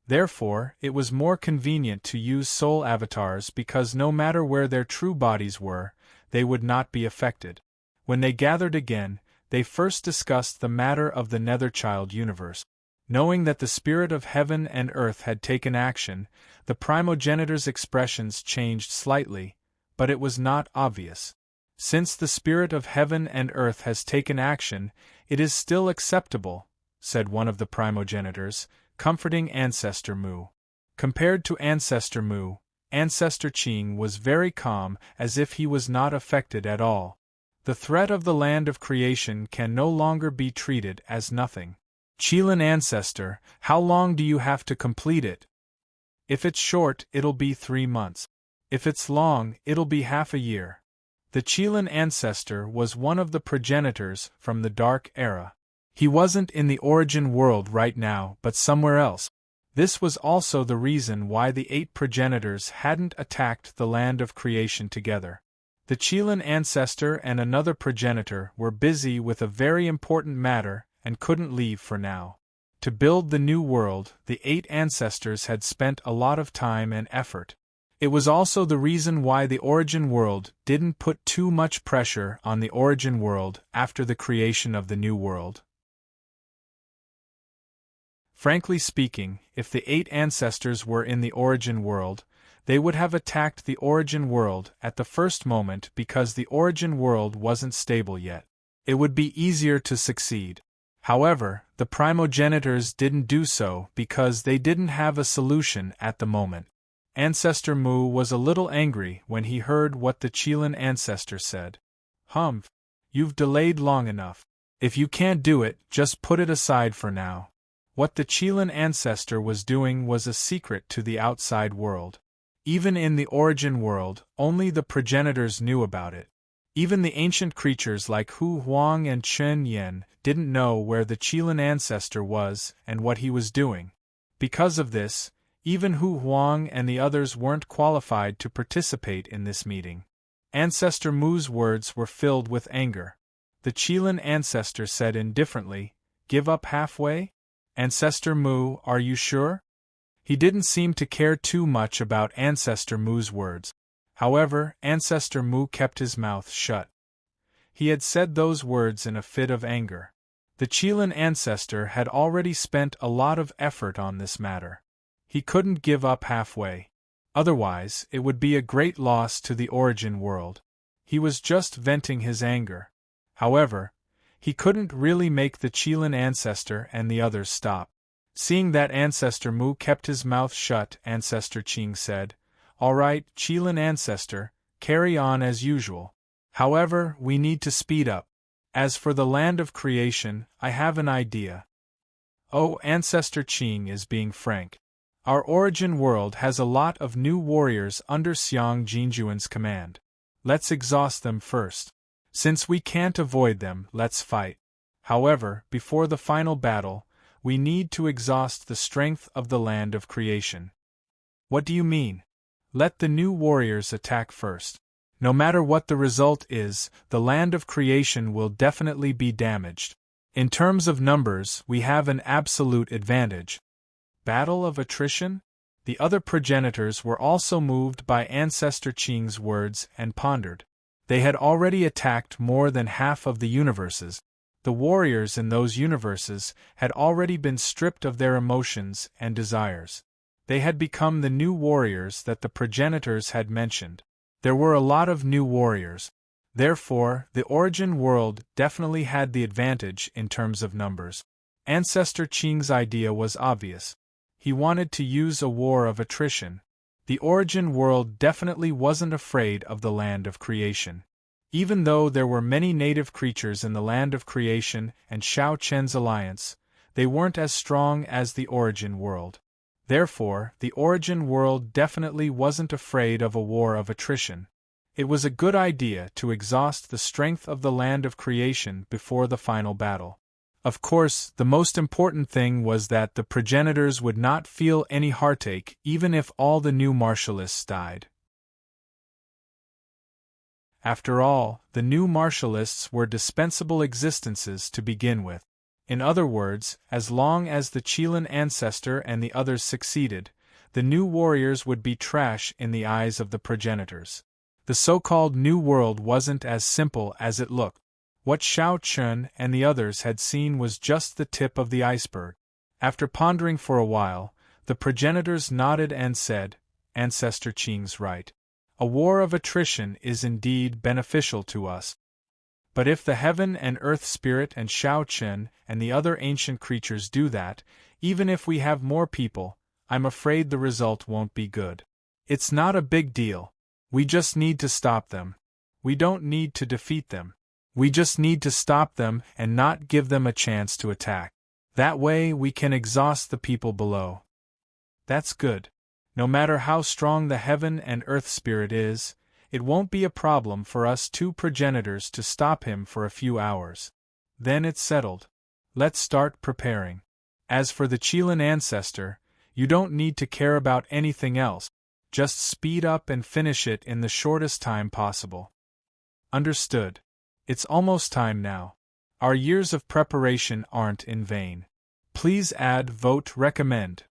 Therefore, it was more convenient to use soul avatars because no matter where their true bodies were, they would not be affected. When they gathered again, they first discussed the matter of the Netherchild universe. Knowing that the spirit of heaven and earth had taken action, the primogenitors' expressions changed slightly, but it was not obvious. Since the spirit of heaven and earth has taken action, it is still acceptable, said one of the primogenitors, comforting Ancestor Mu. Compared to Ancestor Mu, Ancestor Qing was very calm, as if he was not affected at all. The threat of the land of creation can no longer be treated as nothing. Qilin Ancestor, how long do you have to complete it? If it's short, it'll be 3 months. If it's long, it'll be half a year. The Qilin Ancestor was one of the progenitors from the Dark Era. He wasn't in the origin world right now, but somewhere else. This was also the reason why the 8 progenitors hadn't attacked the land of creation together. The Qilin Ancestor and another progenitor were busy with a very important matter and couldn't leave for now. To build the new world, the 8 ancestors had spent a lot of time and effort. It was also the reason why the origin world didn't put too much pressure on the origin world after the creation of the new world. Frankly speaking, if the 8 ancestors were in the origin world, they would have attacked the origin world at the first moment because the origin world wasn't stable yet. It would be easier to succeed. However, the primogenitors didn't do so because they didn't have a solution at the moment. Ancestor Mu was a little angry when he heard what the Qilin Ancestor said. You've delayed long enough. If you can't do it, just put it aside for now. What the Qilin Ancestor was doing was a secret to the outside world. Even in the origin world, only the progenitors knew about it. Even the ancient creatures like Hu Huang and Chen Yen didn't know where the Qilin Ancestor was and what he was doing. Because of this, even Hu Huang and the others weren't qualified to participate in this meeting. Ancestor Mu's words were filled with anger. The Qilin Ancestor said indifferently, "Give up halfway? Ancestor Mu, are you sure?" He didn't seem to care too much about Ancestor Mu's words. However, Ancestor Mu kept his mouth shut. He had said those words in a fit of anger. The Qilin Ancestor had already spent a lot of effort on this matter. He couldn't give up halfway. Otherwise, it would be a great loss to the origin world. He was just venting his anger. However, he couldn't really make the Qilin Ancestor and the others stop. Seeing that Ancestor Mu kept his mouth shut, Ancestor Qing said, "All right, Qilin Ancestor, carry on as usual. However, we need to speed up. As for the land of creation, I have an idea." "Oh, Ancestor Qing is being frank. Our origin world has a lot of new warriors under Xiang Jinjuan's command. Let's exhaust them first. Since we can't avoid them, let's fight. However, before the final battle, we need to exhaust the strength of the land of creation." "What do you mean?" "Let the new warriors attack first. No matter what the result is, the land of creation will definitely be damaged. In terms of numbers, we have an absolute advantage." Battle of attrition? The other progenitors were also moved by Ancestor Qing's words and pondered. They had already attacked more than half of the universes. The warriors in those universes had already been stripped of their emotions and desires. They had become the new warriors that the progenitors had mentioned. There were a lot of new warriors. Therefore, the origin world definitely had the advantage in terms of numbers. Ancestor Qing's idea was obvious. He wanted to use a war of attrition. The origin world definitely wasn't afraid of the land of creation. Even though there were many native creatures in the land of creation and Shao Chen's alliance, they weren't as strong as the origin world. Therefore, the origin world definitely wasn't afraid of a war of attrition. It was a good idea to exhaust the strength of the land of creation before the final battle. Of course, the most important thing was that the progenitors would not feel any heartache even if all the new martialists died. After all, the new martialists were dispensable existences to begin with. In other words, as long as the Qilin ancestor and the others succeeded, the new warriors would be trash in the eyes of the progenitors. The so-called New World wasn't as simple as it looked. What Shao Chun and the others had seen was just the tip of the iceberg. After pondering for a while, the progenitors nodded and said, "Ancestor Qing's right. A war of attrition is indeed beneficial to us. But if the heaven and earth spirit and Shao Chun and the other ancient creatures do that, even if we have more people, I'm afraid the result won't be good. It's not a big deal. We just need to stop them. We don't need to defeat them. We just need to stop them and not give them a chance to attack. That way we can exhaust the people below." That's good. No matter how strong the heaven and earth spirit is, it won't be a problem for us two progenitors to stop him for a few hours. Then it's settled. Let's start preparing. As for the Qilin ancestor, you don't need to care about anything else. Just speed up and finish it in the shortest time possible. Understood. It's almost time now. Our years of preparation aren't in vain. Please add vote recommend.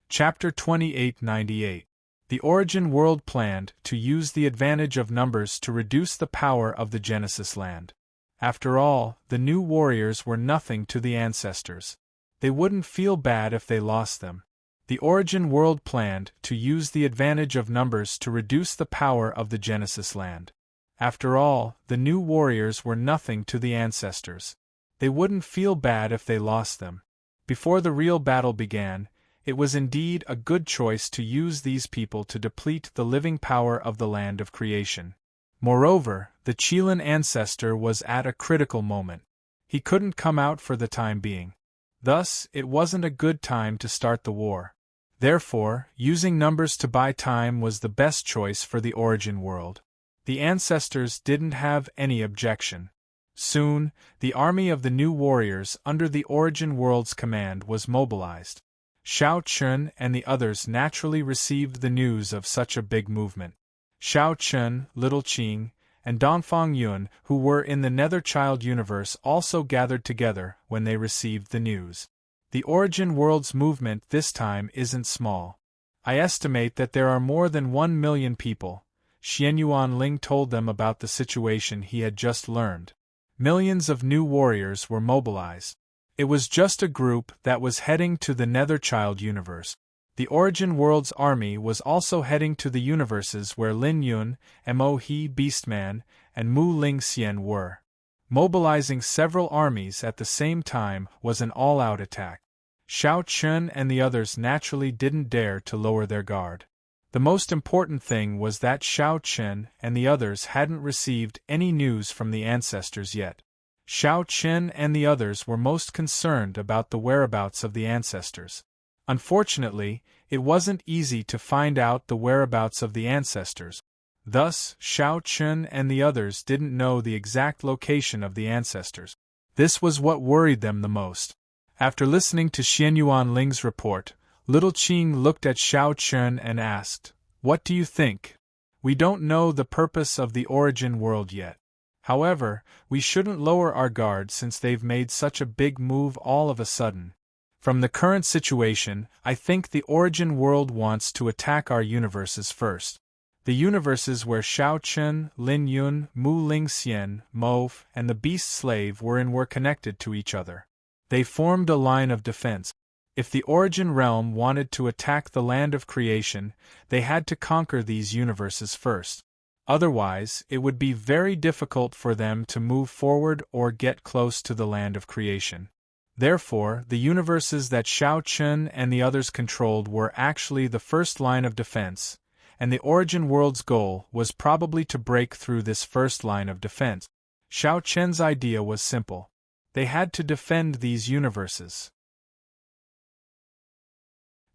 Chapter 2898. The Origin World planned to use the advantage of numbers to reduce the power of the Genesis land. After all, the new warriors were nothing to the ancestors. They wouldn't feel bad if they lost them. The Origin World planned to use the advantage of numbers to reduce the power of the Genesis land. After all, the new warriors were nothing to the ancestors. They wouldn't feel bad if they lost them. Before the real battle began, it was indeed a good choice to use these people to deplete the living power of the land of creation. Moreover, the Qilin ancestor was at a critical moment. He couldn't come out for the time being. Thus, it wasn't a good time to start the war. Therefore, using numbers to buy time was the best choice for the origin world. The ancestors didn't have any objection. Soon, the army of the new warriors under the origin world's command was mobilized. Shao Chun and the others naturally received the news of such a big movement. Shao Chun, Little Qing, and Dongfang Yun, who were in the Netherchild universe, also gathered together when they received the news. The origin world's movement this time isn't small. I estimate that there are more than 1 million people. Xianyuan Ling told them about the situation he had just learned. Millions of new warriors were mobilized. It was just a group that was heading to the Netherchild universe. The origin world's army was also heading to the universes where Lin Yun, Mo He Beastman, and Mu Ling Xian were. Mobilizing several armies at the same time was an all-out attack. Shao Chun and the others naturally didn't dare to lower their guard. The most important thing was that Shao Chun and the others hadn't received any news from the ancestors yet. Shao Chun and the others were most concerned about the whereabouts of the ancestors. Unfortunately, it wasn't easy to find out the whereabouts of the ancestors. Thus, Shao Chun and the others didn't know the exact location of the ancestors. This was what worried them the most. After listening to Xianyuan Ling's report, Little Qing looked at Shao Chun and asked, "What do you think? We don't know the purpose of the origin world yet. However, we shouldn't lower our guard since they've made such a big move all of a sudden. From the current situation, I think the origin world wants to attack our universes first. The universes where Shao Chun, Lin Yun, Mu Ling Xian, Mauve, and the Beast Slave were in were connected to each other. They formed a line of defense. If the Origin Realm wanted to attack the land of creation, they had to conquer these universes first. Otherwise, it would be very difficult for them to move forward or get close to the land of creation. Therefore, the universes that Shao Chun and the others controlled were actually the first line of defense, and the Origin World's goal was probably to break through this first line of defense. Shao Chun's idea was simple. They had to defend these universes.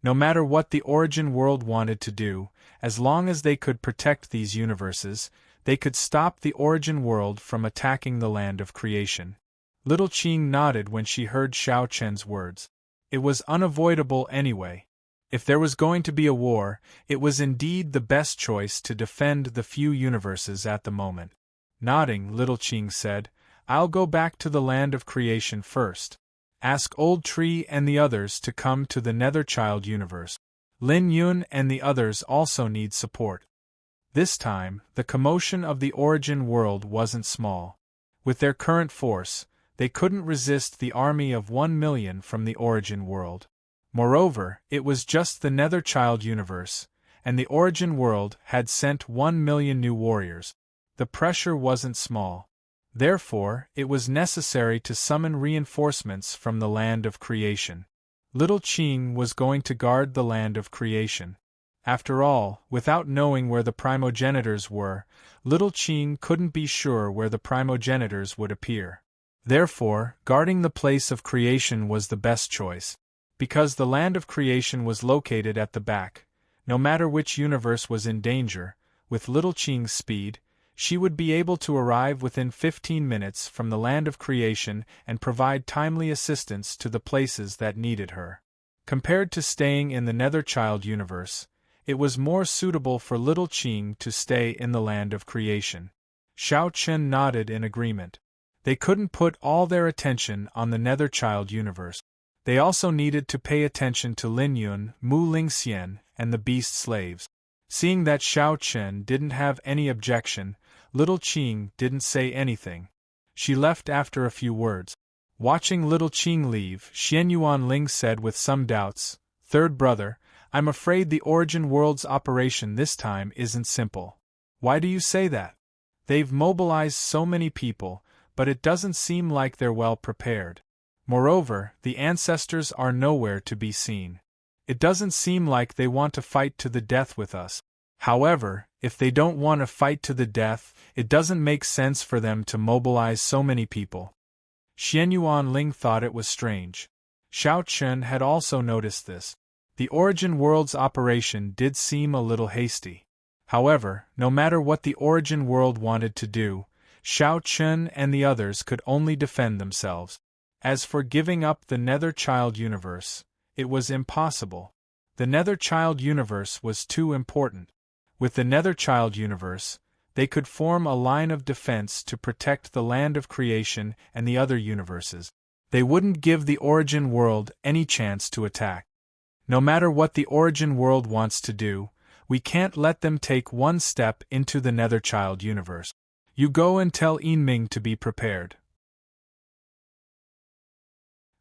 No matter what the Origin World wanted to do, as long as they could protect these universes, they could stop the Origin World from attacking the land of creation. Little Qing nodded when she heard Shao Chun's words. It was unavoidable anyway. If there was going to be a war, it was indeed the best choice to defend the few universes at the moment. Nodding, Little Qing said, "I'll go back to the land of creation first. Ask Old Tree and the others to come to the Netherchild universe. Lin Yun and the others also need support." This time, the commotion of the Origin World wasn't small. With their current force, they couldn't resist the army of 1 million from the Origin World. Moreover, it was just the Netherchild universe, and the Origin World had sent 1 million new warriors. The pressure wasn't small. Therefore, it was necessary to summon reinforcements from the land of creation. Little Qing was going to guard the land of creation. After all, without knowing where the primogenitors were, Little Qing couldn't be sure where the primogenitors would appear. Therefore, guarding the place of creation was the best choice. Because the land of creation was located at the back, no matter which universe was in danger, with Little Qing's speed, she would be able to arrive within 15 minutes from the land of creation and provide timely assistance to the places that needed her. Compared to staying in the Netherchild universe, it was more suitable for Little Qing to stay in the land of creation. Shao Chun nodded in agreement. They couldn't put all their attention on the Netherchild universe. They also needed to pay attention to Lin Yun, Mu Ling Xian, and the Beast Slaves. Seeing that Shao Chun didn't have any objection, Little Qing didn't say anything. She left after a few words. Watching Little Qing leave, Xianyuan Ling said with some doubts, "Third brother, I'm afraid the Origin World's operation this time isn't simple." "Why do you say that?" "They've mobilized so many people, but it doesn't seem like they're well prepared. Moreover, the ancestors are nowhere to be seen. It doesn't seem like they want to fight to the death with us. However, if they don't want to fight to the death, it doesn't make sense for them to mobilize so many people." Xianyuan Ling thought it was strange. Shao Chun had also noticed this. The Origin World's operation did seem a little hasty. However, no matter what the Origin World wanted to do, Shao Chun and the others could only defend themselves. As for giving up the Netherchild universe, it was impossible. The Netherchild universe was too important. With the Netherchild universe, they could form a line of defense to protect the land of creation and the other universes. They wouldn't give the Origin World any chance to attack. No matter what the Origin World wants to do, we can't let them take one step into the Netherchild universe. You go and tell Yinming to be prepared.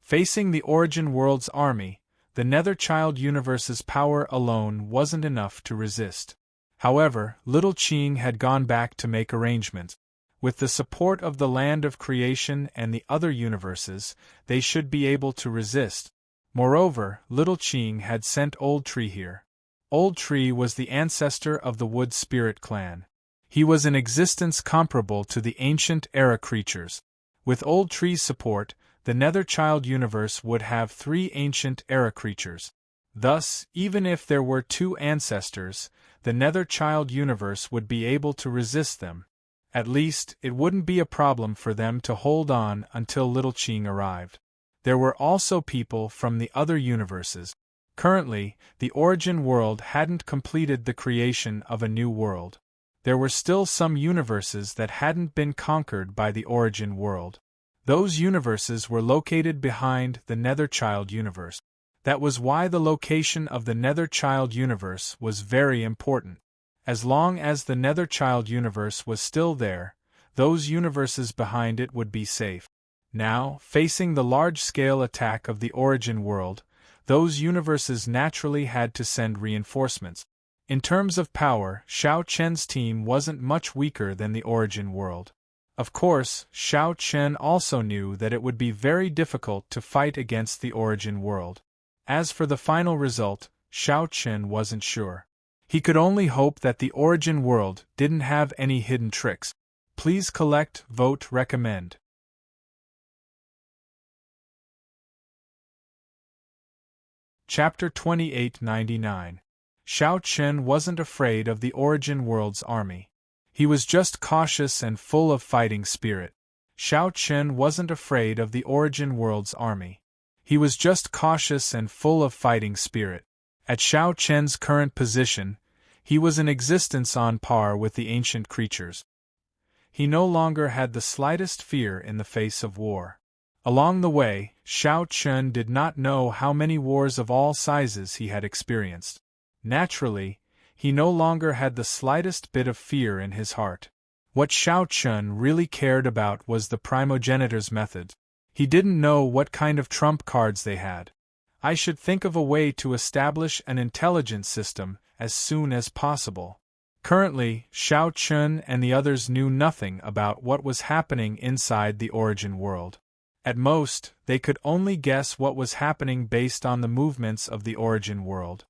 Facing the Origin World's army, the Netherchild universe's power alone wasn't enough to resist. However, Little Qing had gone back to make arrangements. With the support of the land of creation and the other universes, they should be able to resist. Moreover, Little Qing had sent Old Tree here. Old Tree was the ancestor of the Wood Spirit clan. He was an existence comparable to the ancient era creatures. With Old Tree's support, the Netherchild universe would have 3 ancient era creatures. Thus, even if there were 2 ancestors, the Netherchild universe would be able to resist them. At least, it wouldn't be a problem for them to hold on until Little Qing arrived. There were also people from the other universes. Currently, the Origin World hadn't completed the creation of a new world. There were still some universes that hadn't been conquered by the Origin World. Those universes were located behind the Netherchild universe. That was why the location of the Netherchild universe was very important. As long as the Netherchild universe was still there, those universes behind it would be safe. Now, facing the large-scale attack of the origin world, those universes naturally had to send reinforcements. In terms of power, Xiao Chen's team wasn't much weaker than the origin world. Of course, Xiao Chen also knew that it would be very difficult to fight against the origin world. As for the final result, Xiao Chen wasn't sure. He could only hope that the origin world didn't have any hidden tricks. Please collect, vote, recommend. Chapter 2899. Xiao Chen wasn't afraid of the origin world's army. He was just cautious and full of fighting spirit. Xiao Chen wasn't afraid of the origin world's army. He was just cautious and full of fighting spirit. At Xiao Chen's current position, he was in existence on par with the ancient creatures. He no longer had the slightest fear in the face of war. Along the way, Xiao Chen did not know how many wars of all sizes he had experienced. Naturally, he no longer had the slightest bit of fear in his heart. What Xiao Chen really cared about was the primogenitor's method. He didn't know what kind of trump cards they had. I should think of a way to establish an intelligence system as soon as possible. Currently, Xiao Chen and the others knew nothing about what was happening inside the origin world. At most, they could only guess what was happening based on the movements of the origin world.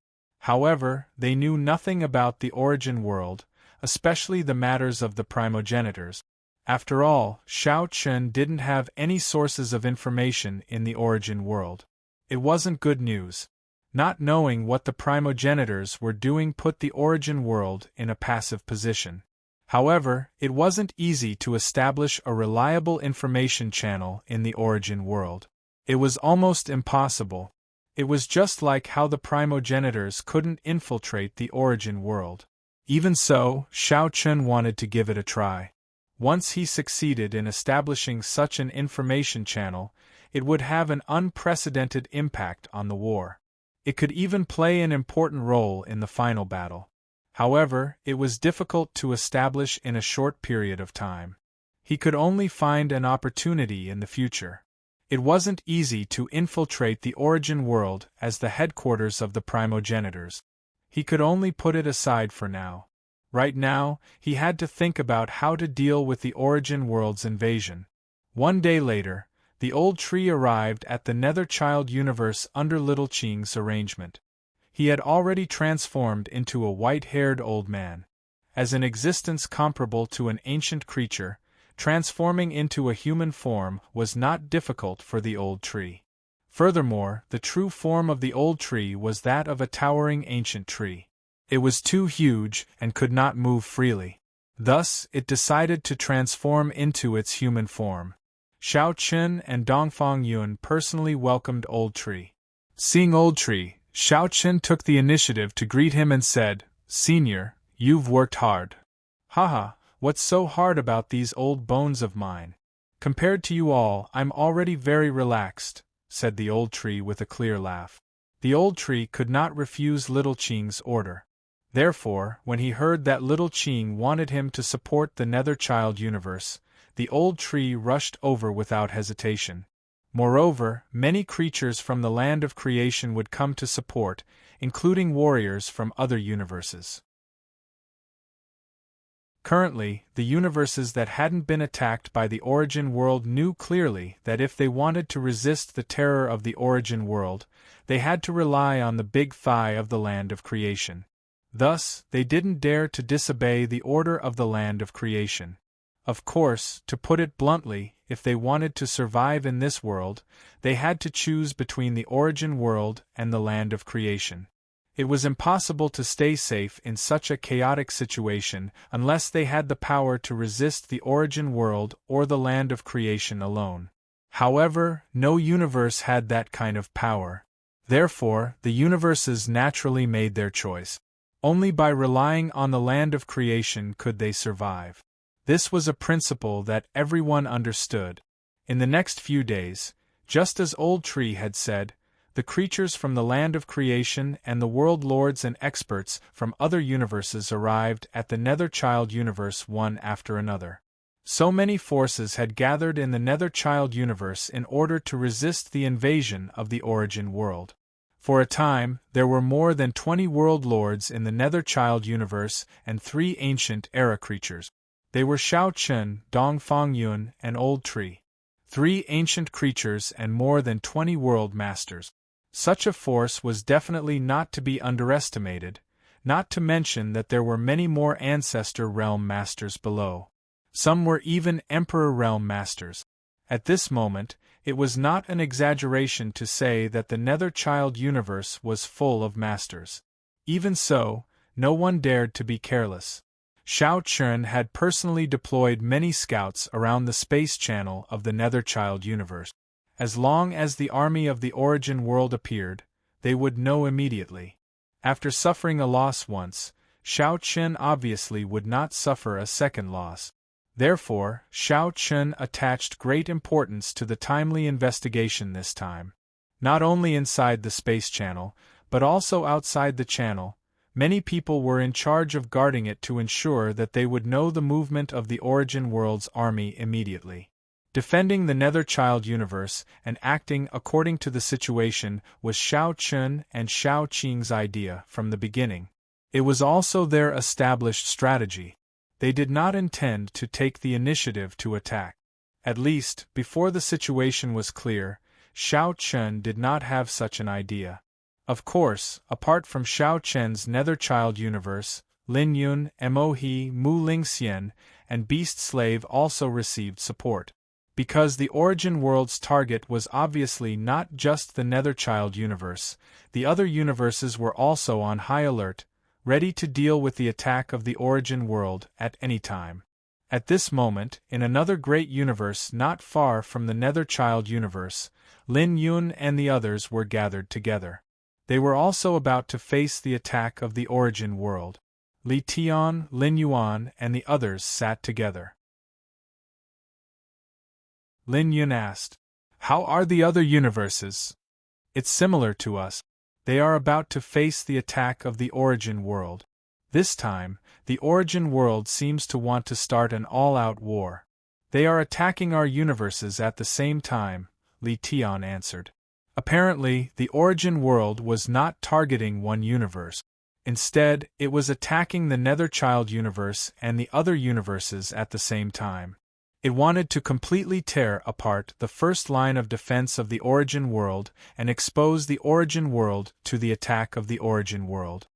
However, they knew nothing about the origin world, especially the matters of the primogenitors. After all, Xiao Chen didn't have any sources of information in the origin world. It wasn't good news. Not knowing what the primogenitors were doing put the origin world in a passive position. However, it wasn't easy to establish a reliable information channel in the origin world. It was almost impossible. It was just like how the primogenitors couldn't infiltrate the origin world. Even so, Xiao Chen wanted to give it a try. Once he succeeded in establishing such an information channel, it would have an unprecedented impact on the war. It could even play an important role in the final battle. However, it was difficult to establish in a short period of time. He could only find an opportunity in the future. It wasn't easy to infiltrate the origin world as the headquarters of the primogenitors. He could only put it aside for now. Right now, he had to think about how to deal with the origin world's invasion. One day later, the old tree arrived at the Netherchild universe under Little Qing's arrangement. He had already transformed into a white-haired old man. As an existence comparable to an ancient creature, transforming into a human form was not difficult for the old tree. Furthermore, the true form of the old tree was that of a towering ancient tree. It was too huge and could not move freely. Thus, it decided to transform into its human form. Xiao Chen and Dongfang Yun personally welcomed Old Tree. Seeing Old Tree, Xiao Chen took the initiative to greet him and said, "Senior, you've worked hard." "Haha, what's so hard about these old bones of mine? Compared to you all, I'm already very relaxed," said the Old Tree with a clear laugh. The Old Tree could not refuse Little Qing's order. Therefore, when he heard that Little Qing wanted him to support the Netherchild universe, the Old Tree rushed over without hesitation. Moreover, many creatures from the land of creation would come to support, including warriors from other universes. Currently, the universes that hadn't been attacked by the origin world knew clearly that if they wanted to resist the terror of the origin world, they had to rely on the big thigh of the land of creation. Thus, they didn't dare to disobey the order of the land of creation. Of course, to put it bluntly, if they wanted to survive in this world, they had to choose between the origin world and the land of creation. It was impossible to stay safe in such a chaotic situation unless they had the power to resist the origin world or the land of creation alone. However, no universe had that kind of power. Therefore, the universes naturally made their choice. Only by relying on the land of creation could they survive. This was a principle that everyone understood. In the next few days, just as Old Tree had said, the The creatures from the land of creation and the world lords and experts from other universes arrived at the Netherchild universe one after another. So many forces had gathered in the Netherchild universe in order to resist the invasion of the origin world. For a time, there were more than 20 world lords in the Netherchild universe and 3 ancient era creatures. They were Shao Chun, Dongfang Yun, and Old Tree. 3 ancient creatures and more than 20 world masters. Such a force was definitely not to be underestimated, not to mention that there were many more Ancestor Realm Masters below. Some were even Emperor Realm Masters. At this moment, it was not an exaggeration to say that the Netherchild universe was full of masters. Even so, no one dared to be careless. Shao Chun had personally deployed many scouts around the space channel of the Netherchild universe. As long as the army of the origin world appeared, they would know immediately. After suffering a loss once, Shao Chun obviously would not suffer a second loss. Therefore, Shao Chun attached great importance to the timely investigation this time. Not only inside the space channel, but also outside the channel, many people were in charge of guarding it to ensure that they would know the movement of the origin world's army immediately. Defending the Netherchild universe and acting according to the situation was Shao Chun and Shao Qing's idea from the beginning. It was also their established strategy. They did not intend to take the initiative to attack. At least, before the situation was clear, Shao Chun did not have such an idea. Of course, apart from Shao Chun's Netherchild universe, Lin Yun, Mo He, Mu Lingxian, and Beast Slave also received support. Because the origin world's target was obviously not just the Netherchild universe, the other universes were also on high alert, ready to deal with the attack of the origin world at any time. At this moment, in another great universe not far from the Netherchild universe, Lin Yun and the others were gathered together. They were also about to face the attack of the origin world. Li Tian, Lin Yuan, and the others sat together. Lin Yun asked, "How are the other universes?" "It's similar to us. They are about to face the attack of the origin world. This time, the origin world seems to want to start an all-out war. They are attacking our universes at the same time," Li Tian answered. Apparently, the origin world was not targeting one universe. Instead, it was attacking the Netherchild universe and the other universes at the same time. It wanted to completely tear apart the first line of defense of the origin world and expose the origin world to the attack of the origin world.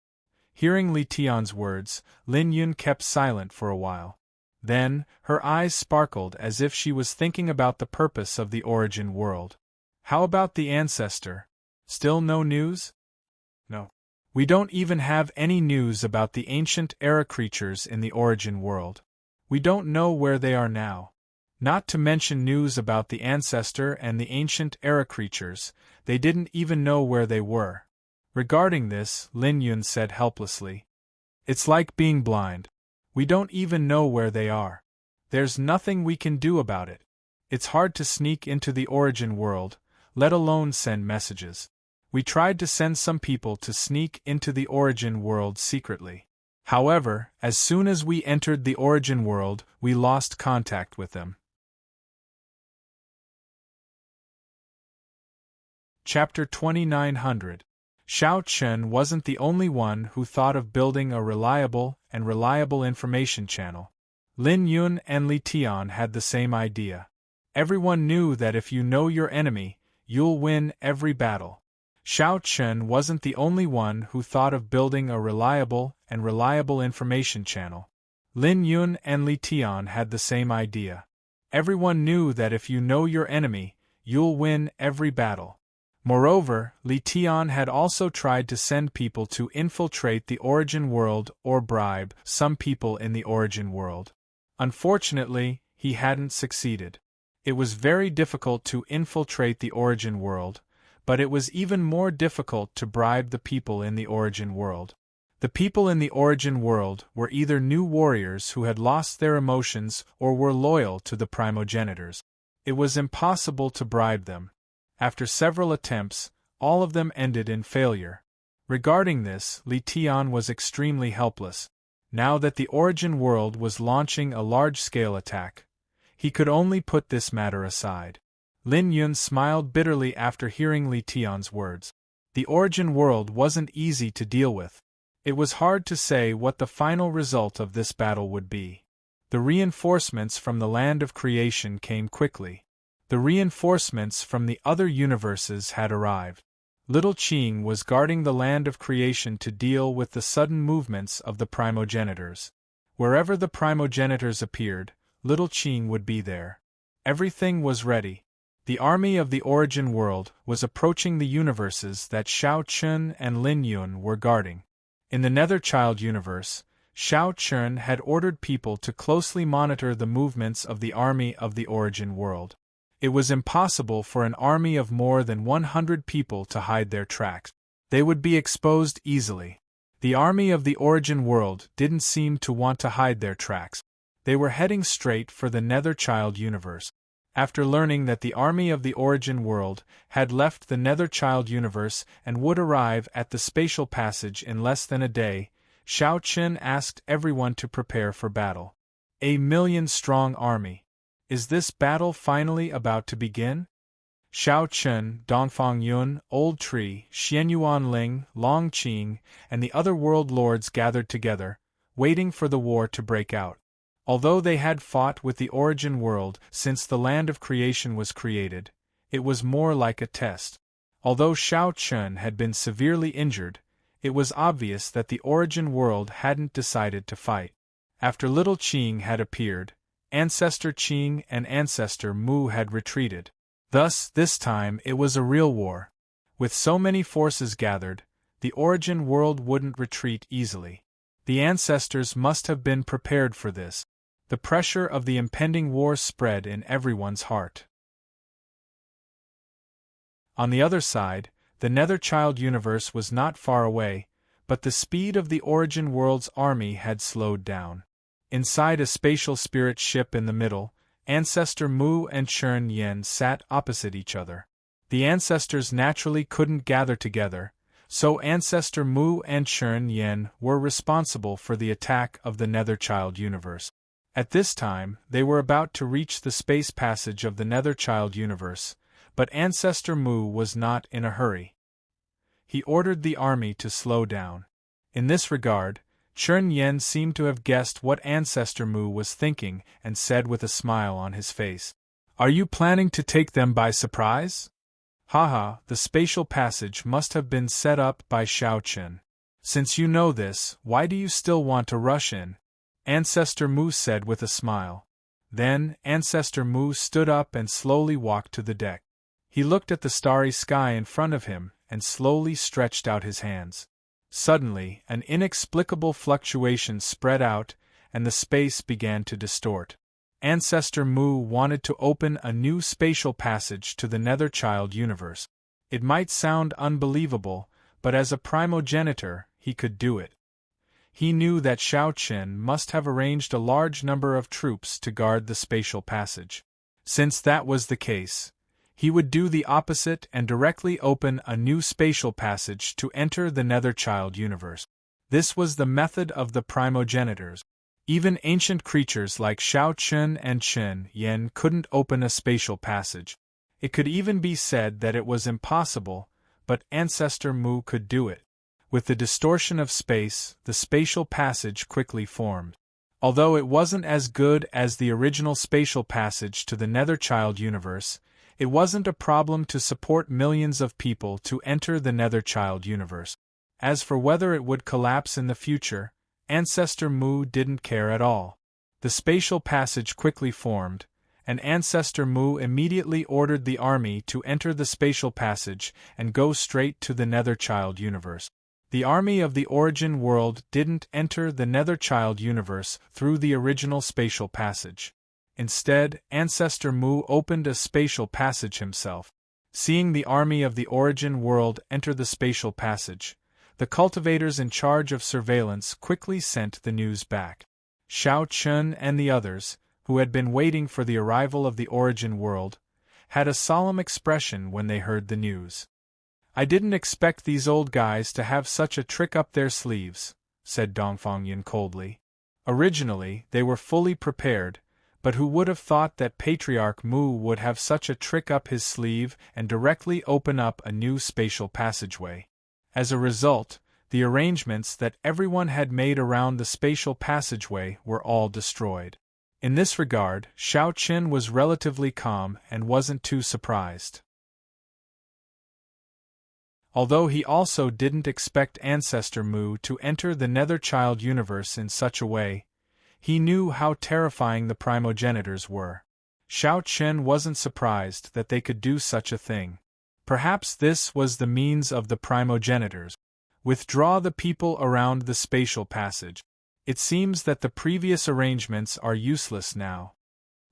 Hearing Li Tian's words, Lin Yun kept silent for a while. Then, her eyes sparkled as if she was thinking about the purpose of the origin world. "How about the ancestor? Still no news?" "No. We don't even have any news about the ancient era creatures in the origin world. We don't know where they are now. Not to mention news about the ancestor and the ancient era creatures, they didn't even know where they were." Regarding this, Lin Yun said helplessly, "It's like being blind. We don't even know where they are. There's nothing we can do about it. It's hard to sneak into the origin world, let alone send messages. We tried to send some people to sneak into the origin world secretly. However, as soon as we entered the origin world, we lost contact with them." Chapter 2900. Shao Chun wasn't the only one who thought of building a reliable information channel. Lin Yun and Li Tian had the same idea. Everyone knew that if you know your enemy, you'll win every battle. Shao Chun wasn't the only one who thought of building a reliable information channel. Lin Yun and Li Tian had the same idea. Everyone knew that if you know your enemy, you'll win every battle. Moreover, Li Tian had also tried to send people to infiltrate the origin world or bribe some people in the origin world. Unfortunately, he hadn't succeeded. It was very difficult to infiltrate the origin world, but it was even more difficult to bribe the people in the origin world. The people in the origin world were either new warriors who had lost their emotions or were loyal to the primogenitors. It was impossible to bribe them. After several attempts, all of them ended in failure. Regarding this, Li Tian was extremely helpless. Now that the Origin world was launching a large-scale attack, he could only put this matter aside. Lin Yun smiled bitterly after hearing Li Tian's words. The Origin world wasn't easy to deal with. It was hard to say what the final result of this battle would be. The reinforcements from the land of creation came quickly. The reinforcements from the other universes had arrived. Little Qing was guarding the land of creation to deal with the sudden movements of the primogenitors. Wherever the primogenitors appeared, Little Qing would be there. Everything was ready. The army of the Origin world was approaching the universes that Xiao Chun and Lin Yun were guarding. In the Netherchild universe, Xiao Chun had ordered people to closely monitor the movements of the army of the Origin world. It was impossible for an army of more than 100 people to hide their tracks. They would be exposed easily. The army of the Origin world didn't seem to want to hide their tracks. They were heading straight for the Netherchild universe. After learning that the army of the Origin world had left the Netherchild universe and would arrive at the spatial passage in less than a day, Xiao Qun asked everyone to prepare for battle. 1,000,000-strong army. Is this battle finally about to begin? Xiao Chun, Dongfang Yun, Old Tree, Xianyuan Ling, Long Qing, and the other world lords gathered together, waiting for the war to break out. Although they had fought with the Origin world since the land of creation was created, it was more like a test. Although Xiao Chun had been severely injured, it was obvious that the Origin world hadn't decided to fight. After Little Qing had appeared, Ancestor Qing and Ancestor Mu had retreated. Thus, this time it was a real war. With so many forces gathered, the Origin world wouldn't retreat easily. The ancestors must have been prepared for this. The pressure of the impending war spread in everyone's heart. On the other side, the Netherchild universe was not far away, but the speed of the Origin world's army had slowed down. Inside a spatial spirit ship in the middle, Ancestor Mu and Chern Yen sat opposite each other. The ancestors naturally couldn't gather together, so Ancestor Mu and Chern Yen were responsible for the attack of the Netherchild universe. At this time, they were about to reach the space passage of the Netherchild universe, but Ancestor Mu was not in a hurry. He ordered the army to slow down. In this regard, Chern Yen seemed to have guessed what Ancestor Mu was thinking and said with a smile on his face, "Are you planning to take them by surprise?" Haha, the spatial passage must have been set up by Xiao Chun. Since you know this, why do you still want to rush in? Ancestor Mu said with a smile. Then, Ancestor Mu stood up and slowly walked to the deck. He looked at the starry sky in front of him and slowly stretched out his hands. Suddenly, an inexplicable fluctuation spread out, and the space began to distort. Ancestor Mu wanted to open a new spatial passage to the Netherchild universe. It might sound unbelievable, but as a primogenitor, he could do it. He knew that Xiao Qin must have arranged a large number of troops to guard the spatial passage. Since that was the case, he would do the opposite and directly open a new spatial passage to enter the Netherchild universe. This was the method of the primogenitors. Even ancient creatures like Xiao Chun and Chen Yen couldn't open a spatial passage. It could even be said that it was impossible, but Ancestor Mu could do it. With the distortion of space, the spatial passage quickly formed. Although it wasn't as good as the original spatial passage to the Netherchild universe, it wasn't a problem to support millions of people to enter the Netherchild universe. As for whether it would collapse in the future, Ancestor Mu didn't care at all. The spatial passage quickly formed, and Ancestor Mu immediately ordered the army to enter the spatial passage and go straight to the Netherchild universe. The army of the Origin world didn't enter the Netherchild universe through the original spatial passage. Instead, Ancestor Mu opened a spatial passage himself. Seeing the army of the Origin world enter the spatial passage, the cultivators in charge of surveillance quickly sent the news back. Xiao Chun and the others, who had been waiting for the arrival of the Origin world, had a solemn expression when they heard the news. "I didn't expect these old guys to have such a trick up their sleeves," said Dongfang coldly. "Originally, they were fully prepared, but who would have thought that Patriarch Mu would have such a trick up his sleeve and directly open up a new spatial passageway?" As a result, the arrangements that everyone had made around the spatial passageway were all destroyed. In this regard, Shao Qin was relatively calm and wasn't too surprised. Although he also didn't expect Ancestor Mu to enter the Netherchild universe in such a way, he knew how terrifying the primogenitors were. Shao Qin wasn't surprised that they could do such a thing. Perhaps this was the means of the primogenitors. Withdraw the people around the spatial passage. It seems that the previous arrangements are useless now.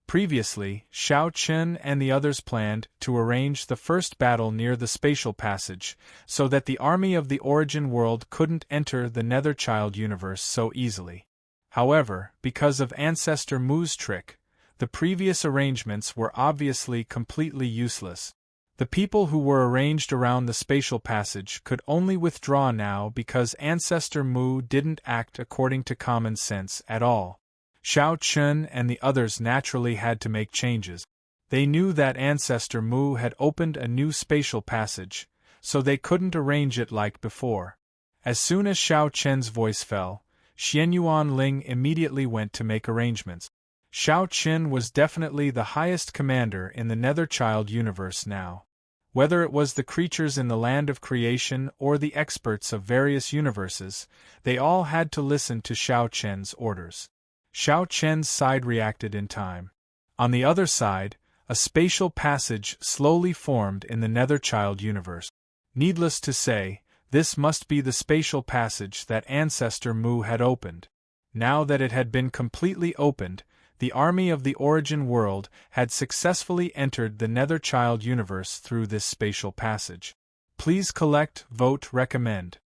Previously, Shao Qin and the others planned to arrange the first battle near the spatial passage, so that the army of the origin world couldn't enter the Netherchild universe so easily. However, because of Ancestor Mu's trick, the previous arrangements were obviously completely useless. The people who were arranged around the spatial passage could only withdraw now because Ancestor Mu didn't act according to common sense at all. Shao Qin and the others naturally had to make changes. They knew that Ancestor Mu had opened a new spatial passage, so they couldn't arrange it like before. As soon as Shao Qin's voice fell, Xianyuan Ling immediately went to make arrangements. Shao Qin was definitely the highest commander in the Netherchild universe now. Whether it was the creatures in the land of creation or the experts of various universes, they all had to listen to Shao Qin's orders. Shao Qin's side reacted in time. On the other side, a spatial passage slowly formed in the Netherchild universe. Needless to say, this must be the spatial passage that Ancestor Mu had opened. Now that it had been completely opened, the army of the origin world had successfully entered the Netherchild universe through this spatial passage. Please collect, vote, recommend.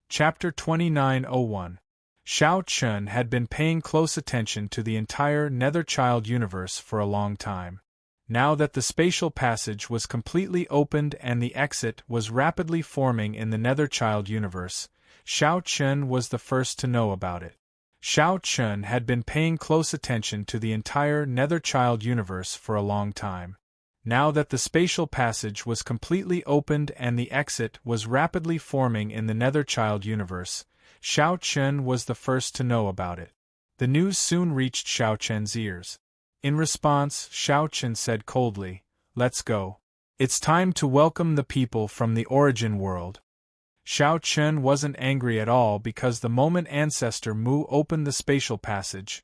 Chapter 2901. Shao Qin had been paying close attention to the entire Netherchild universe for a long time. Now that the spatial passage was completely opened and the exit was rapidly forming in the Netherchild universe, Shao Qin was the first to know about it. Shao Qin had been paying close attention to the entire Netherchild universe for a long time. Now that the spatial passage was completely opened and the exit was rapidly forming in the Netherchild universe, Shao Qin was the first to know about it. The news soon reached Shao Qin's ears. In response, Shao Qin said coldly, "Let's go. It's time to welcome the people from the origin world." Shao Qin wasn't angry at all because the moment Ancestor Mu opened the spatial passage,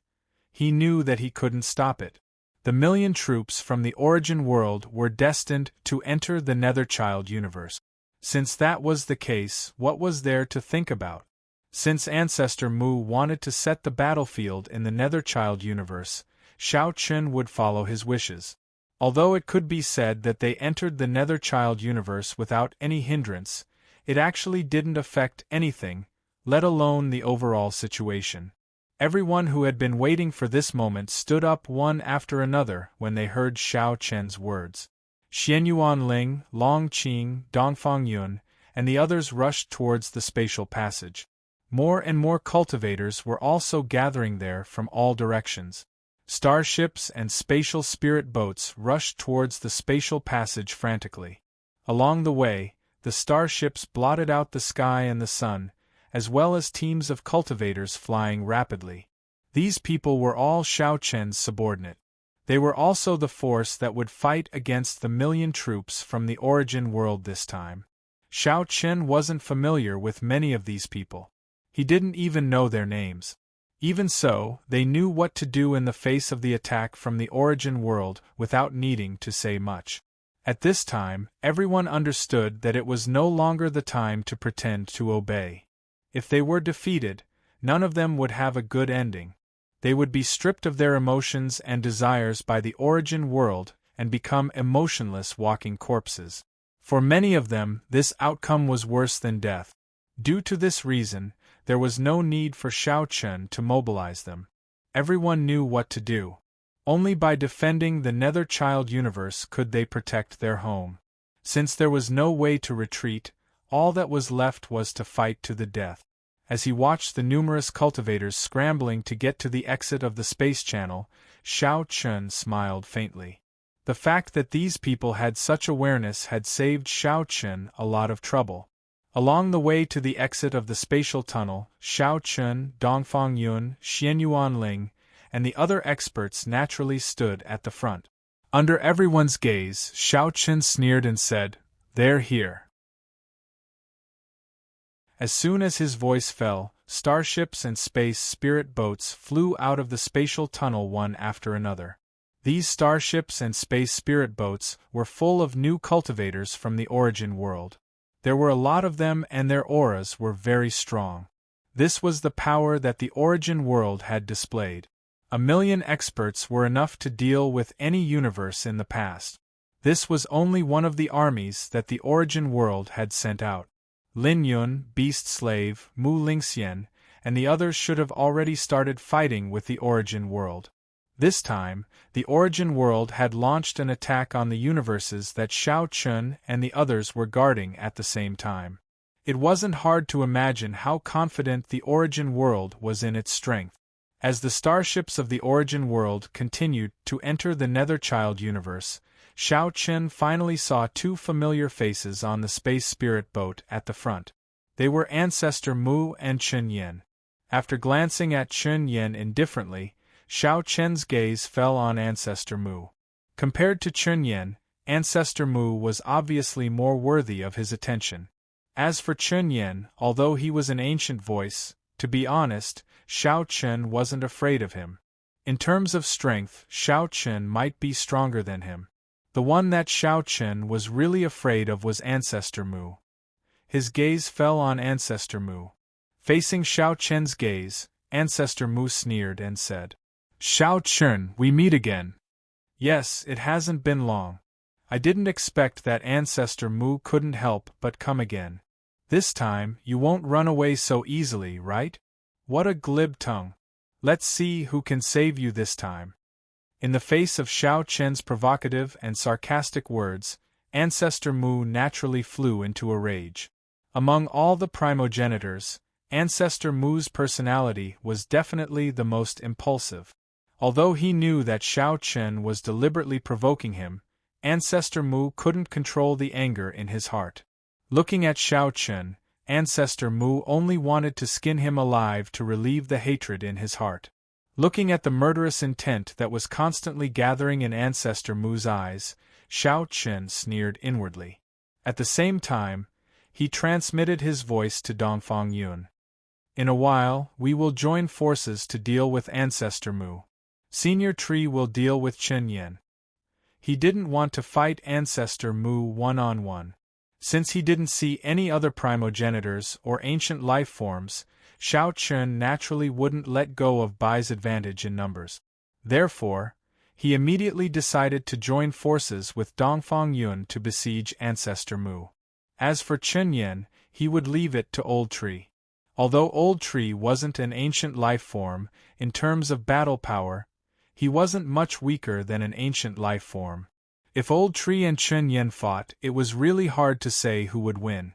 he knew that he couldn't stop it. The million troops from the origin world were destined to enter the Netherchild universe. Since that was the case, what was there to think about? Since Ancestor Mu wanted to set the battlefield in the Netherchild universe, Shao Qin would follow his wishes. Although it could be said that they entered the Netherchild universe without any hindrance, it actually didn't affect anything, let alone the overall situation. Everyone who had been waiting for this moment stood up one after another when they heard Shao Qin's words. Xianyuan Ling, Long Qing, Dongfang Yun, and the others rushed towards the spatial passage. More and more cultivators were also gathering there from all directions. Starships and spatial spirit boats rushed towards the spatial passage frantically. Along the way, the starships blotted out the sky and the sun, as well as teams of cultivators flying rapidly. These people were all Shao Qin's subordinate. They were also the force that would fight against the million troops from the origin world this time. Shao Qin wasn't familiar with many of these people. He didn't even know their names. Even so, they knew what to do in the face of the attack from the origin world without needing to say much. At this time, everyone understood that it was no longer the time to pretend to obey. If they were defeated, none of them would have a good ending. They would be stripped of their emotions and desires by the origin world and become emotionless walking corpses. For many of them, this outcome was worse than death. Due to this reason, there was no need for Shao Qin to mobilize them. Everyone knew what to do. Only by defending the Nether Child universe could they protect their home. Since there was no way to retreat, all that was left was to fight to the death. As he watched the numerous cultivators scrambling to get to the exit of the space channel, Xiao Chun smiled faintly. The fact that these people had such awareness had saved Xiao Chun a lot of trouble. Along the way to the exit of the spatial tunnel, Xiao Chun, Dongfang Yun, Xianyuan Ling, and the other experts naturally stood at the front. Under everyone's gaze, Xiao Chun sneered and said, "They're here." As soon as his voice fell, starships and space spirit boats flew out of the spatial tunnel one after another. These starships and space spirit boats were full of new cultivators from the origin world. There were a lot of them and their auras were very strong. This was the power that the origin world had displayed. 1,000,000 experts were enough to deal with any universe in the past. This was only one of the armies that the origin world had sent out. Lin Yun, Beast Slave, Mu Lingxian, and the others should have already started fighting with the origin world. This time, the origin world had launched an attack on the universes that Xiao Chun and the others were guarding at the same time. It wasn't hard to imagine how confident the origin world was in its strength. As the starships of the origin world continued to enter the Nether Child universe, Xiao Chun finally saw two familiar faces on the space spirit boat at the front. They were Ancestor Mu and Chun Yen. After glancing at Chun Yen indifferently, Xiao Chun's gaze fell on Ancestor Mu. Compared to Chun Yen, Ancestor Mu was obviously more worthy of his attention. As for Chun Yen, although he was an ancient voice, to be honest, Xiao Chun wasn't afraid of him. In terms of strength, Xiao Chun might be stronger than him. The one that Xiao Chun was really afraid of was Ancestor Mu. His gaze fell on Ancestor Mu. Facing Xiao Chun's gaze, Ancestor Mu sneered and said, "Xiao Chun, we meet again." "Yes, it hasn't been long. I didn't expect that Ancestor Mu couldn't help but come again. This time, you won't run away so easily, right? What a glib tongue. Let's see who can save you this time." In the face of Xiao Chun's provocative and sarcastic words, Ancestor Mu naturally flew into a rage. Among all the primogenitors, Ancestor Mu's personality was definitely the most impulsive. Although he knew that Xiao Chun was deliberately provoking him, Ancestor Mu couldn't control the anger in his heart. Looking at Xiao Chun, Ancestor Mu only wanted to skin him alive to relieve the hatred in his heart. Looking at the murderous intent that was constantly gathering in Ancestor Mu's eyes, Xiao Chun sneered inwardly. At the same time, he transmitted his voice to Dongfang Yun. "In a while, we will join forces to deal with Ancestor Mu. Senior Tree will deal with Chun Yen." He didn't want to fight Ancestor Mu one-on-one. Since he didn't see any other primogenitors or ancient life forms, Xiao Chun naturally wouldn't let go of Bai's advantage in numbers. Therefore, he immediately decided to join forces with Dongfang Yun to besiege Ancestor Mu. As for Chun Yen, he would leave it to Old Tree. Although Old Tree wasn't an ancient life form, in terms of battle power, he wasn't much weaker than an ancient life form. If Old Tree and Chun Yen fought, it was really hard to say who would win.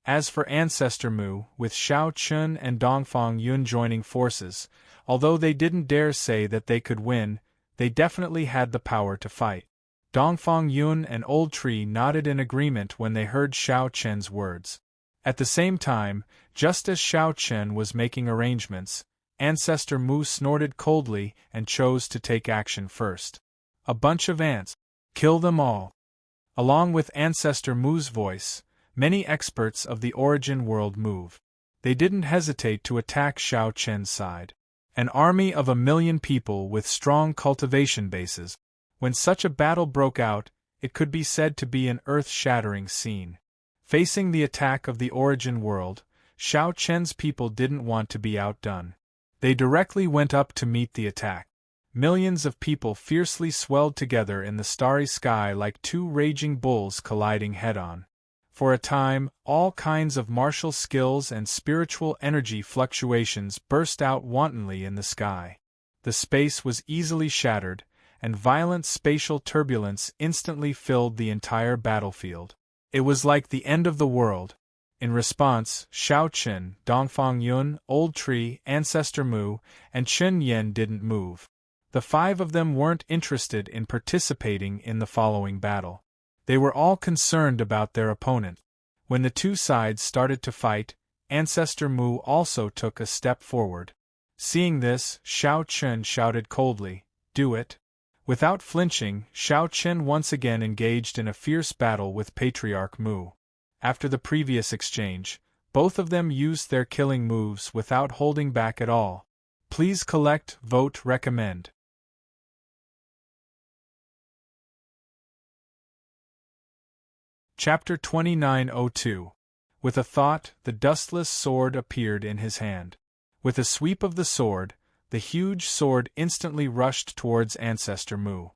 As for Ancestor Mu, with Xiao Chun and Dongfang Yun joining forces, although they didn't dare say that they could win, they definitely had the power to fight. Dongfang Yun and Old Tree nodded in agreement when they heard Xiao Chun's words. At the same time, just as Xiao Chun was making arrangements, Ancestor Mu snorted coldly and chose to take action first. "A bunch of ants. Kill them all." Along with Ancestor Mu's voice, many experts of the origin world moved. They didn't hesitate to attack Xiao Chun's side. An army of 1,000,000 people with strong cultivation bases. When such a battle broke out, it could be said to be an earth-shattering scene. Facing the attack of the origin world, Xiao Chun's people didn't want to be outdone. They directly went up to meet the attack. Millions of people fiercely swelled together in the starry sky like two raging bulls colliding head-on. For a time, all kinds of martial skills and spiritual energy fluctuations burst out wantonly in the sky. the space was easily shattered, and violent spatial turbulence instantly filled the entire battlefield. It was like the end of the world. In response, Shao Qin, Dongfang Yun, Old Tree, Ancestor Mu, and Chen Yen didn't move. The five of them weren't interested in participating in the following battle. They were all concerned about their opponent. When the two sides started to fight, Ancestor Mu also took a step forward. Seeing this, Shao Qin shouted coldly, "Do it." Without flinching, Shao Qin once again engaged in a fierce battle with Patriarch Mu. After the previous exchange, both of them used their killing moves without holding back at all. Please collect, vote, recommend. Chapter 2902. With a thought, the dustless sword appeared in his hand. With a sweep of the sword, the huge sword instantly rushed towards Ancestor Mu.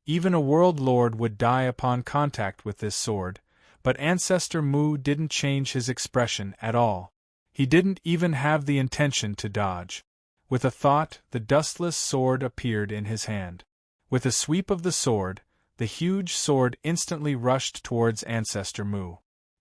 Even a world lord would die upon contact with this sword, but Ancestor Mu didn't change his expression at all. He didn't even have the intention to dodge. With a thought, the dustless sword appeared in his hand. With a sweep of the sword, the huge sword instantly rushed towards Ancestor Mu.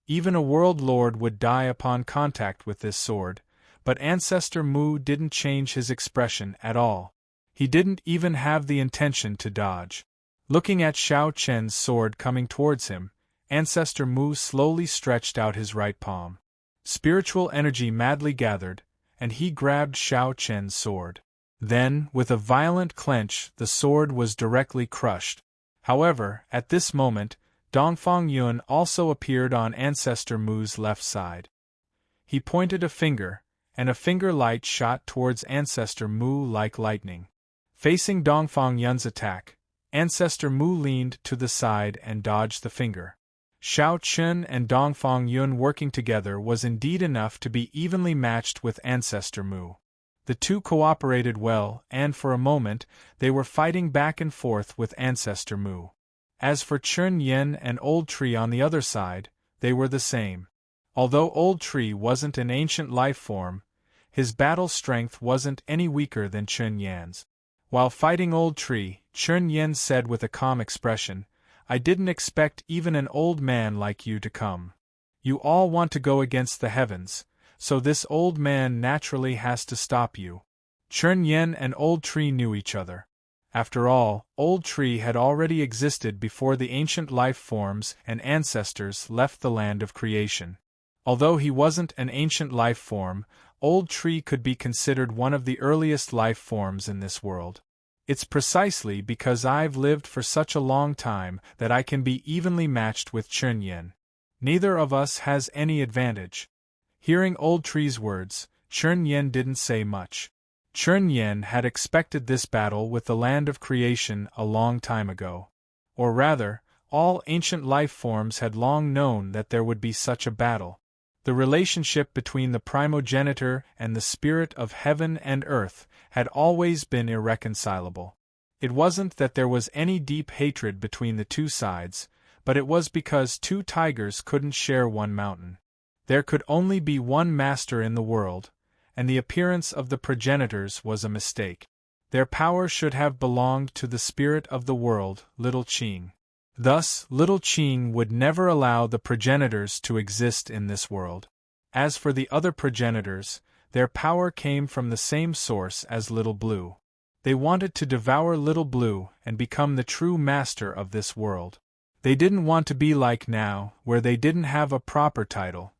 Even a world lord would die upon contact with this sword, but Ancestor Mu didn't change his expression at all. He didn't even have the intention to dodge. Looking at Shao Qin's sword coming towards him, Ancestor Mu slowly stretched out his right palm. Spiritual energy madly gathered, and he grabbed Shao Qin's sword. Then, with a violent clench, the sword was directly crushed. However, at this moment, Dongfang Yun also appeared on Ancestor Mu's left side. He pointed a finger, and a finger light shot towards Ancestor Mu like lightning. Facing Dongfang Yun's attack, Ancestor Mu leaned to the side and dodged the finger. Shao Qin and Dongfang Yun working together was indeed enough to be evenly matched with Ancestor Mu. The two cooperated well, and for a moment, they were fighting back and forth with Ancestor Mu. As for Chen Yen and Old Tree on the other side, they were the same. Although Old Tree wasn't an ancient life form, his battle strength wasn't any weaker than Chen Yan's. While fighting Old Tree, Chen Yen said with a calm expression, "I didn't expect even an old man like you to come. You all want to go against the heavens, so this old man naturally has to stop you." Chen Yen and Old Tree knew each other. After all, Old Tree had already existed before the ancient life forms and ancestors left the land of creation. Although he wasn't an ancient life form, Old Tree could be considered one of the earliest life forms in this world. It's precisely because I've lived for such a long time that I can be evenly matched with Chen Yen. Neither of us has any advantage. Hearing Old Tree's words, Chen Yen didn't say much. Chen Yen had expected this battle with the land of creation a long time ago. Or rather, all ancient life forms had long known that there would be such a battle. The relationship between the primogenitor and the spirit of heaven and earth had always been irreconcilable. It wasn't that there was any deep hatred between the two sides, but it was because two tigers couldn't share one mountain. There could only be one master in the world, and the appearance of the progenitors was a mistake. Their power should have belonged to the spirit of the world, Little Qing. Thus, Little Qing would never allow the progenitors to exist in this world. As for the other progenitors, their power came from the same source as Little Blue. They wanted to devour Little Blue and become the true master of this world. They didn't want to be like now, where they didn't have a proper title.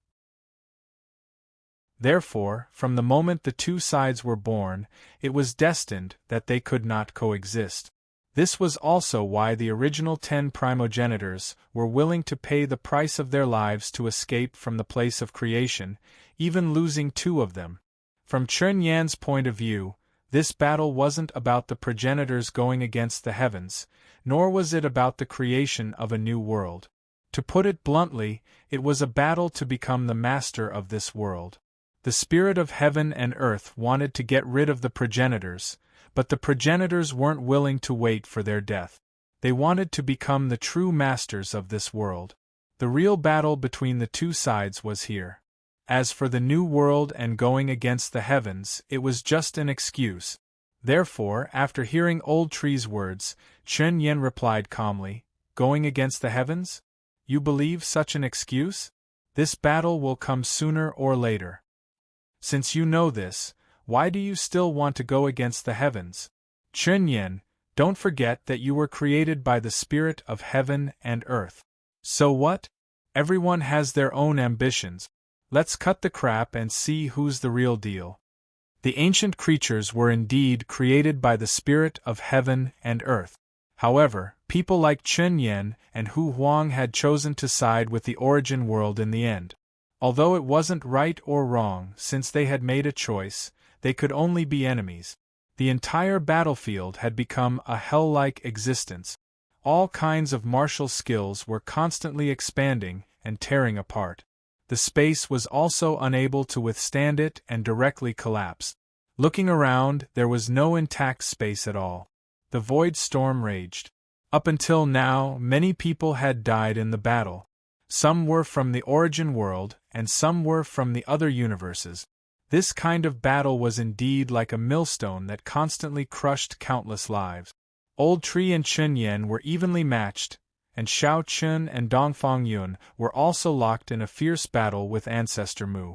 Therefore, from the moment the two sides were born, it was destined that they could not coexist. This was also why the original 10 primogenitors were willing to pay the price of their lives to escape from the place of creation, even losing 2 of them. From Chen Yan's point of view, this battle wasn't about the progenitors going against the heavens, nor was it about the creation of a new world. To put it bluntly, it was a battle to become the master of this world. The spirit of heaven and earth wanted to get rid of the progenitors, but the progenitors weren't willing to wait for their death. They wanted to become the true masters of this world. The real battle between the two sides was here. As for the new world and going against the heavens, it was just an excuse. Therefore, after hearing Old Tree's words, Chen Yen replied calmly, "Going against the heavens? You believe such an excuse? This battle will come sooner or later. Since you know this, why do you still want to go against the heavens? Chen Yen, don't forget that you were created by the spirit of heaven and earth. So what? Everyone has their own ambitions. Let's cut the crap and see who's the real deal." The ancient creatures were indeed created by the spirit of heaven and earth. However, people like Chen Yen and Hu Huang had chosen to side with the origin world in the end. Although it wasn't right or wrong, since they had made a choice, they could only be enemies. The entire battlefield had become a hell-like existence. All kinds of martial skills were constantly expanding and tearing apart. The space was also unable to withstand it and directly collapsed. Looking around, there was no intact space at all. The void storm raged. Up until now, many people had died in the battle. Some were from the origin world, and some were from the other universes. This kind of battle was indeed like a millstone that constantly crushed countless lives. Old Tree and Chen Yen were evenly matched, and Shao Chun and Dongfang Yun were also locked in a fierce battle with Ancestor Mu.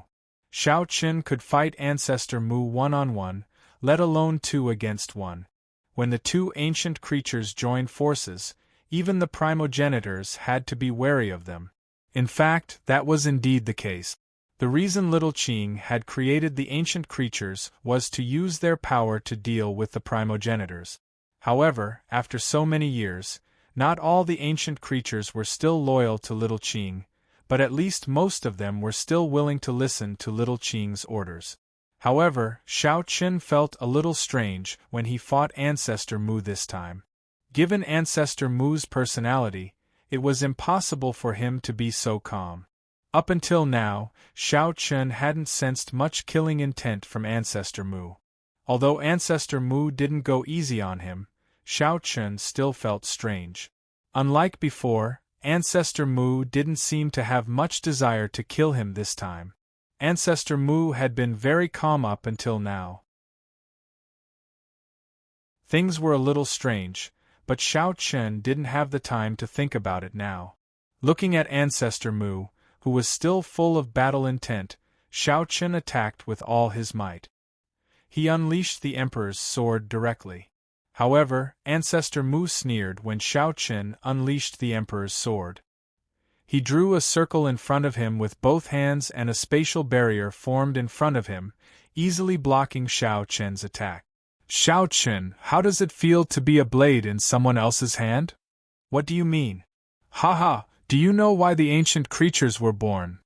Shao Chun could fight Ancestor Mu one-on-one, let alone 2 against 1. When the two ancient creatures joined forces, even the primogenitors had to be wary of them. In fact, that was indeed the case. The reason Little Qing had created the ancient creatures was to use their power to deal with the primogenitors. However, after so many years, not all the ancient creatures were still loyal to Little Qing, but at least most of them were still willing to listen to Little Qing's orders. However, Shao Chun felt a little strange when he fought Ancestor Mu this time. Given Ancestor Mu's personality, it was impossible for him to be so calm. Up until now, Shao Chun hadn't sensed much killing intent from Ancestor Mu. Although Ancestor Mu didn't go easy on him, Shao Chun still felt strange. Unlike before, Ancestor Mu didn't seem to have much desire to kill him this time. Ancestor Mu had been very calm up until now. Things were a little strange, but Shao Chun didn't have the time to think about it now. Looking at Ancestor Mu, who was still full of battle intent, Shao Chun attacked with all his might. He unleashed the Emperor's sword directly. However, Ancestor Mu sneered when Shao Chun unleashed the Emperor's sword. He drew a circle in front of him with both hands and a spatial barrier formed in front of him, easily blocking Shao Chun's attack. "Shao Chun, how does it feel to be a blade in someone else's hand?" "What do you mean?" "Haha, do you know why the ancient creatures were born?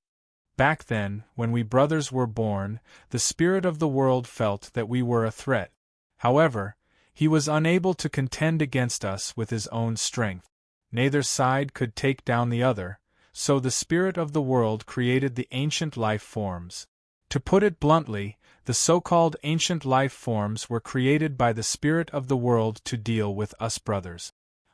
Back then, when we brothers were born, the spirit of the world felt that we were a threat. However, he was unable to contend against us with his own strength. Neither side could take down the other, so the spirit of the world created the ancient life forms. To put it bluntly, the so-called ancient life forms were created by the spirit of the world to deal with us brothers.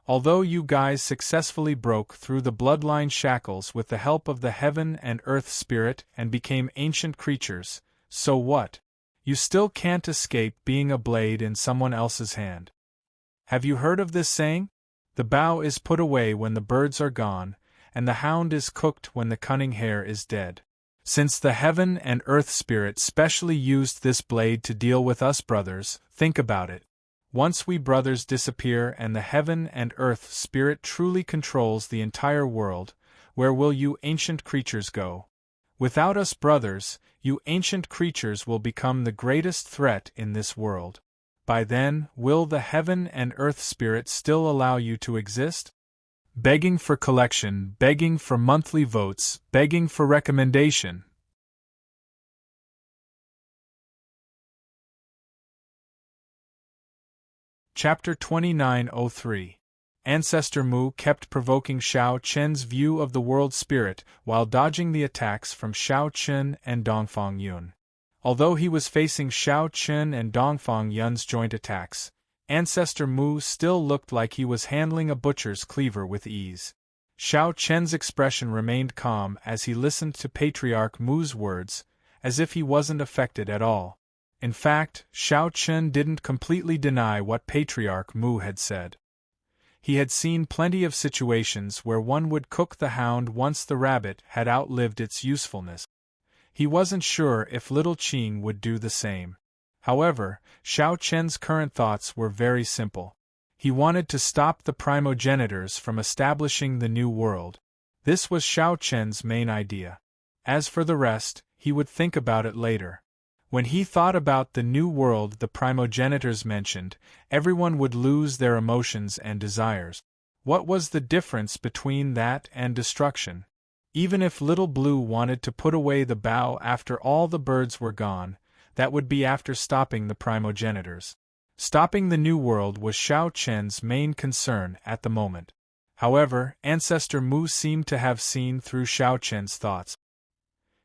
Although you guys successfully broke through the bloodline shackles with the help of the heaven and earth spirit and became ancient creatures, so what? You still can't escape being a blade in someone else's hand. Have you heard of this saying? The bow is put away when the birds are gone, and the hound is cooked when the cunning hare is dead. Since the heaven and earth spirit specially used this blade to deal with us brothers, think about it. Once we brothers disappear and the heaven and earth spirit truly controls the entire world, where will you ancient creatures go? Without us brothers, you ancient creatures will become the greatest threat in this world. By then, will the heaven and earth spirit still allow you to exist? Begging for collection, begging for monthly votes, begging for recommendation. Chapter 2903. Ancestor Mu kept provoking Shao Chen's view of the world spirit while dodging the attacks from Shao Chun and Dongfang Yun. Although he was facing Shao Chun and Dongfang Yun's joint attacks, Ancestor Mu still looked like he was handling a butcher's cleaver with ease. Shao Chen's expression remained calm as he listened to Patriarch Mu's words, as if he wasn't affected at all. In fact, Xiao Chen didn't completely deny what Patriarch Mu had said. He had seen plenty of situations where one would cook the hound once the rabbit had outlived its usefulness. He wasn't sure if little Qing would do the same. However, Xiao Chen's current thoughts were very simple. He wanted to stop the primogenitors from establishing the new world. This was Xiao Chen's main idea. As for the rest, he would think about it later. When he thought about the new world the primogenitors mentioned, everyone would lose their emotions and desires. What was the difference between that and destruction? Even if Little Blue wanted to put away the bough after all the birds were gone, that would be after stopping the primogenitors. Stopping the new world was Xiao Chen's main concern at the moment. However, Ancestor Mu seemed to have seen through Xiao Chen's thoughts.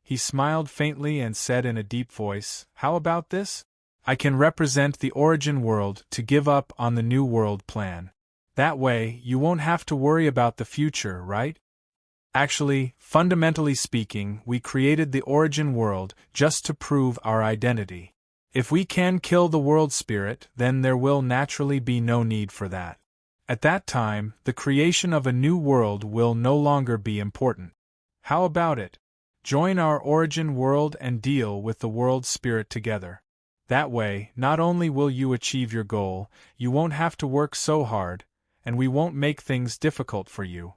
He smiled faintly and said in a deep voice, "How about this? I can represent the origin world to give up on the new world plan. That way, you won't have to worry about the future, right? Actually, fundamentally speaking, we created the origin world just to prove our identity. If we can kill the world spirit, then there will naturally be no need for that. At that time, the creation of a new world will no longer be important. How about it? Join our origin world and deal with the world spirit together. That way, not only will you achieve your goal, you won't have to work so hard, and we won't make things difficult for you."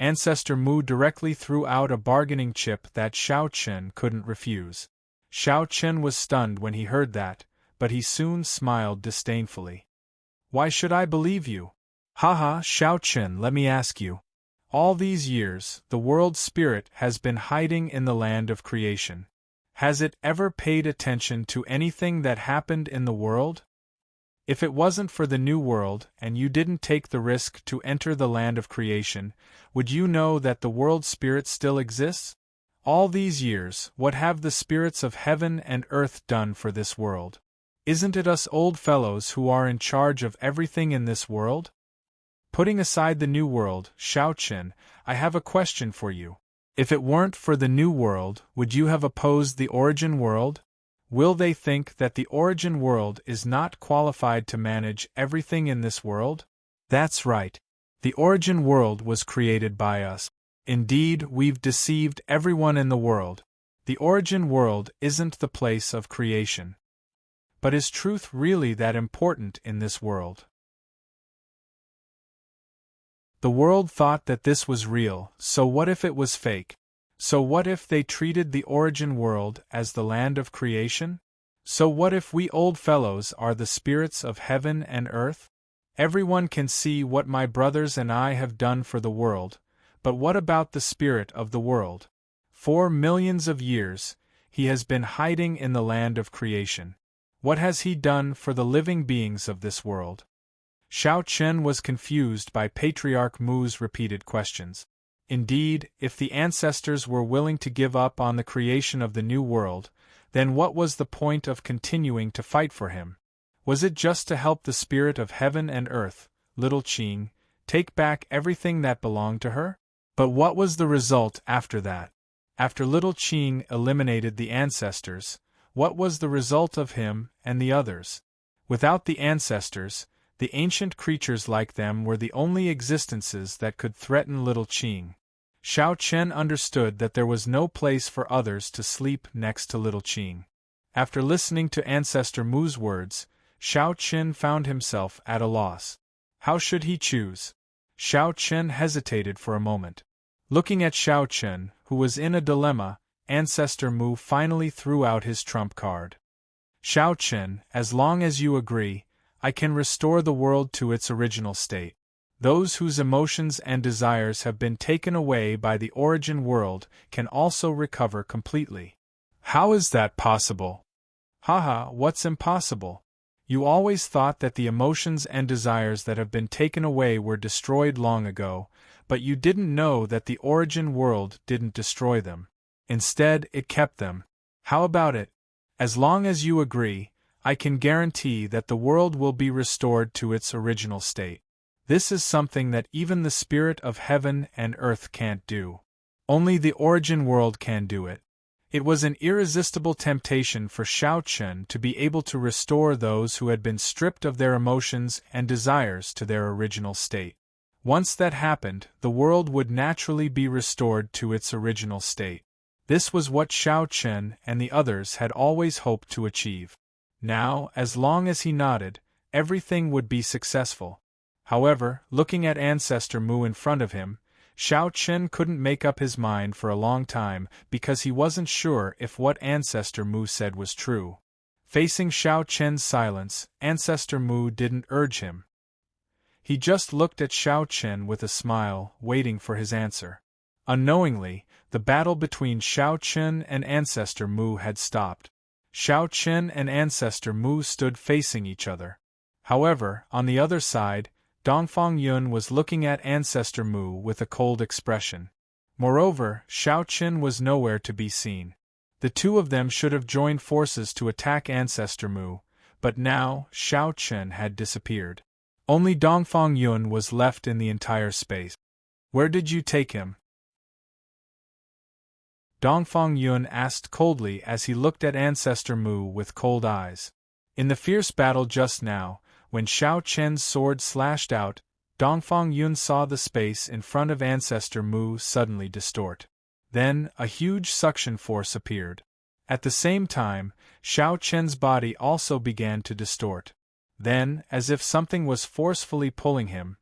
Ancestor Mu directly threw out a bargaining chip that Xiao Chen couldn't refuse. Xiao Chen was stunned when he heard that, but he soon smiled disdainfully. "Why should I believe you? Haha, Xiao Chen, let me ask you. All these years, the world spirit has been hiding in the land of creation. Has it ever paid attention to anything that happened in the world? If it wasn't for the new world, and you didn't take the risk to enter the land of creation, would you know that the world spirit still exists? All these years, what have the spirits of heaven and earth done for this world? Isn't it us old fellows who are in charge of everything in this world? Putting aside the new world, Xiao Chen, I have a question for you. If it weren't for the new world, would you have opposed the origin world? Will they think that the origin world is not qualified to manage everything in this world? That's right. The origin world was created by us. Indeed, we've deceived everyone in the world. The origin world isn't the place of creation. But is truth really that important in this world? The world thought that this was real, so what if it was fake? So what if they treated the origin world as the land of creation? So what if we old fellows are the spirits of heaven and earth? Everyone can see what my brothers and I have done for the world, but what about the spirit of the world? For millions of years, he has been hiding in the land of creation. What has he done for the living beings of this world? Xiao Chen was confused by Patriarch Mu's repeated questions. Indeed, if the ancestors were willing to give up on the creation of the new world, then what was the point of continuing to fight for him? Was it just to help the spirit of heaven and earth, little Qing, take back everything that belonged to her? But what was the result after that? After little Qing eliminated the ancestors, what was the result of him and the others? Without the ancestors, the ancient creatures like them were the only existences that could threaten little Qing. Xiao Chen understood that there was no place for others to sleep next to little Qing. After listening to Ancestor Mu's words, Xiao Chen found himself at a loss. How should he choose? Xiao Chen hesitated for a moment. Looking at Xiao Chen, who was in a dilemma, Ancestor Mu finally threw out his trump card. Xiao Chen, as long as you agree, I can restore the world to its original state. Those whose emotions and desires have been taken away by the origin world can also recover completely. How is that possible? Haha, what's impossible? You always thought that the emotions and desires that have been taken away were destroyed long ago, but you didn't know that the origin world didn't destroy them. Instead, it kept them. How about it? As long as you agree, I can guarantee that the world will be restored to its original state. This is something that even the spirit of heaven and earth can't do. Only the origin world can do it. It was an irresistible temptation for Xiao Chun to be able to restore those who had been stripped of their emotions and desires to their original state. Once that happened, the world would naturally be restored to its original state. This was what Xiao Chun and the others had always hoped to achieve. Now, as long as he nodded, everything would be successful. However, looking at Ancestor Mu in front of him, Xiao Chun couldn't make up his mind for a long time because he wasn't sure if what Ancestor Mu said was true. Facing Xiao Chun's silence, Ancestor Mu didn't urge him. He just looked at Xiao Chun with a smile, waiting for his answer. Unknowingly, the battle between Xiao Chun and Ancestor Mu had stopped. Xiao Chun and Ancestor Mu stood facing each other. However, on the other side, Dongfang Yun was looking at Ancestor Mu with a cold expression. Moreover, Xiao Chun was nowhere to be seen. The two of them should have joined forces to attack Ancestor Mu, but now Xiao Chun had disappeared. Only Dongfang Yun was left in the entire space. "Where did you take him?" Dongfang Yun asked coldly as he looked at Ancestor Mu with cold eyes. In the fierce battle just now, when Xiao Chun's sword slashed out, Dongfang Yun saw the space in front of Ancestor Mu suddenly distort. Then, a huge suction force appeared. At the same time, Xiao Chun's body also began to distort. Then, as if something was forcefully pulling him,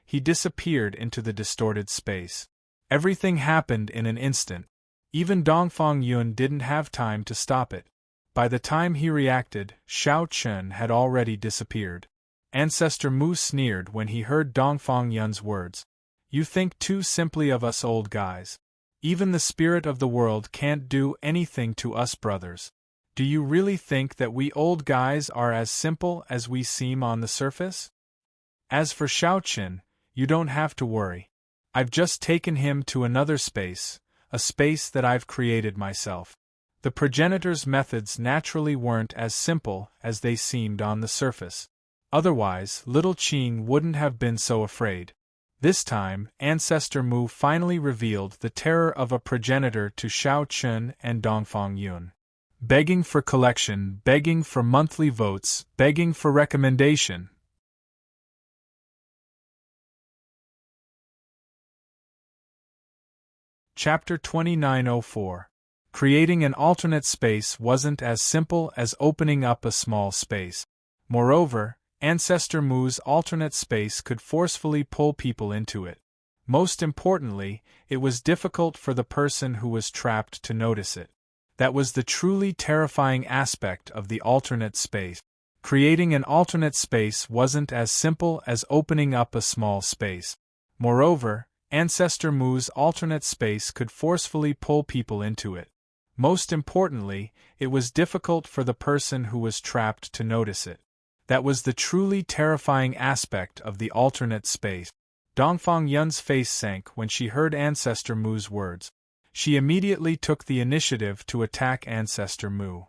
he disappeared into the distorted space. Everything happened in an instant. Even Dongfang Yun didn't have time to stop it. By the time he reacted, Xiao Chun had already disappeared. Ancestor Mu sneered when he heard Dongfang Yun's words. "You think too simply of us old guys. Even the spirit of the world can't do anything to us brothers. Do you really think that we old guys are as simple as we seem on the surface? As for Xiao Chun, you don't have to worry. I've just taken him to another space, a space that I've created myself." The progenitor's methods naturally weren't as simple as they seemed on the surface. Otherwise, little Qing wouldn't have been so afraid. This time, Ancestor Mu finally revealed the terror of a progenitor to Xiao Chun and Dongfang Yun. Begging for collection, begging for monthly votes, begging for recommendation. Chapter 2904. Creating an alternate space wasn't as simple as opening up a small space. Moreover, Ancestor Mu's alternate space could forcefully pull people into it. Most importantly, it was difficult for the person who was trapped to notice it. That was the truly terrifying aspect of the alternate space. Creating an alternate space wasn't as simple as opening up a small space. Moreover, Ancestor Mu's alternate space could forcefully pull people into it. Most importantly, it was difficult for the person who was trapped to notice it. That was the truly terrifying aspect of the alternate space. Dongfang Yun's face sank when she heard Ancestor Mu's words. She immediately took the initiative to attack Ancestor Mu.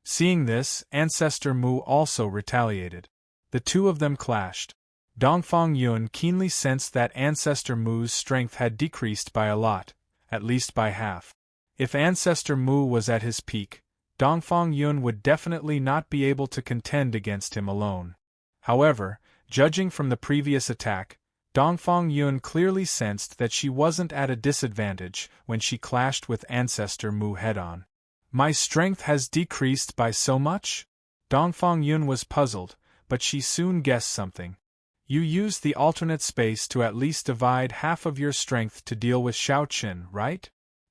Seeing this, Ancestor Mu also retaliated. The two of them clashed. Dongfang Yun keenly sensed that Ancestor Mu's strength had decreased by a lot, at least by half. If Ancestor Mu was at his peak, Dongfang Yun would definitely not be able to contend against him alone. However, judging from the previous attack, Dongfang Yun clearly sensed that she wasn't at a disadvantage when she clashed with Ancestor Mu head-on. "My strength has decreased by so much?" Dongfang Yun was puzzled, but she soon guessed something. "You used the alternate space to at least divide half of your strength to deal with Xiao Chun, right?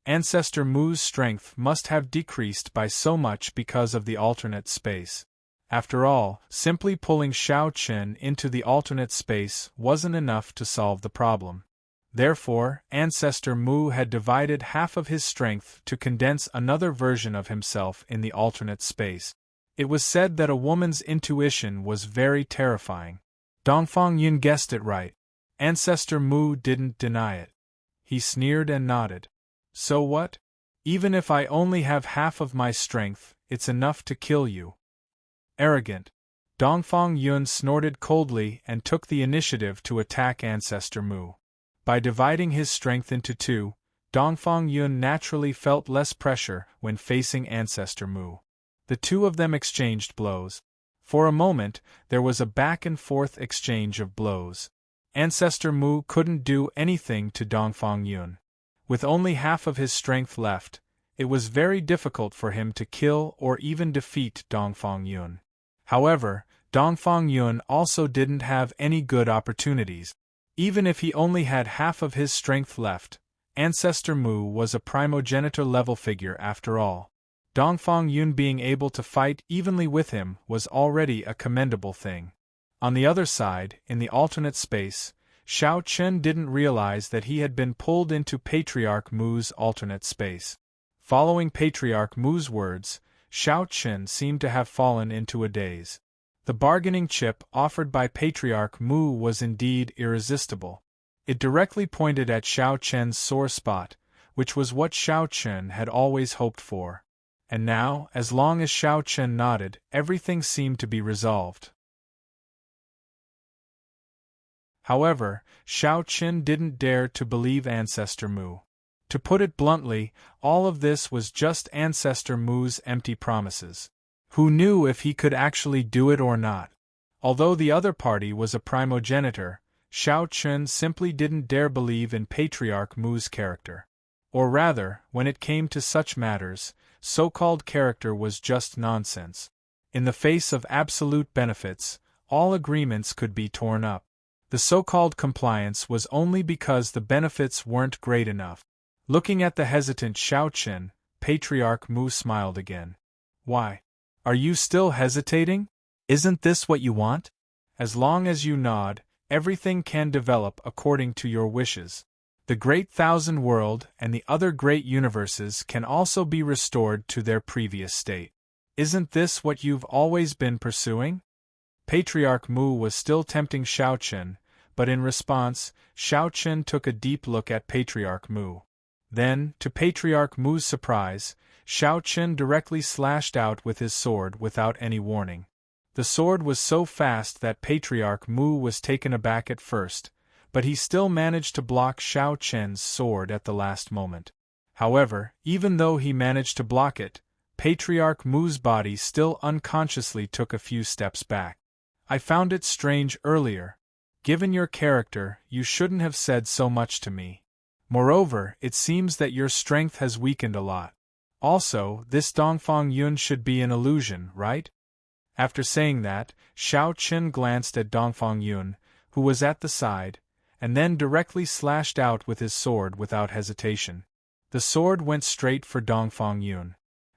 Ancestor Mu's strength must have decreased by so much because of the alternate space. After all, simply pulling Xiao Chun into the alternate space wasn't enough to solve the problem. Therefore, Ancestor Mu had divided half of his strength to condense another version of himself in the alternate space. It was said that a woman's intuition was very terrifying. Dongfang Yun guessed it right. Ancestor Mu didn't deny it. He sneered and nodded. "So what? Even if I only have half of my strength, it's enough to kill you." Arrogant. Dongfang Yun snorted coldly and took the initiative to attack Ancestor Mu. By dividing his strength into two, Dongfang Yun naturally felt less pressure when facing Ancestor Mu. The two of them exchanged blows. For a moment, there was a back-and-forth exchange of blows. Ancestor Mu couldn't do anything to Dongfang Yun. With only half of his strength left, it was very difficult for him to kill or even defeat Dongfang Yun. However, Dongfang Yun also didn't have any good opportunities. Even if he only had half of his strength left, Ancestor Mu was a primogenitor level figure after all. Dongfang Yun being able to fight evenly with him was already a commendable thing. On the other side, in the alternate space, Xiao Chen didn't realize that he had been pulled into Patriarch Mu's alternate space. Following Patriarch Mu's words, Xiao Chen seemed to have fallen into a daze. The bargaining chip offered by Patriarch Mu was indeed irresistible. It directly pointed at Xiao Chen's sore spot, which was what Xiao Chen had always hoped for. And now, as long as Xiao Chen nodded, everything seemed to be resolved. However, Xiao Chen didn't dare to believe Ancestor Mu. To put it bluntly, all of this was just Ancestor Mu's empty promises. Who knew if he could actually do it or not? Although the other party was a primogenitor, Xiao Chen simply didn't dare believe in Patriarch Mu's character. Or rather, when it came to such matters, so-called character was just nonsense. In the face of absolute benefits, all agreements could be torn up. The so-called compliance was only because the benefits weren't great enough. Looking at the hesitant Xiao Chen, Patriarch Mu smiled again. Why? Are you still hesitating? Isn't this what you want? As long as you nod, everything can develop according to your wishes. The Great Thousand World and the other great universes can also be restored to their previous state. Isn't this what you've always been pursuing? Patriarch Mu was still tempting Xiao Chen, but in response, Xiao Chen took a deep look at Patriarch Mu. Then, to Patriarch Mu's surprise, Xiao Chen directly slashed out with his sword without any warning. The sword was so fast that Patriarch Mu was taken aback at first, but he still managed to block Xiao Chen's sword at the last moment. However, even though he managed to block it, Patriarch Mu's body still unconsciously took a few steps back. I found it strange earlier. Given your character, you shouldn't have said so much to me. Moreover, it seems that your strength has weakened a lot. Also, this Dongfang Yun should be an illusion, right? After saying that, Xiao Chen glanced at Dongfang Yun, who was at the side, and then directly slashed out with his sword without hesitation. The sword went straight for Dongfang Yun.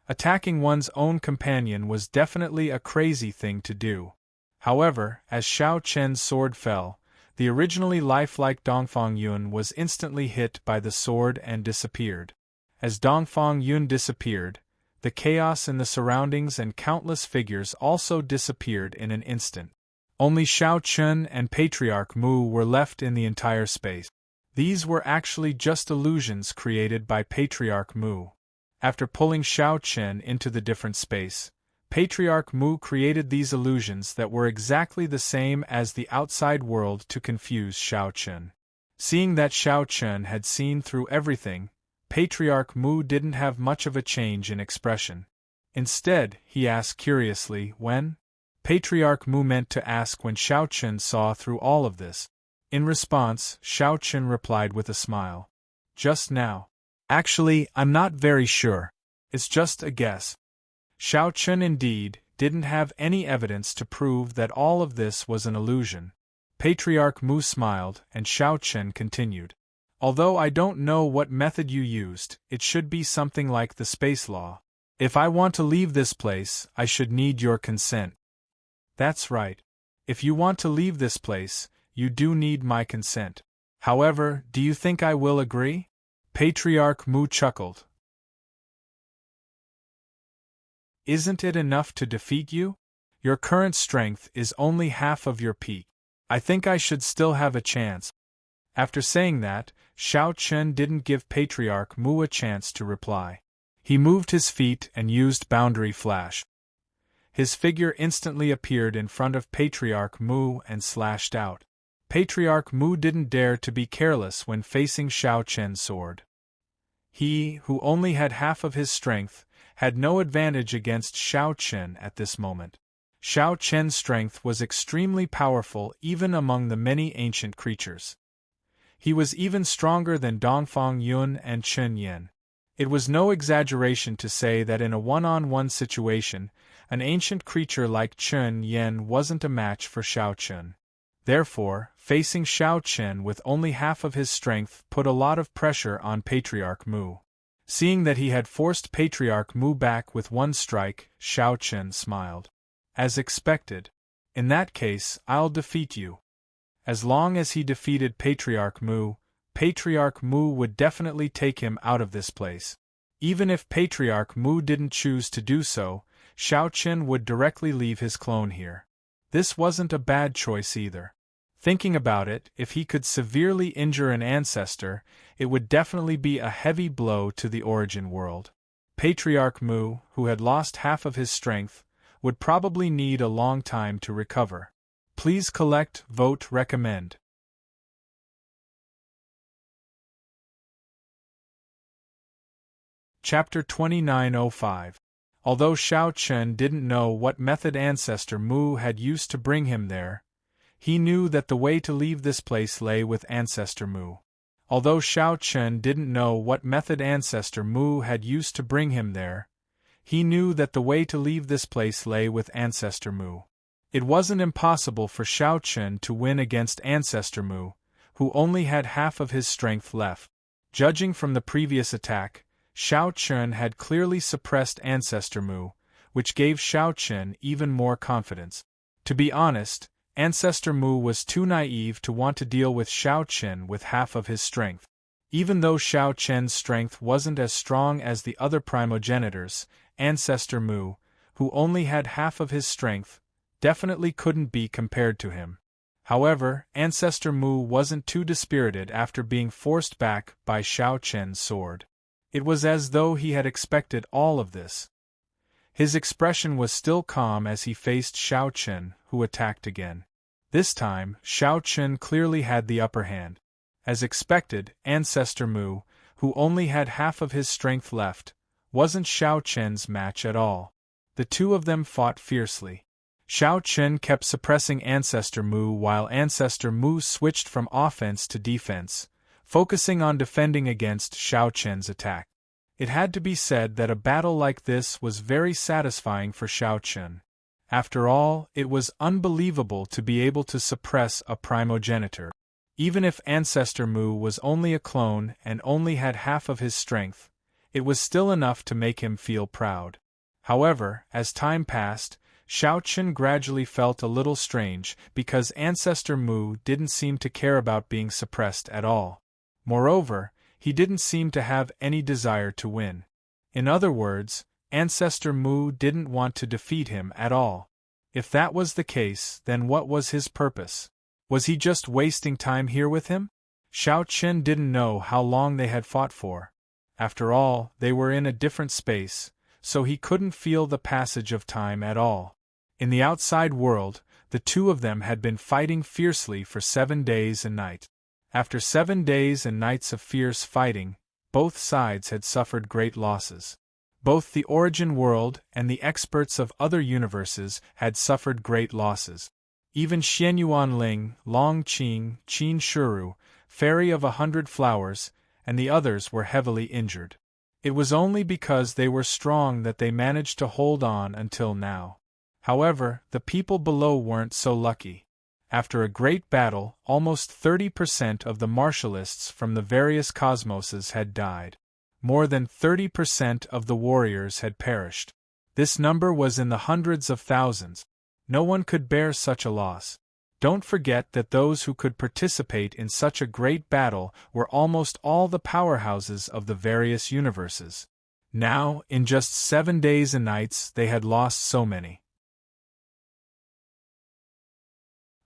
Attacking one's own companion was definitely a crazy thing to do. However, as Xiao Chen's sword fell, the originally lifelike Dongfang Yun was instantly hit by the sword and disappeared. As Dongfang Yun disappeared, the chaos in the surroundings and countless figures also disappeared in an instant. Only Xiao Chen and Patriarch Mu were left in the entire space. These were actually just illusions created by Patriarch Mu. After pulling Xiao Chen into the different space, Patriarch Mu created these illusions that were exactly the same as the outside world to confuse Xiao Chen. Seeing that Xiao Chen had seen through everything, Patriarch Mu didn't have much of a change in expression. Instead, he asked curiously when? Patriarch Mu meant to ask when Xiao Chen saw through all of this. In response, Xiao Chen replied with a smile. Just now. Actually, I'm not very sure. It's just a guess. Xiao Chen indeed didn't have any evidence to prove that all of this was an illusion. Patriarch Mu smiled, and Xiao Chen continued. Although I don't know what method you used, it should be something like the space law. If I want to leave this place, I should need your consent. That's right. If you want to leave this place, you do need my consent. However, do you think I will agree? Patriarch Mu chuckled. Isn't it enough to defeat you? Your current strength is only half of your peak. I think I should still have a chance. After saying that, Xiao Chen didn't give Patriarch Mu a chance to reply. He moved his feet and used Boundary Flash. His figure instantly appeared in front of Patriarch Mu and slashed out. Patriarch Mu didn't dare to be careless when facing Xiao Chen's sword. He, who only had half of his strength, had no advantage against Xiao Chen at this moment. Xiao Chen's strength was extremely powerful even among the many ancient creatures. He was even stronger than Dongfang Yun and Chen Yin. It was no exaggeration to say that in a one-on-one situation, an ancient creature like Chen Yin wasn't a match for Xiao Chen. Therefore, facing Xiao Chen with only half of his strength put a lot of pressure on Patriarch Mu. Seeing that he had forced Patriarch Mu back with one strike, Xiao Chen smiled. As expected. In that case, I'll defeat you. As long as he defeated Patriarch Mu would definitely take him out of this place. Even if Patriarch Mu didn't choose to do so, Xiao Chen would directly leave his clone here. This wasn't a bad choice either. Thinking about it, if he could severely injure an ancestor, it would definitely be a heavy blow to the origin world. Patriarch Mu, who had lost half of his strength, would probably need a long time to recover. Please collect, vote, recommend. Chapter 2905. Although Xiao Chen didn't know what method Ancestor Mu had used to bring him there, he knew that the way to leave this place lay with Ancestor Mu. Although Xiao Chen didn't know what method Ancestor Mu had used to bring him there, he knew that the way to leave this place lay with Ancestor Mu. It wasn't impossible for Xiao Chen to win against Ancestor Mu, who only had half of his strength left. Judging from the previous attack, Xiao Chen had clearly suppressed Ancestor Mu, which gave Xiao Chen even more confidence. To be honest, Ancestor Mu was too naive to want to deal with Xiao Chen with half of his strength. Even though Xiao Chen's strength wasn't as strong as the other primogenitors, Ancestor Mu, who only had half of his strength, definitely couldn't be compared to him. However, Ancestor Mu wasn't too dispirited after being forced back by Xiao Chen's sword. It was as though he had expected all of this. His expression was still calm as he faced Xiao Chen, who attacked again. This time, Xiao Chen clearly had the upper hand. As expected, Ancestor Mu, who only had half of his strength left, wasn't Xiao Chen's match at all. The two of them fought fiercely. Xiao Chen kept suppressing Ancestor Mu while Ancestor Mu switched from offense to defense, focusing on defending against Xiao Chen's attack. It had to be said that a battle like this was very satisfying for Xiao Chen. After all, it was unbelievable to be able to suppress a primogenitor. Even if Ancestor Mu was only a clone and only had half of his strength, it was still enough to make him feel proud. However, as time passed, Xiao Chen gradually felt a little strange because Ancestor Mu didn't seem to care about being suppressed at all. Moreover, he didn't seem to have any desire to win. In other words, Ancestor Mu didn't want to defeat him at all. If that was the case, then what was his purpose? Was he just wasting time here with him? Xiao Chen didn't know how long they had fought for. After all, they were in a different space, so he couldn't feel the passage of time at all. In the outside world, the two of them had been fighting fiercely for 7 days and nights. After 7 days and nights of fierce fighting, both sides had suffered great losses. Both the origin world and the experts of other universes had suffered great losses. Even Xianyuan Ling, Long Qing, Qin Shuru, Fairy of 100 Flowers, and the others were heavily injured. It was only because they were strong that they managed to hold on until now. However, the people below weren't so lucky. After a great battle, almost 30% of the martialists from the various cosmoses had died. More than 30% of the warriors had perished. This number was in the hundreds of thousands. No one could bear such a loss. Don't forget that those who could participate in such a great battle were almost all the powerhouses of the various universes. Now, in just 7 days and nights, they had lost so many.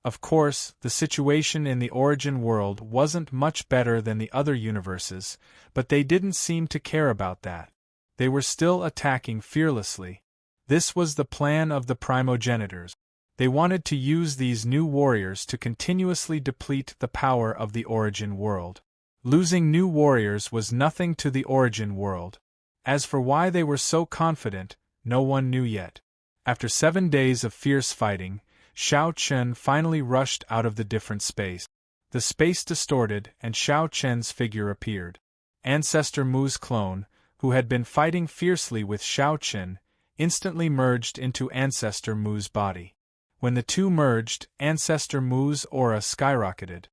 Of course, the situation in the origin world wasn't much better than the other universes, but they didn't seem to care about that. They were still attacking fearlessly. This was the plan of the primogenitors. They wanted to use these new warriors to continuously deplete the power of the origin world. Losing new warriors was nothing to the origin world. As for why they were so confident, no one knew yet. After 7 days of fierce fighting, Xiao Chen finally rushed out of the different space. The space distorted, and Xiao Chen's figure appeared. Ancestor Mu's clone, who had been fighting fiercely with Xiao Chen, instantly merged into Ancestor Mu's body. When the two merged, Ancestor Mu's aura skyrocketed.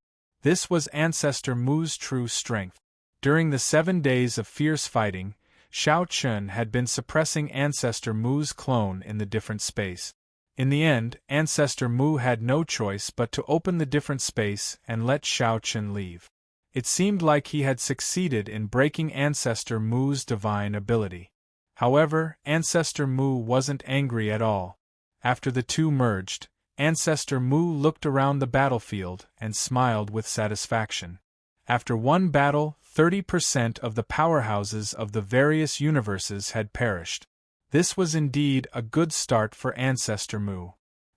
This was Ancestor Mu's true strength. During the 7 days of fierce fighting, Xiao Chen had been suppressing Ancestor Mu's clone in the different space. In the end, Ancestor Mu had no choice but to open the different space and let Xiao Chen leave. It seemed like he had succeeded in breaking Ancestor Mu's divine ability. However, Ancestor Mu wasn't angry at all. After the two merged, Ancestor Mu looked around the battlefield and smiled with satisfaction. After one battle, 30% of the powerhouses of the various universes had perished. This was indeed a good start for Ancestor Mu.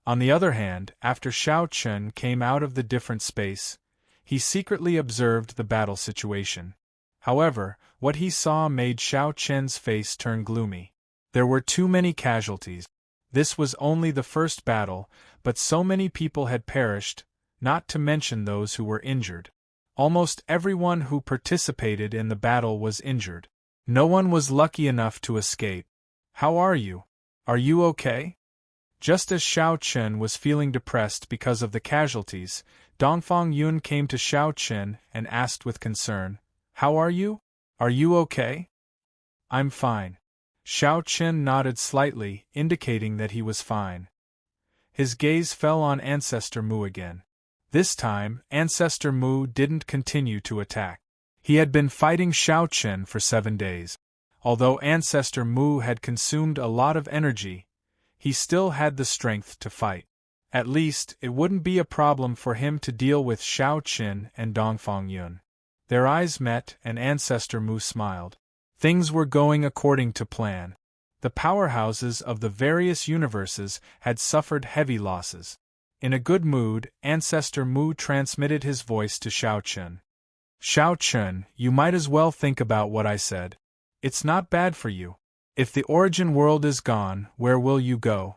On the other hand, after Xiao Chen came out of the different space, he secretly observed the battle situation. However, what he saw made Xiao Chen's face turn gloomy. There were too many casualties. This was only the first battle, but so many people had perished, not to mention those who were injured. Almost everyone who participated in the battle was injured. No one was lucky enough to escape. How are you? Are you okay? Just as Xiao Chen was feeling depressed because of the casualties, Dongfang Yun came to Xiao Chen and asked with concern, "How are you? Are you okay?" "I'm fine." Xiao Chen nodded slightly, indicating that he was fine. His gaze fell on Ancestor Mu again. This time, Ancestor Mu didn't continue to attack. He had been fighting Xiao Chen for 7 days. Although Ancestor Mu had consumed a lot of energy, he still had the strength to fight. At least, it wouldn't be a problem for him to deal with Xiao Chen and Dongfang Yun. Their eyes met, and Ancestor Mu smiled. Things were going according to plan. The powerhouses of the various universes had suffered heavy losses. In a good mood, Ancestor Mu transmitted his voice to Xiao Chen. "Xiao Chen, you might as well think about what I said. It's not bad for you. If the origin world is gone, where will you go?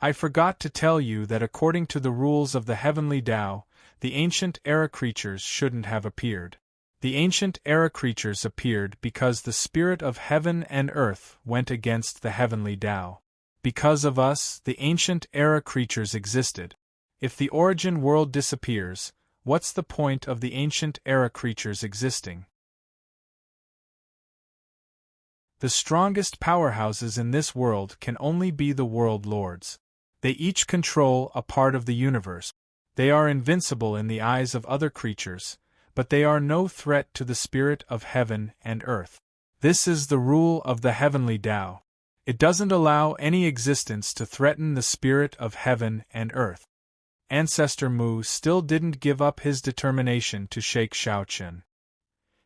I forgot to tell you that according to the rules of the heavenly Tao, the ancient era creatures shouldn't have appeared. The ancient era creatures appeared because the spirit of heaven and earth went against the heavenly Tao. Because of us, the ancient era creatures existed. If the origin world disappears, what's the point of the ancient era creatures existing? The strongest powerhouses in this world can only be the world lords. They each control a part of the universe. They are invincible in the eyes of other creatures, but they are no threat to the spirit of heaven and earth. This is the rule of the heavenly Tao. It doesn't allow any existence to threaten the spirit of heaven and earth. Ancestor Mu still didn't give up his determination to shake Xiao Chen.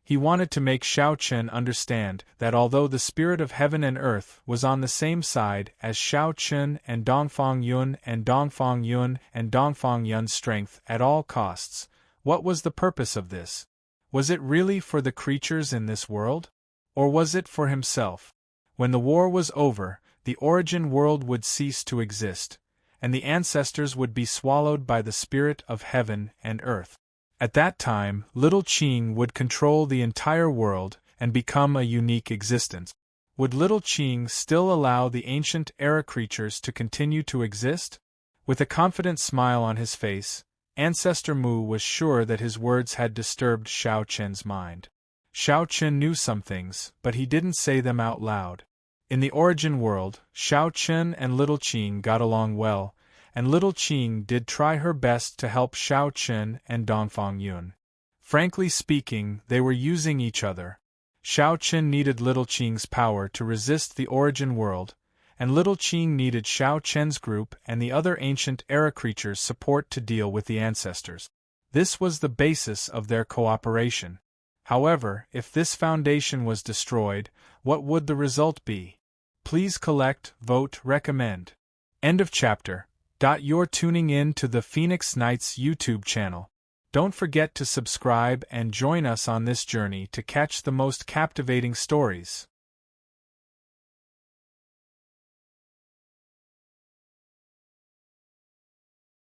He wanted to make Xiao Chen understand that although the spirit of heaven and earth was on the same side as Xiao Chen and Dongfang Yun and Dongfang Yun and Dongfang Yun's strength at all costs, what was the purpose of this? Was it really for the creatures in this world? Or was it for himself? When the war was over, the origin world would cease to exist, and the ancestors would be swallowed by the spirit of heaven and earth. At that time, Little Qing would control the entire world and become a unique existence. Would Little Qing still allow the ancient era creatures to continue to exist? With a confident smile on his face, Ancestor Mu was sure that his words had disturbed Xiao Chen's mind. Xiao Chen knew some things, but he didn't say them out loud. In the origin world, Xiao Chen and Little Qing got along well, and Little Qing did try her best to help Xiao Chen and Dongfang Yun. Frankly speaking, they were using each other. Xiao Chen needed Little Qing's power to resist the origin world, and Little Qing needed Xiao Chen's group and the other ancient era creatures' support to deal with the ancestors. This was the basis of their cooperation. However, if this foundation was destroyed, what would the result be? Please collect, vote, recommend. End of chapter. You're tuning in to the Phoenix Knights YouTube channel. Don't forget to subscribe and join us on this journey to catch the most captivating stories.